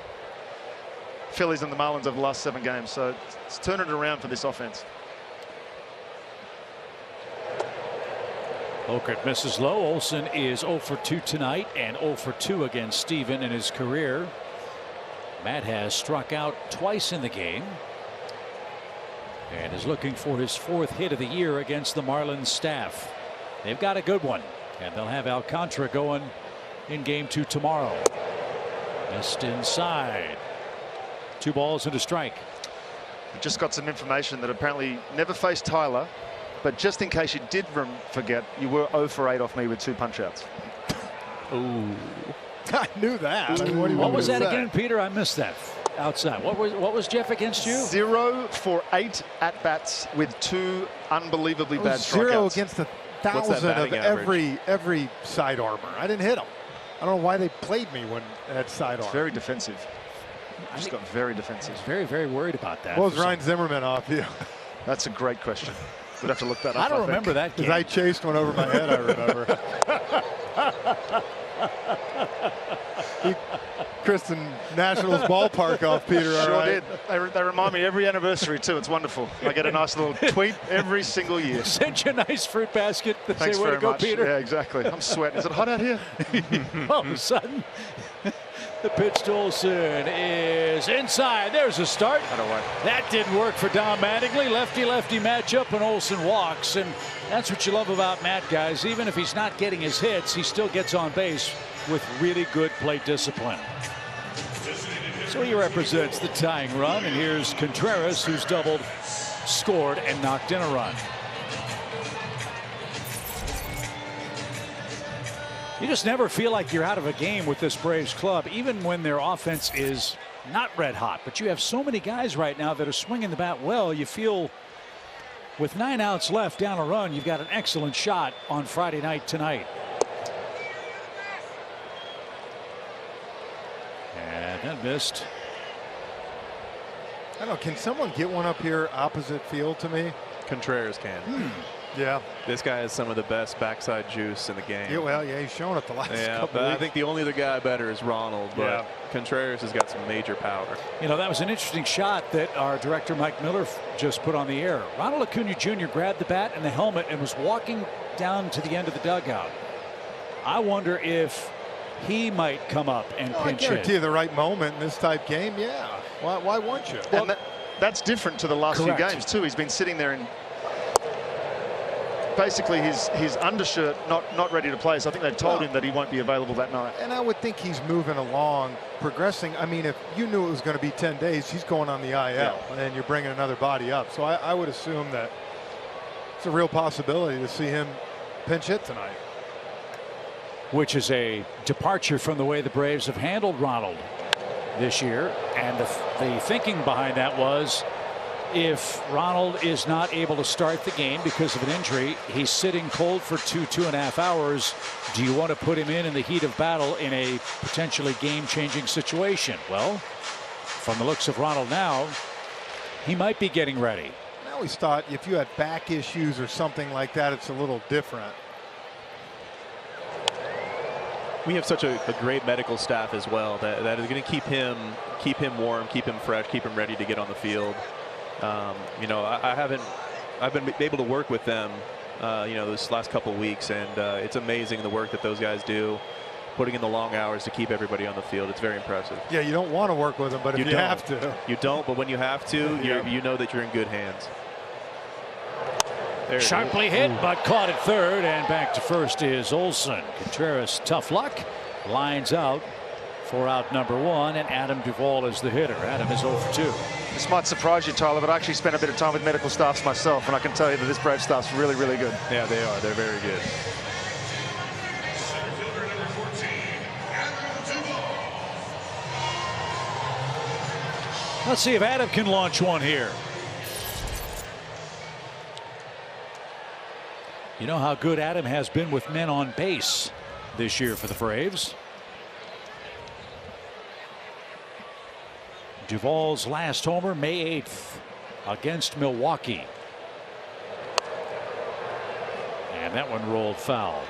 Phillies and the Marlins over the last 7 games. So it's turning it around for this offense. Okert misses low. Olson is 0 for 2 tonight and 0 for 2 against Steven in his career. Matt has struck out twice in the game and is looking for his 4th hit of the year against the Marlins staff. They've got a good one, and they'll have Alcantara going in game 2 tomorrow. Missed inside. 2 balls and a strike. We just got some information that apparently never faced Tyler, but just in case you did forget, you were 0 for 8 off me with 2 punch outs. Ooh. I knew that. What was that again, Peter? I missed that. Outside. What was Jeff against you? 0 for 8 at bats with 2 unbelievably bad strikeouts. 0 against 1,000 of every side armor. I didn't hit them. I don't know why they played me when I had side armor. Very defensive. Just got very defensive. Very, very worried about that. What was Ryan Zimmerman off you? That's a great question. We'd have to look that up. I don't remember that game. Because I chased one over my head, I remember. Kristen Nationals ballpark off Peter. Sure all right. did. They remind me every anniversary too. It's wonderful. I get a nice little tweet every single year. Send you a nice fruit basket. Thanks say, way very to go, much. Peter. Yeah, exactly. I'm sweating. Is it hot out here? All of a sudden, the pitch to Olsen is inside. There's a start. I don't want. That didn't work for Don Mattingly. Lefty-lefty matchup, and Olsen walks. And that's what you love about Matt, guys. Even if he's not getting his hits, he still gets on base with really good plate discipline. So he represents the tying run, and here's Contreras, who's doubled, scored, and knocked in a run. You just never feel like you're out of a game with this Braves club, even when their offense is not red hot. But you have so many guys right now that are swinging the bat well. You feel with 9 outs left down a run, you've got an excellent shot on Friday night tonight. And that missed. I don't know. Can someone get one up here opposite field to me? Contreras can. Yeah. This guy has some of the best backside juice in the game. Yeah, well, yeah, he's shown it the last couple but weeks. I think the only other guy better is Ronald, but Contreras has got some major power. You know, that was an interesting shot that our director Mike Miller just put on the air. Ronald Acuna Jr. grabbed the bat and the helmet and was walking down to the end of the dugout. I wonder if he might come up and pinch I guarantee hit. you the right moment in this type game, yeah. Why won't you? Well, and that's different to the last Correct. few games too. He's been sitting there in basically his undershirt not ready to play. So I think they've told him that he won't be available that night. And I would think he's moving along, progressing. I mean, if you knew it was going to be 10 days, he's going on the IL, and then you're bringing another body up. So I would assume that it's a real possibility to see him pinch hit tonight. Which is a departure from the way the Braves have handled Ronald this year. And the thinking behind that was, if Ronald is not able to start the game because of an injury, he's sitting cold for 2.5 hours. Do you want to put him in the heat of battle in a potentially game-changing situation? Well, from the looks of Ronald now, he might be getting ready. I always thought if you had back issues or something like that, it's a little different. We have such a great medical staff as well that is going to keep him warm, keep him fresh, keep him ready to get on the field. You know, I've been able to work with them, you know, this last couple of weeks, and it's amazing the work that those guys do, putting in the long hours to keep everybody on the field. It's very impressive. Yeah, you don't want to work with them, but if you have to. You don't, but when you have to, you know that you're in good hands. Sharply hit, but caught at third, and back to first is Olsen. Contreras, tough luck, lines out for out number 1, and Adam Duvall is the hitter. Adam is 0 for 2. This might surprise you, Tyler, but I actually spent a bit of time with medical staffs myself, and I can tell you that this Brave staff's really, really good. Yeah, they are. They're very good. Let's see if Adam can launch one here. You know how good Adam has been with men on base this year for the Braves. Duvall's last homer, May 8th, against Milwaukee. And that one rolled foul.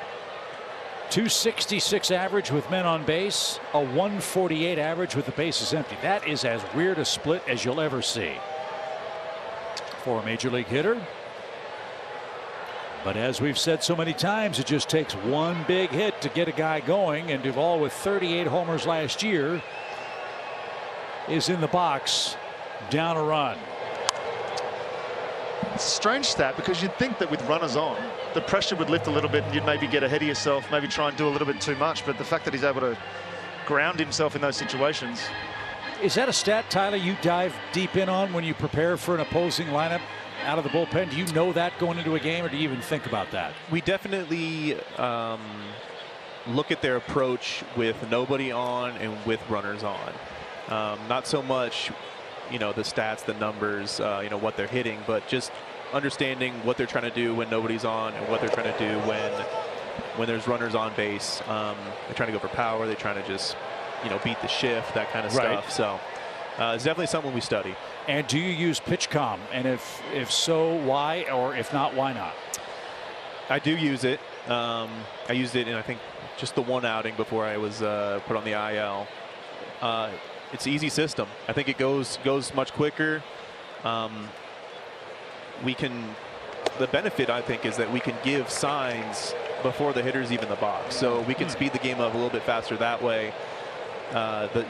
266 average with men on base, a 148 average with the bases empty. That is as weird a split as you'll ever see for a major league hitter. But as we've said so many times, it just takes one big hit to get a guy going, and Duvall with 38 homers last year is in the box, down a run. It's a strange stat because you'd think that with runners on, the pressure would lift a little bit and you'd maybe get ahead of yourself, maybe try and do a little bit too much. But the fact that he's able to ground himself in those situations. Is that a stat, Tyler, you dive deep in on when you prepare for an opposing lineup out of the bullpen? Do you know that going into a game, or do you even think about that? We definitely look at their approach with nobody on and with runners on. Not so much, you know, the stats, the numbers, you know, what they're hitting, but just understanding what they're trying to do when nobody's on and what they're trying to do when there's runners on base. They're trying to go for power. They're trying to just, you know, beat the shift, that kind of stuff. So it's definitely something we study. And do you use PitchCom? And if so, why? Or if not, why not? I do use it. I used it in, I think, just the one outing before I was put on the IL. It's an easy system. I think it goes much quicker. The benefit, I think, is that we can give signs before the hitter's even in the box. So we can speed the game up a little bit faster that way.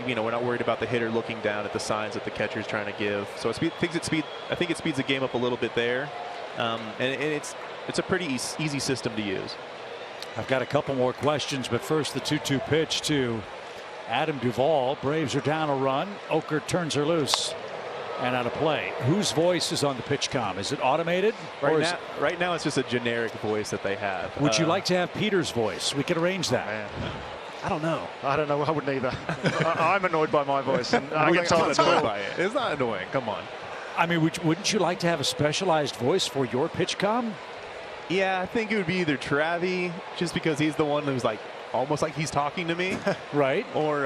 You know, we're not worried about the hitter looking down at the signs that the catcher's trying to give. So I think it speeds the game up a little bit there. And it's a pretty easy system to use. I've got a couple more questions, but first the 2-2 pitch to Adam Duvall. Braves are down a run. Oker turns her loose and out of play. Whose voice is on the PitchCom? Is it automated? Right now it's just a generic voice that they have. Would you like to have Peter's voice? We could arrange that. Man. I don't know. I don't know. I wouldn't either. I'm annoyed by my voice, and I get told it's cool. By it. It's not annoying. Come on. I mean, wouldn't you like to have a specialized voice for your PitchCom? Yeah, I think it would be either Travi, just because he's the one who's like almost like he's talking to me, right? Or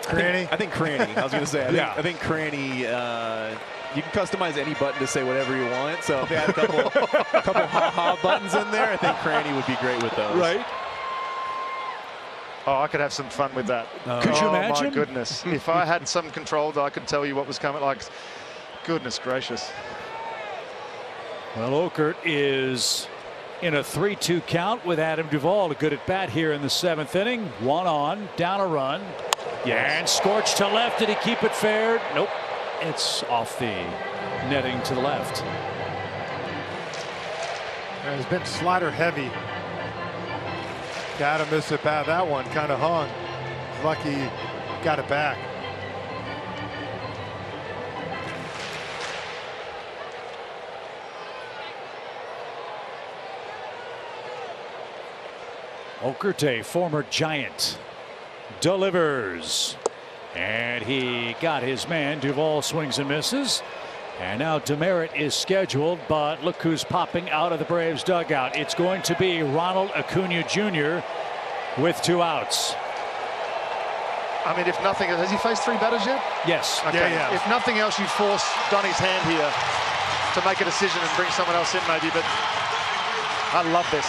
Cranny. I think Cranny. I was going to say. I think Cranny. You can customize any button to say whatever you want. So if they had a couple ha-ha buttons in there, I think Cranny would be great with those. Right. Oh, I could have some fun with that. Could you imagine? Oh, my goodness. If I had some control that I could tell you what was coming, like, goodness gracious. Well, Okert is in a 3-2 count with Adam Duvall. A good at bat here in the 7th inning. One on, down a run. Yeah, and scorched to left. Did he keep it fair? Nope. It's off the netting to the left. It's been slider heavy. Got to miss it bat. That one kind of hung. Lucky got it back. Okerte, former Giant, delivers. And he got his man. Duvall swings and misses. And now Demerit is scheduled, but look who's popping out of the Braves dugout. It's going to be Ronald Acuna Jr. with 2 outs. I mean, if nothing, has he faced 3 batters yet? Yes. Okay. Yeah. If nothing else, you force Donnie's hand here to make a decision and bring someone else in maybe, but I love this.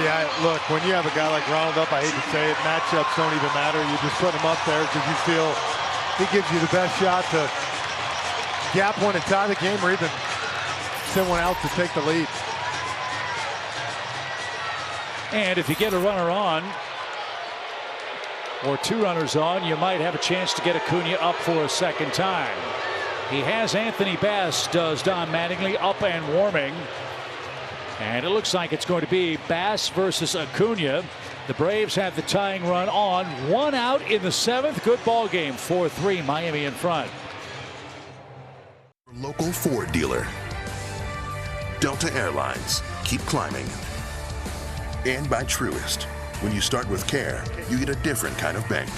Yeah, look, when you have a guy like Ronald up, I hate to say it, matchups don't even matter. You just put him up there because you feel he gives you the best shot to gap one and tie the game, or even send one out to take the lead. And if you get a runner on, or 2 runners on, you might have a chance to get Acuna up for a second time. He has Anthony Bass, does Don Mattingly, up and warming. And it looks like it's going to be Bass versus Acuna. The Braves have the tying run on. 1 out in the 7th. Good ball game. 4-3, Miami in front. Local Ford dealer. Delta Airlines. Keep climbing. And by Truist. When you start with care, you get a different kind of bank.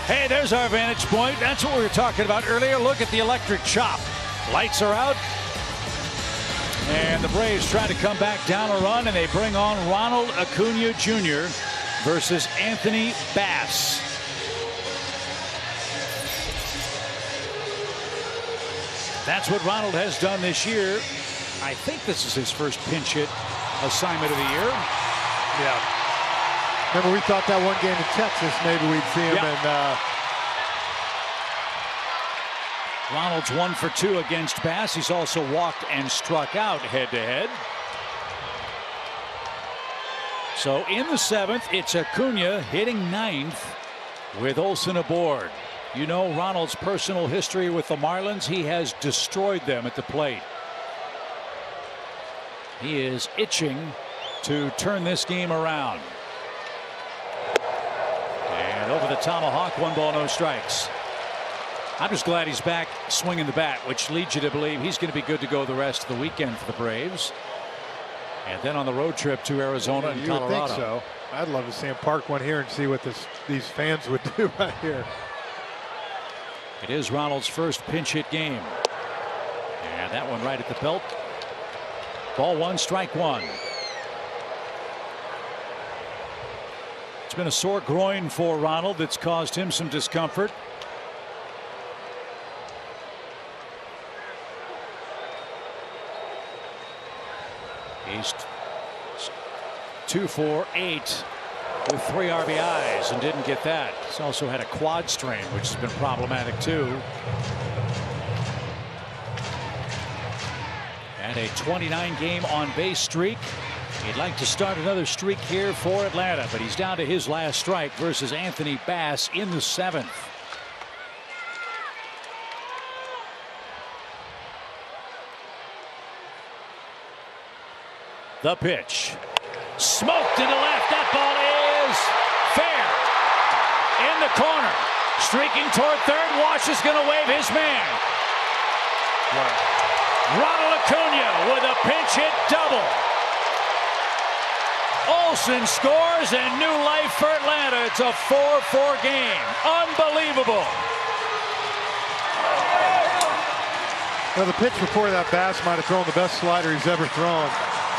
Hey, there's our vantage point. That's what we were talking about earlier. Look at the electric chop. Lights are out. And the Braves try to come back down a run, and they bring on Ronald Acuna Jr. versus Anthony Bass. That's what Ronald has done this year. I think this is his first pinch hit assignment of the year. Yeah. Remember, we thought that one game in Texas, maybe we'd see him in. Ronald's 1 for 2 against Bass. He's also walked and struck out head-to-head. So in the 7th, it's Acuna hitting 9th with Olsen aboard. You know Ronald's personal history with the Marlins. He has destroyed them at the plate. He is itching to turn this game around. And over the tomahawk, 1 ball, no strikes. I'm just glad he's back swinging the bat, which leads you to believe he's going to be good to go the rest of the weekend for the Braves. And then on the road trip to Arizona and Colorado. You would think so. I'd love to see him park one here and see what these fans would do right here. It is Ronald's first pinch hit game. And that one right at the belt. Ball 1, strike 1. It's been a sore groin for Ronald that's caused him some discomfort. He's 2 for 8 with 3 RBIs and didn't get that. He's also had a quad strain, which has been problematic too. And a 29 game on base streak. He'd like to start another streak here for Atlanta, but he's down to his last strike versus Anthony Bass in the 7th. The pitch. Smoked into left. That ball is fair. In the corner. Streaking toward third. Wash is going to wave his man. Ronald Acuna with a pinch hit double. Olsen scores and new life for Atlanta. It's a 4-4 game. Unbelievable. Well, the pitch before that, Bass might have thrown the best slider he's ever thrown.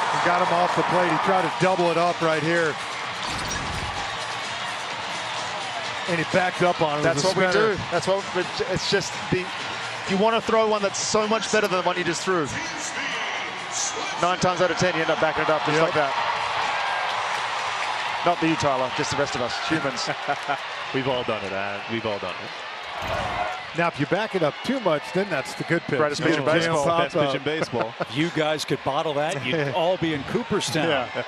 And got him off the plate. He tried to double it up right here. And he backed up on it. That's what we do. That's what it's just you want to throw one that's so much better than the one you just threw. 9 times out of 10 you end up backing it up just like that. Not you, Tyler, just the rest of us, humans. We've all done it, We've all done it. Now, if you back it up too much, then that's the good pitch. Greatest pitch in baseball. Best pitch in baseball. If you guys could bottle that, you'd all be in Cooperstown. Yeah.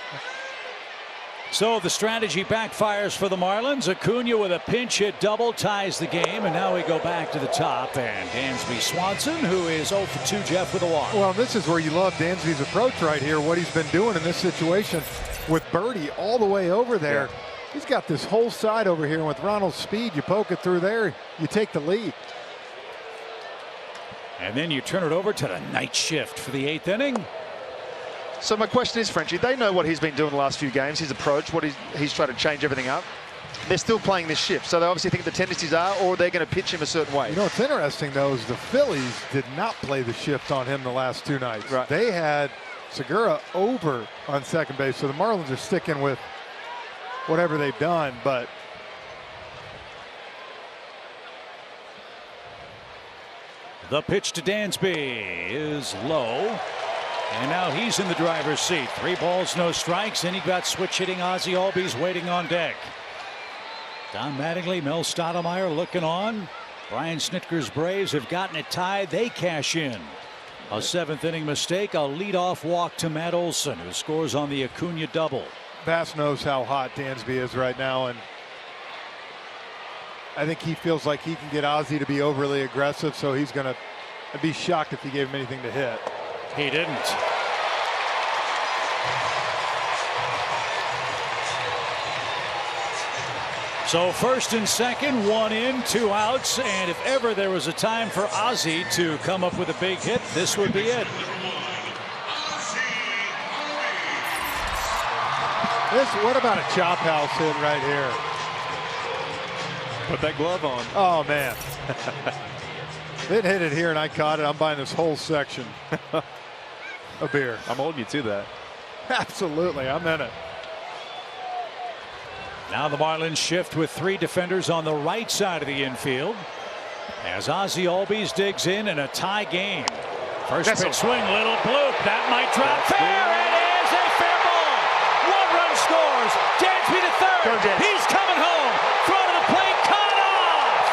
So the strategy backfires for the Marlins. Acuna with a pinch hit double ties the game, and now we go back to the top. And Dansby Swanson, who is 0 for 2, Jeff, with a walk. Well, this is where you love Dansby's approach right here, what he's been doing in this situation with Birdie all the way over there. Yeah. He's got this whole side over here, and with Ronald's speed, you poke it through there, you take the lead. And then you turn it over to the night shift for the 8th inning. So my question is, Frenchie, they know what he's been doing the last few games, his approach, what he's trying to change everything up. They're still playing this shift, so they obviously think the tendencies are, or they're going to pitch him a certain way. You know what's interesting, though, is the Phillies did not play the shift on him the last 2 nights. Right. They had Segura over on second base, so the Marlins are sticking with whatever they've done, but the pitch to Dansby is low. And now he's in the driver's seat. 3 balls, no strikes, and he got switch hitting Ozzie Albies waiting on deck. Don Mattingly, Mel Stottlemyre looking on. Brian Snitker's Braves have gotten it tied. They cash in. A 7th inning mistake, a leadoff walk to Matt Olson, who scores on the Acuna double. Bass knows how hot Dansby is right now, and I think he feels like he can get Ozzie to be overly aggressive, so he's going to be shocked if he gave him anything to hit. He didn't. So first and second, 1 in, 2 outs, and if ever there was a time for Ozzie to come up with a big hit, this would be it. What about a Chophouse hit right here? Put that glove on. Oh, man. It hit it here, and I caught it. I'm buying this whole section of beer. I'm holding you to that. Absolutely, I'm in it. Now the Marlins shift with 3 defenders on the right side of the infield as Ozzie Albies digs in a tie game. First pitch swing, little bloop. That might drop fair. It is a fair ball. 1 run scores. Dansby to third. He's coming home. Throw to the plate. Cut off.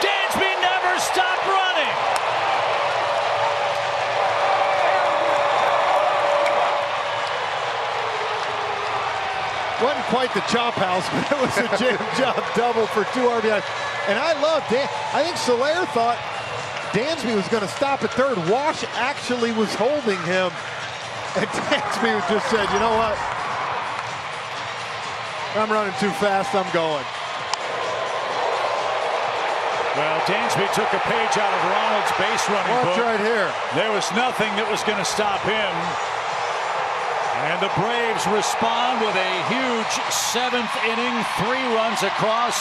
Dansby never stopped running. Wasn't quite the Chophouse, but it was a jam job double for 2 RBIs. And I love Dan. I think Soler thought Dansby was going to stop at third. Wash actually was holding him. And Dansby just said, you know what? I'm running too fast, I'm going. Well, Dansby took a page out of Ronald's base running book. Watch right here. There was nothing that was going to stop him. And the Braves respond with a huge 7th inning, 3 runs across.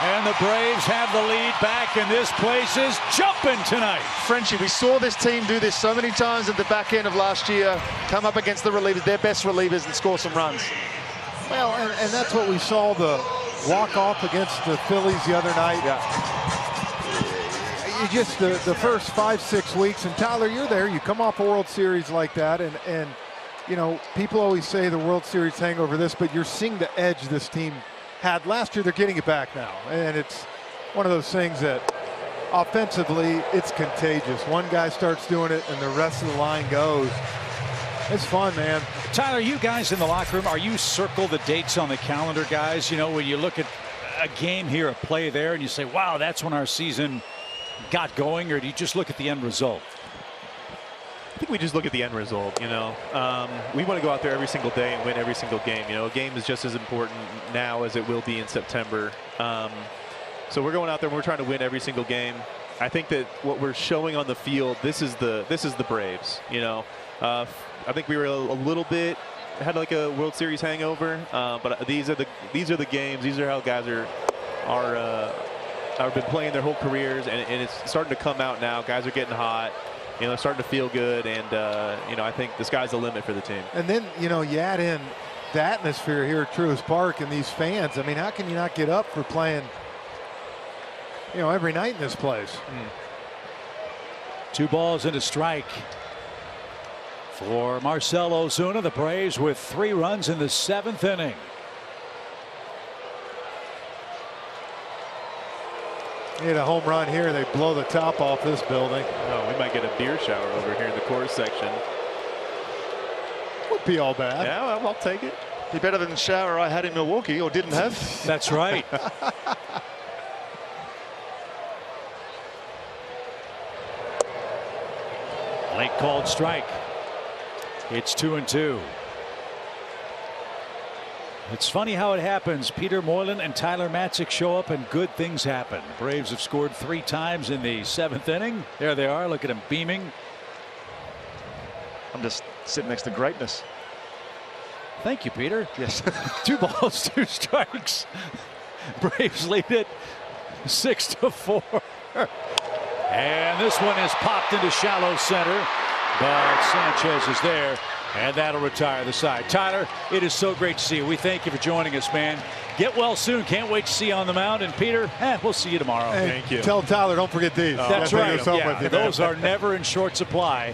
And the Braves have the lead back, and this place is jumping tonight. Frenchie, we saw this team do this so many times at the back end of last year, come up against the relievers, their best relievers, and score some runs. Well, and that's what we saw the walk-off against the Phillies the other night. Yeah. You just, the first 5-6 weeks, and Tyler, you're there, you come off a World Series like that, and you know, people always say the World Series hangover this, but you're seeing the edge this team had last year. They're getting it back now, and it's one of those things that offensively it's contagious. One guy starts doing it and the rest of the line goes. It's fun, man. Tyler, you guys in the locker room, are you circle the dates on the calendar, guys? You know, when you look at a game here, a play there, and you say, wow, that's when our season got going, or do you just look at the end result? I think we just look at the end result. You know, we want to go out there every single day and win every single game. You know, a game is just as important now as it will be in September. So we're going out there and we're trying to win every single game. I think that what we're showing on the field, this is the Braves. You know, I think we were a little bit had like a World Series hangover, but these are the games. These are how guys have been playing their whole careers, and it's starting to come out now. Guys are getting hot. You know, starting to feel good, and you know, I think the sky's the limit for the team. And then, you know, you add in the atmosphere here at Truist Park and these fans. I mean, how can you not get up for playing, you know, every night in this place? 2 balls and a strike for Marcell Ozuna. The Braves with 3 runs in the 7th inning. Hit a home run here. They blow the top off this building. Oh, we might get a beer shower over here in the course section. Would be all bad. Yeah, well, I'll take it. Be better than the shower I had in Milwaukee, or didn't have. That's right. Late called strike. It's 2-2. It's funny how it happens. Peter Moylan and Tyler Matzik show up and good things happen. The Braves have scored 3 times in the 7th inning. There they are. Look at them beaming. I'm just sitting next to greatness. Thank you, Peter. Yes. 2 balls, 2 strikes. Braves lead it 6-4. And this one is popped into shallow center, but Sanchez is there. And that'll retire the side. Tyler, it is so great to see you. We thank you for joining us, man. Get well soon. Can't wait to see you on the mound. And Peter, we'll see you tomorrow. Hey, thank you. Tell Tyler, don't forget these. That's right. Yeah, those are never in short supply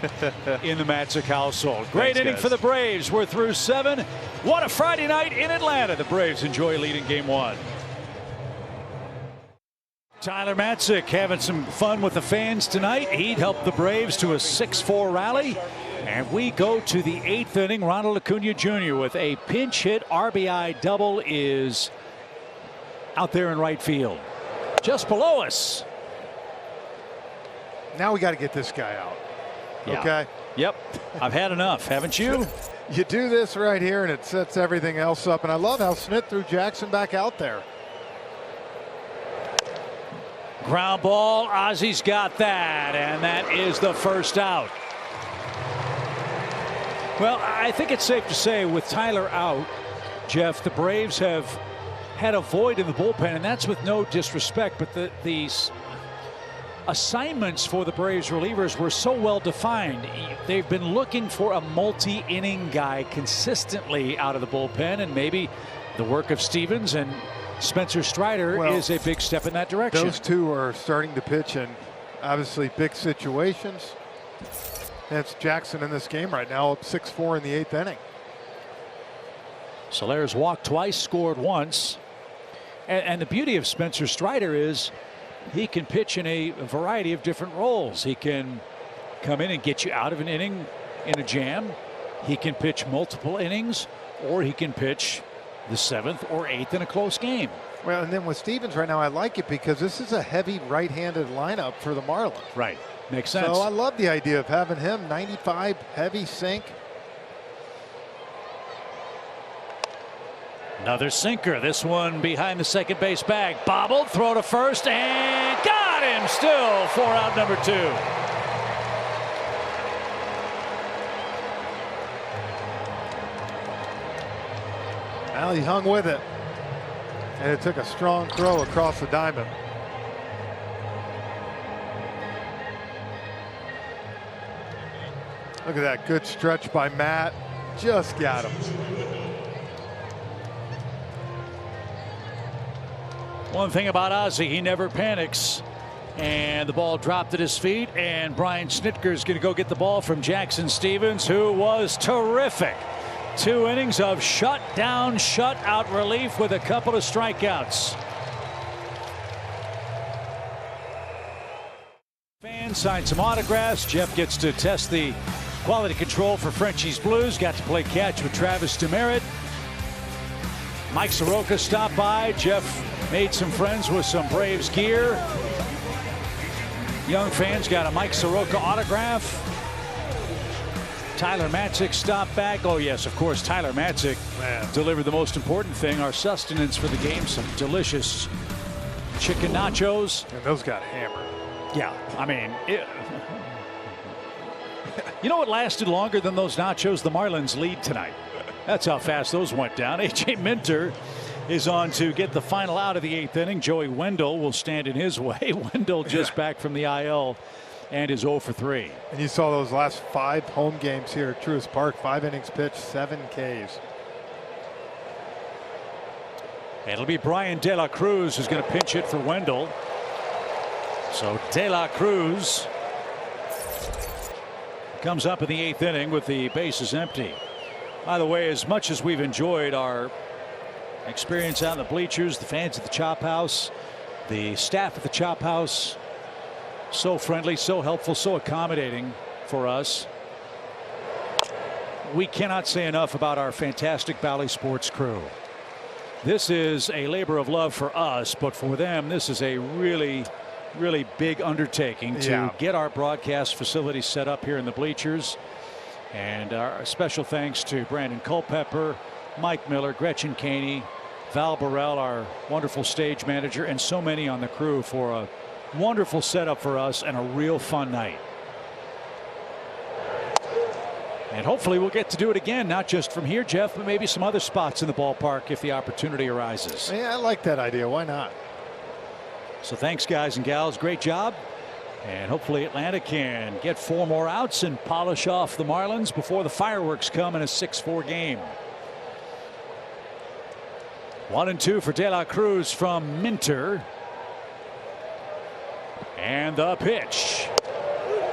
in the Matzik household. Great Thanks, inning guys. for the Braves. We're through 7. What a Friday night in Atlanta. The Braves enjoy leading Game 1. Tyler Matzik having some fun with the fans tonight. He helped the Braves to a 6-4 rally. And we go to the 8th inning. Ronald Acuna Jr. with a pinch hit RBI double is out there in right field. Just below us. Now we got to get this guy out. Yeah. Okay? Yep. I've had enough, haven't you? You do this right here and it sets everything else up. And I love how Smith threw Jackson back out there. Ground ball. Ozzy's got that. And that is the first out. Well, I think it's safe to say with Tyler out, Jeff, the Braves have had a void in the bullpen, and that's with no disrespect, but these assignments for the Braves relievers were so well defined. They've been looking for a multi-inning guy consistently out of the bullpen, and maybe the work of Stevens and Spencer Strider is a big step in that direction. Those two are starting to pitch in obviously big situations. That's Jackson in this game right now, up 6-4 in the 8th inning. Soler's walked twice, scored once. And the beauty of Spencer Strider is he can pitch in a variety of different roles. He can come in and get you out of an inning in a jam. He can pitch multiple innings, or he can pitch the 7th or 8th in a close game. Well, and then with Stevens right now, I like it because this is a heavy right-handed lineup for the Marlins. Right. Makes sense. So I love the idea of having him 95 heavy sink. Another sinker. This one behind the second base bag. Bobbled, throw to first, and got him still. 4 out, number 2. Well, he hung with it. And it took a strong throw across the diamond. Look at that good stretch by Matt. Just got him. One thing about Ozzie, he never panics. And the ball dropped at his feet, and Brian Snitker's going to go get the ball from Jackson Stevens, who was terrific. 2 innings of shut-down, shut-out relief with a couple of strikeouts. Fans signed some autographs. Jeff gets to test the quality control for Frenchie's Blues. Got to play catch with Travis Demerit. Mike Soroka stopped by. Jeff made some friends with some Braves gear. Young fans got a Mike Soroka autograph. Tyler Matzik stopped back. Oh, yes, of course, Tyler Matzik delivered the most important thing, our sustenance for the game, some delicious chicken nachos. And those got hammered. Yeah, I mean, you know what lasted longer than those nachos? The Marlins lead tonight. That's how fast those went down. A.J. Minter is on to get the final out of the 8th inning. Joey Wendell will stand in his way. Wendell just back from the IL and is 0 for 3. And you saw those last 5 home games here at Truist Park. 5 innings pitched, 7 Ks. It'll be Brian De La Cruz who's going to pinch hit for Wendell. So De La Cruz comes up in the 8th inning with the bases empty. By the way, as much as we've enjoyed our experience out in the bleachers, the fans at the Chophouse, the staff at the Chophouse, so friendly, so helpful, so accommodating for us. We cannot say enough about our fantastic Bally Sports crew. This is a labor of love for us, but for them, this is a really big undertaking to get our broadcast facility set up here in the bleachers. And our special thanks to Brandon Culpepper, Mike Miller, Gretchen Caney, Val Burrell, our wonderful stage manager, and so many on the crew for a wonderful setup for us and a real fun night. And hopefully we'll get to do it again, not just from here, Jeff, but maybe some other spots in the ballpark if the opportunity arises. Yeah, I like that idea. Why not? So thanks, guys and gals. Great job. And hopefully Atlanta can get 4 more outs and polish off the Marlins before the fireworks come in a 6-4 game. 1-2 for De La Cruz from Minter. And the pitch.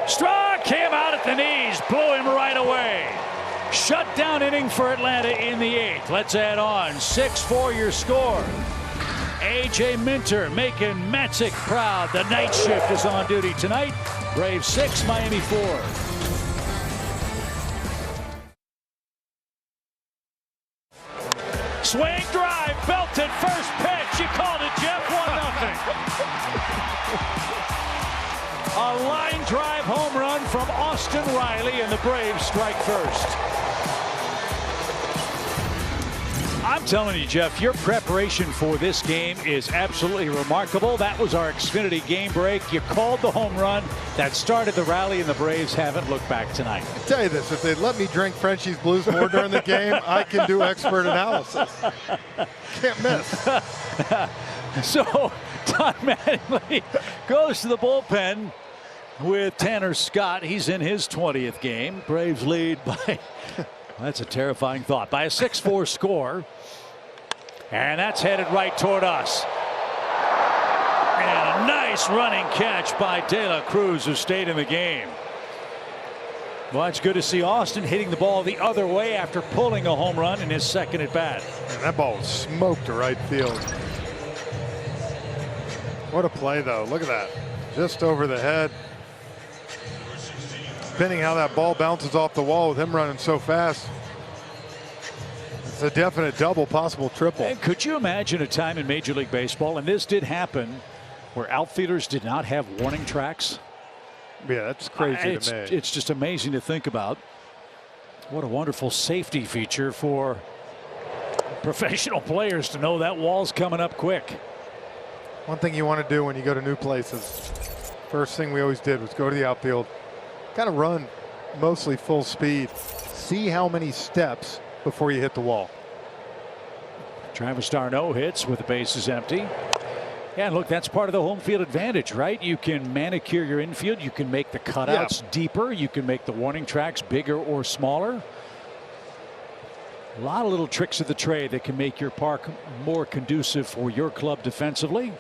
Struck him out at the knees. Blew him right away. Shutdown inning for Atlanta in the 8th. Let's add on. 6-4 your score. A.J. Minter making Matzik proud. The night shift is on duty tonight. Braves 6, Miami 4. Swing drive, belted first pitch. You called it, Jeff. 1-0. A line drive home run from Austin Riley, and the Braves strike first. I'm telling you, Jeff, your preparation for this game is absolutely remarkable. That was our Xfinity game break. You called the home run that started the rally, and the Braves haven't looked back tonight. I'll tell you this, if they'd let me drink Frenchie's Blues more during the game, I can do expert analysis. Can't miss. So Don Mattingly goes to the bullpen with Tanner Scott. He's in his 20th game. Braves lead by, that's a terrifying thought, by a 6-4 score. And that's headed right toward us. And a nice running catch by De La Cruz, who stayed in the game. Well, it's good to see Austin hitting the ball the other way after pulling a home run in his second at bat. And that ball was smoked to right field. What a play, though. Look at that. Just over the head. Depending how that ball bounces off the wall with him running so fast. That's a definite double, possible triple. And could you imagine a time in Major League Baseball, and this did happen, where outfielders did not have warning tracks? Yeah, that's crazy to me. It's just amazing to think about. What a wonderful safety feature for professional players to know that wall's coming up quick. One thing you want to do when you go to new places, first thing we always did was go to the outfield, kind of run mostly full speed, see how many steps before you hit the wall. Travis d'Arnaud hits with the bases empty. Yeah, and look, that's part of the home field advantage, right? You can manicure your infield. You can make the cutouts deeper. You can make the warning tracks bigger or smaller. A lot of little tricks of the trade that can make your park more conducive for your club defensively.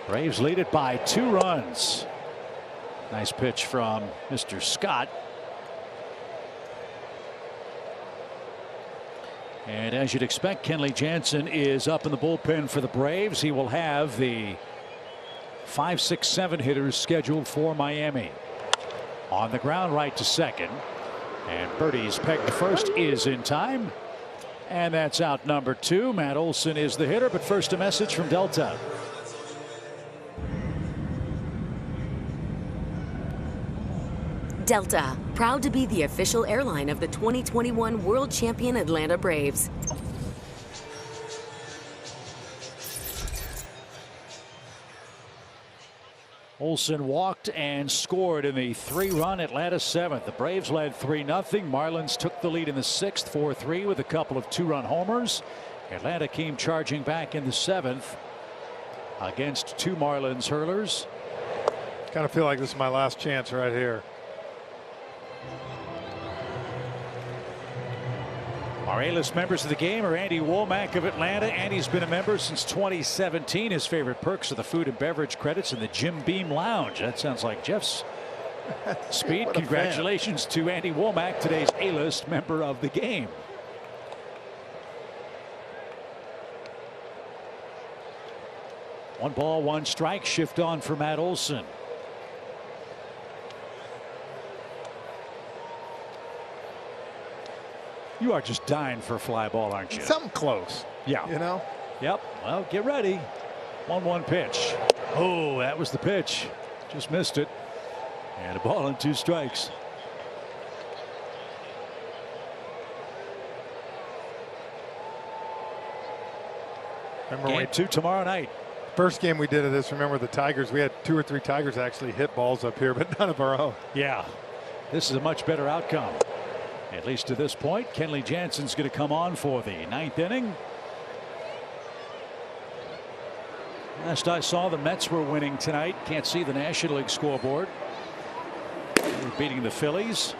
Braves lead it by 2 runs. Nice pitch from Mr. Scott. And as you'd expect, Kenley Jansen is up in the bullpen for the Braves. He will have the 5, 6, 7 hitters scheduled for Miami. On the ground, right to second. And Birdie's pegged to first is in time. And that's out number 2. Matt Olson is the hitter, but first a message from Delta. Delta, proud to be the official airline of the 2021 World Champion Atlanta Braves. Olson walked and scored in the 3-run Atlanta 7th. The Braves led 3-0. Marlins took the lead in the 6th, 4-3 with a couple of 2-run homers. Atlanta came charging back in the 7th against 2 Marlins hurlers. Kind of feel like this is my last chance right here. Our A-list members of the game are Andy Womack of Atlanta. Andy's been a member since 2017. His favorite perks are the food and beverage credits and the Jim Beam Lounge. That sounds like Jeff's speed. Congratulations to Andy Womack, today's A-list member of the game. One ball, 1 strike. Shift on for Matt Olson. You are just dying for a fly ball, aren't you? Something close. Yeah. You know? Yep. Well, get ready. 1-1 pitch. Oh, that was the pitch. Just missed it. And a ball and 2 strikes. Remember Game 2 tomorrow night. First game we did of this, remember the Tigers, we had 2 or 3 Tigers actually hit balls up here, but none of our own. Yeah. This is a much better outcome. At least to this point. Kenley Jansen's going to come on for the 9th inning. Last I saw, the Mets were winning tonight. Can't see the National League scoreboard. We're beating the Phillies.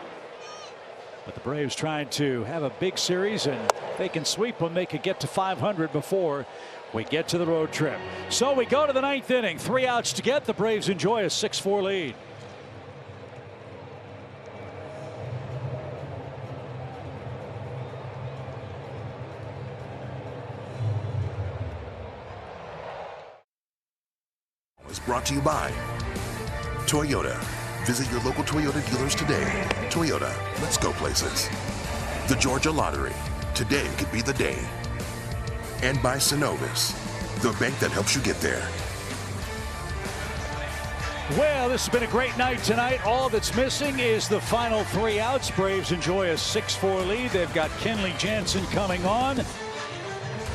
But the Braves trying to have a big series, and they can sweep them. They could get to 500 before we get to the road trip. So we go to the 9th inning. 3 outs to get. The Braves enjoy a 6-4 lead. Is brought to you by Toyota. Visit your local Toyota dealers today. Toyota, let's go places. The Georgia Lottery. Today could be the day. And by Synovus, the bank that helps you get there. Well, this has been a great night tonight. All that's missing is the final 3 outs. Braves enjoy a 6-4 lead. They've got Kenley Jansen coming on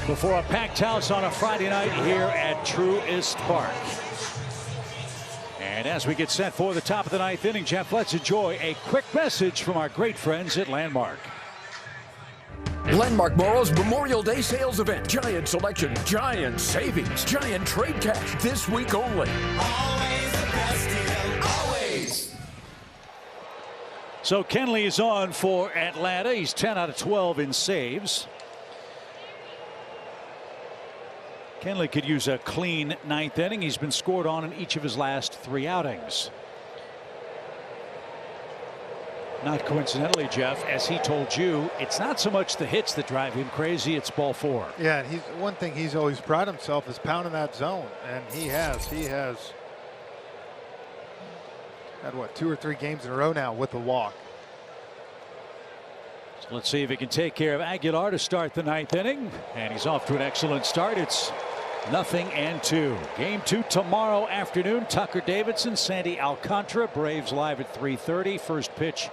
before a packed house on a Friday night here at Truist Park. And as we get set for the top of the 9th inning, Jeff, let's enjoy a quick message from our great friends at Landmark. Landmark Morrow's Memorial Day sales event. Giant selection, giant savings, giant trade cash this week only. Always the best deal, always. So Kenley is on for Atlanta. He's 10 out of 12 in saves. Kenley could use a clean 9th inning. He's been scored on in each of his last 3 outings. Not coincidentally, Jeff, as he told you, it's not so much the hits that drive him crazy, it's ball 4. Yeah, and one thing he's always prided himself is pounding that zone, and he has had what, 2 or 3 games in a row now with a walk. So let's see if he can take care of Aguilar to start the 9th inning. And he's off to an excellent start. It's 0-2. Game 2 tomorrow afternoon. Tucker Davidson, Sandy Alcantara. Braves live at 3:30. First pitch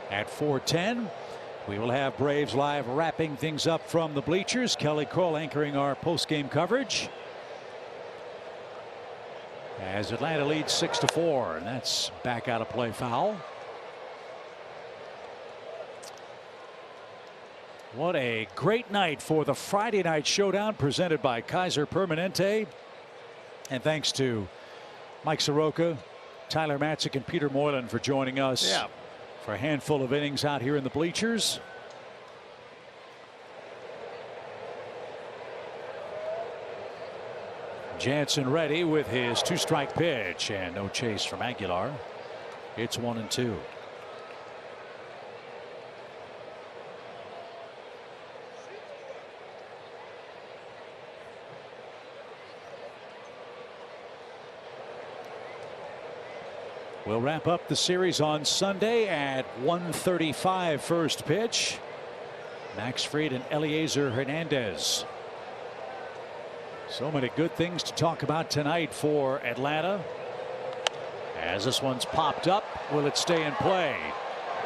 at 4:10. We will have Braves live wrapping things up from the bleachers. Kelly Cole anchoring our post-game coverage. As Atlanta leads 6-4, and that's back out of play, foul. What a great night for the Friday night showdown presented by Kaiser Permanente. And thanks to Mike Soroka, Tyler Matzik, and Peter Moylan for joining us for a handful of innings out here in the bleachers. Jansen ready with his 2-strike pitch, and no chase from Aguilar. It's 1-2. We'll wrap up the series on Sunday at 1:35 first pitch. Max Fried and Eliezer Hernandez. So many good things to talk about tonight for Atlanta. As this one's popped up, will it stay in play?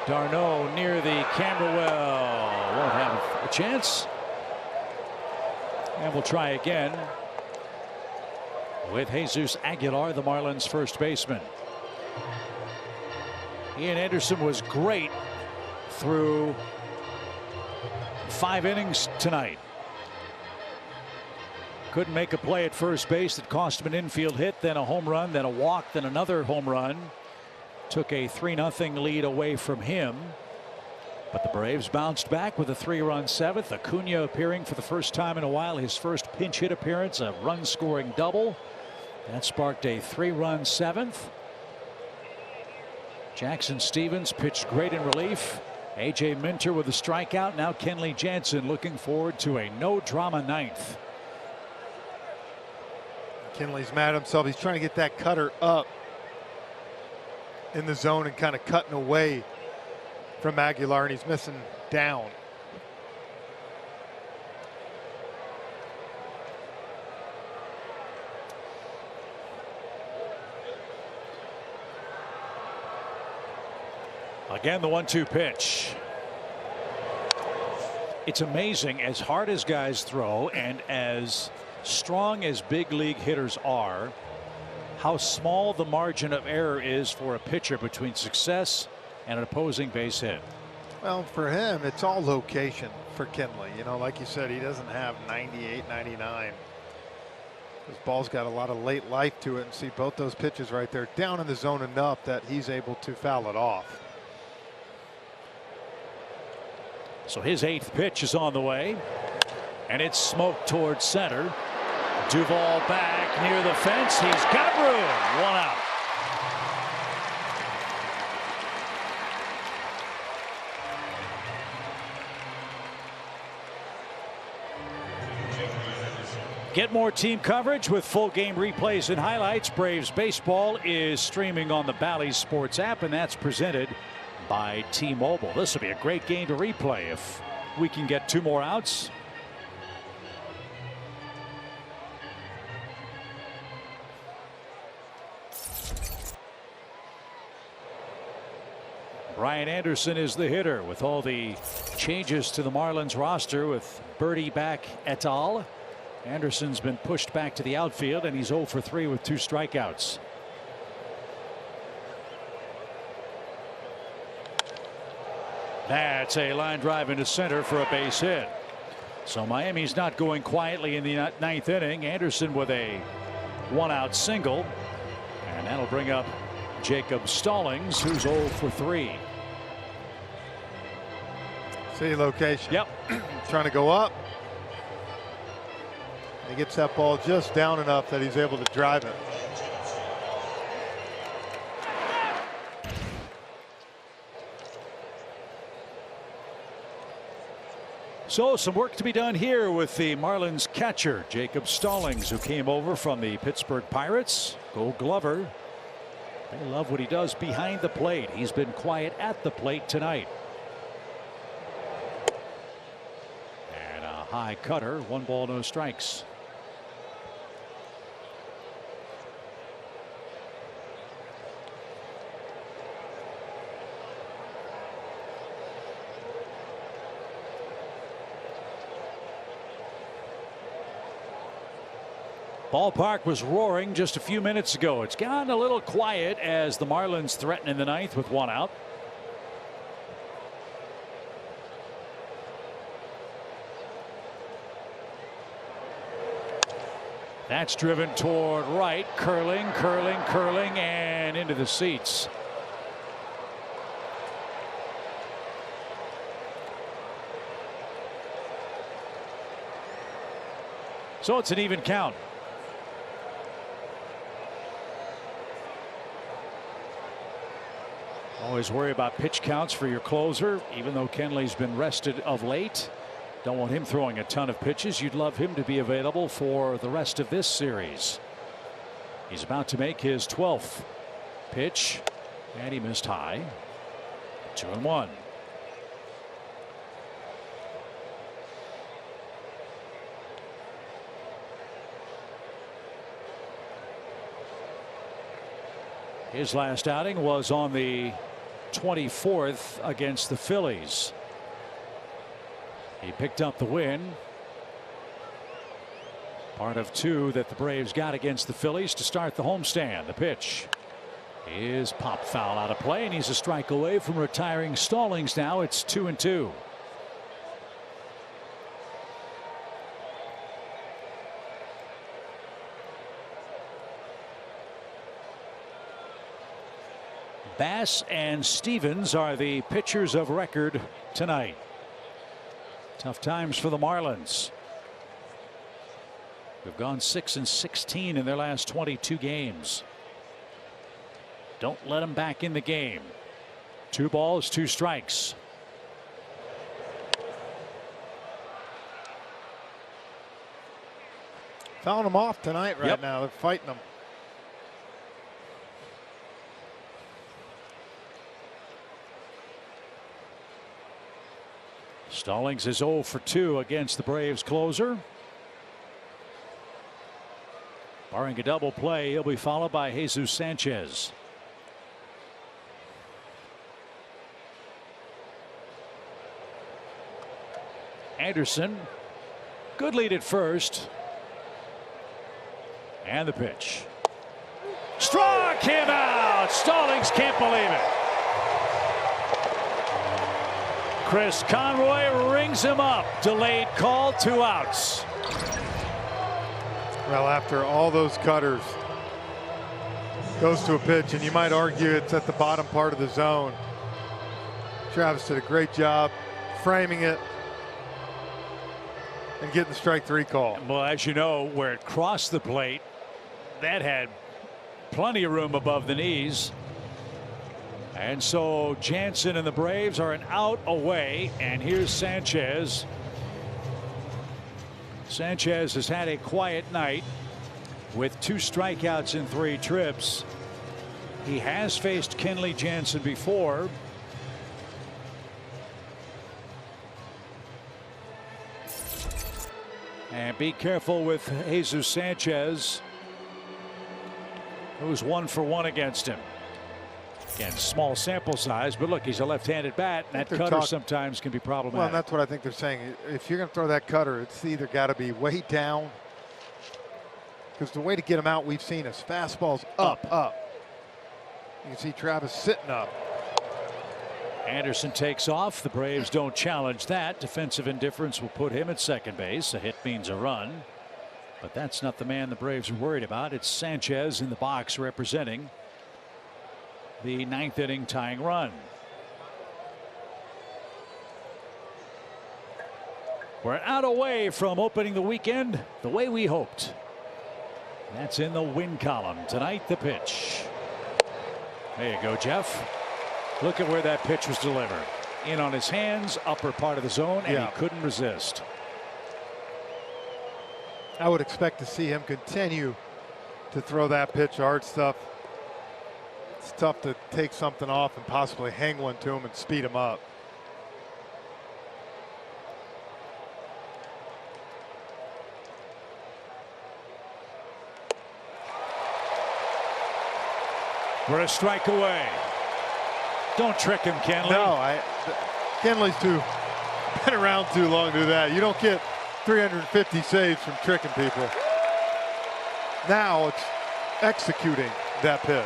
D'Arnaud near the camera well. Won't have a chance. And we'll try again with Jesus Aguilar, the Marlins first baseman. Ian Anderson was great through 5 innings tonight. Couldn't make a play at first base that cost him an infield hit, then a home run, then a walk, then another home run. Took a 3-0 lead away from him. But the Braves bounced back with a 3-run 7th. Acuna appearing for the first time in a while. His first pinch hit appearance, a run-scoring double. That sparked a 3-run 7th. Jackson Stevens pitched great in relief. A.J. Minter with a strikeout. Now Kenley Jansen looking forward to a no-drama 9th. Kenley's mad at himself. He's trying to get that cutter up in the zone and kind of cutting away from Aguilar, and he's missing down. Again, the 1-2 pitch. It's amazing, as hard as guys throw and as strong as big league hitters are, how small the margin of error is for a pitcher between success and an opposing base hit. Well, for him, it's all location for Kenley. You know, like you said, he doesn't have 98, 99. His ball's got a lot of late life to it, and see both those pitches right there down in the zone enough that he's able to foul it off. So his 8th pitch is on the way, and it's smoked towards center. Duvall back near the fence. He's got room. 1 out. Get more team coverage with full game replays and highlights. Braves baseball is streaming on the Bally's Sports app, and that's presented by T-Mobile. This will be a great game to replay if we can get 2 more outs. Brian Anderson is the hitter with all the changes to the Marlins roster with Birdie back et al. Anderson's been pushed back to the outfield, and he's 0 for 3 with 2 strikeouts. That's a line drive into center for a base hit. So Miami's not going quietly in the 9th inning. Anderson with a 1-out single, and that'll bring up Jacob Stallings, who's 0 for 3. See location. Yep. Trying to go up. He gets that ball just down enough that he's able to drive it. So some work to be done here with the Marlins catcher Jacob Stallings, who came over from the Pittsburgh Pirates. Gold Glover. They love what he does behind the plate. He's been quiet at the plate tonight. High cutter, 1 ball, no strikes. Ballpark was roaring just a few minutes ago. It's gotten a little quiet as the Marlins threaten in the ninth with 1 out. That's driven toward right, curling, and into the seats. So it's an even count. Always worry about pitch counts for your closer, even though Kenley's been rested of late. Don't want him throwing a ton of pitches. You'd love him to be available for the rest of this series. He's about to make his 12th pitch, and he missed high. 2-1. His last outing was on the 24th against the Phillies. He picked up the win. Part of 2 that the Braves got against the Phillies to start the homestand. The pitch is pop foul out of play, and he's a strike away from retiring Stallings now. It's 2-2. Bass and Stevens are the pitchers of record tonight. Tough times for the Marlins. They've gone 6-16 in their last 22 games. Don't let them back in the game. 2 balls, 2 strikes. Fouling them off tonight right now. They're fighting them. Stallings is 0 for 2 against the Braves closer. Barring a double play, he'll be followed by Jesus Sanchez. Anderson, good lead at first. And the pitch. Struck him out. Stallings can't believe it. Chris Conroy rings him up. Delayed call, 2 outs. Well, after all those cutters, goes to a pitch, and you might argue it's at the bottom part of the zone. Travis did a great job framing it and getting the strike 3 call. Well, as you know, where it crossed the plate, that had plenty of room above the knees. And so Jansen and the Braves are an out away, and here's Sanchez. Sanchez has had a quiet night with 2 strikeouts in 3 trips. He has faced Kenley Jansen before. And be careful with Jesus Sanchez, who's 1 for 1 against him. Again, small sample size, but look, he's a left-handed bat, and that cutter sometimes can be problematic. Well, and that's what I think they're saying. If you're going to throw that cutter, it's either got to be way down, because the way to get him out we've seen is fastballs up. You can see Travis sitting up. Anderson takes off. The Braves don't challenge that. Defensive indifference will put him at second base. A hit means a run, but that's not the man the Braves are worried about. It's Sanchez in the box representing the 9th inning tying run. We're out away from opening the weekend the way we hoped. That's in the win column tonight. The pitch. There you go, Jeff. Look at where that pitch was delivered. In on his hands, upper part of the zone, and he couldn't resist. I would expect to see him continue to throw that pitch. Hard stuff. It's tough to take something off and possibly hang one to him and speed him up. We're a strike away. Don't trick him, Kenley. No, Kenley's been around too long to do that. You don't get 350 saves from tricking people. Now it's executing that pitch.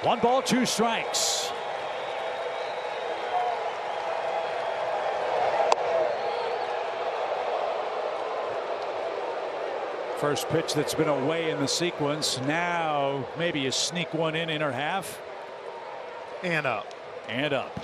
One ball, two strikes. First pitch that's been away in the sequence. Now maybe you sneak one in inner half. And up. And up.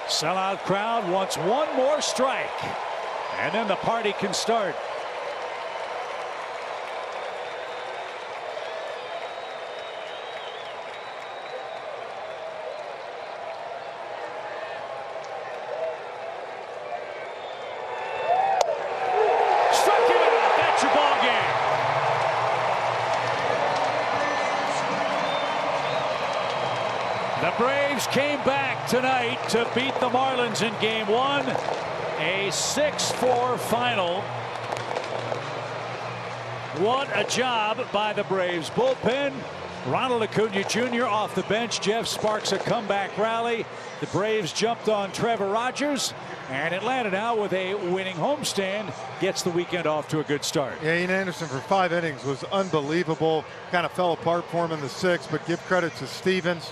Sellout crowd wants one more strike. And then the party can start. Struck him out. That's your ball game. The Braves came back tonight to beat the Marlins in game one. A 6-4 final. What a job by the Braves bullpen. Ronald Acuna Jr. off the bench. Jeff sparks a comeback rally. The Braves jumped on Trevor Rogers. And Atlanta now with a winning homestand gets the weekend off to a good start. Yeah, Ian Anderson for 5 innings was unbelievable. Kind of fell apart for him in the 6th, but give credit to Stevens.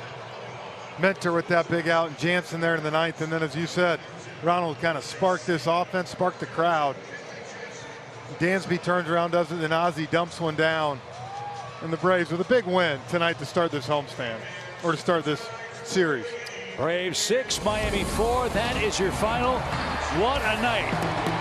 Mentor with that big out, and Jansen there in the 9th. And then, as you said, Ronald kind of sparked this offense, sparked the crowd. Dansby turns around, does it, and Ozzie dumps one down. And the Braves with a big win tonight to start this homestand, or to start this series. Braves 6, Miami 4. That is your final. What a night.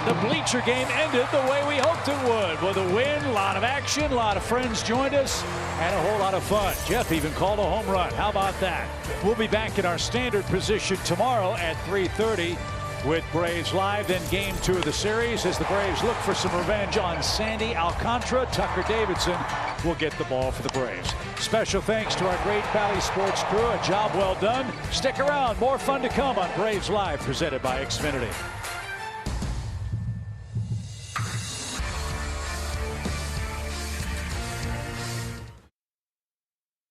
The bleacher game ended the way we hoped it would, with a win, a lot of action, a lot of friends joined us, and a whole lot of fun. Jeff even called a home run. How about that? We'll be back in our standard position tomorrow at 3:30 with Braves Live, then game 2 of the series as the Braves look for some revenge on Sandy Alcantara. Tucker Davidson will get the ball for the Braves. Special thanks to our great Valley Sports crew. A job well done. Stick around. More fun to come on Braves Live, presented by Xfinity.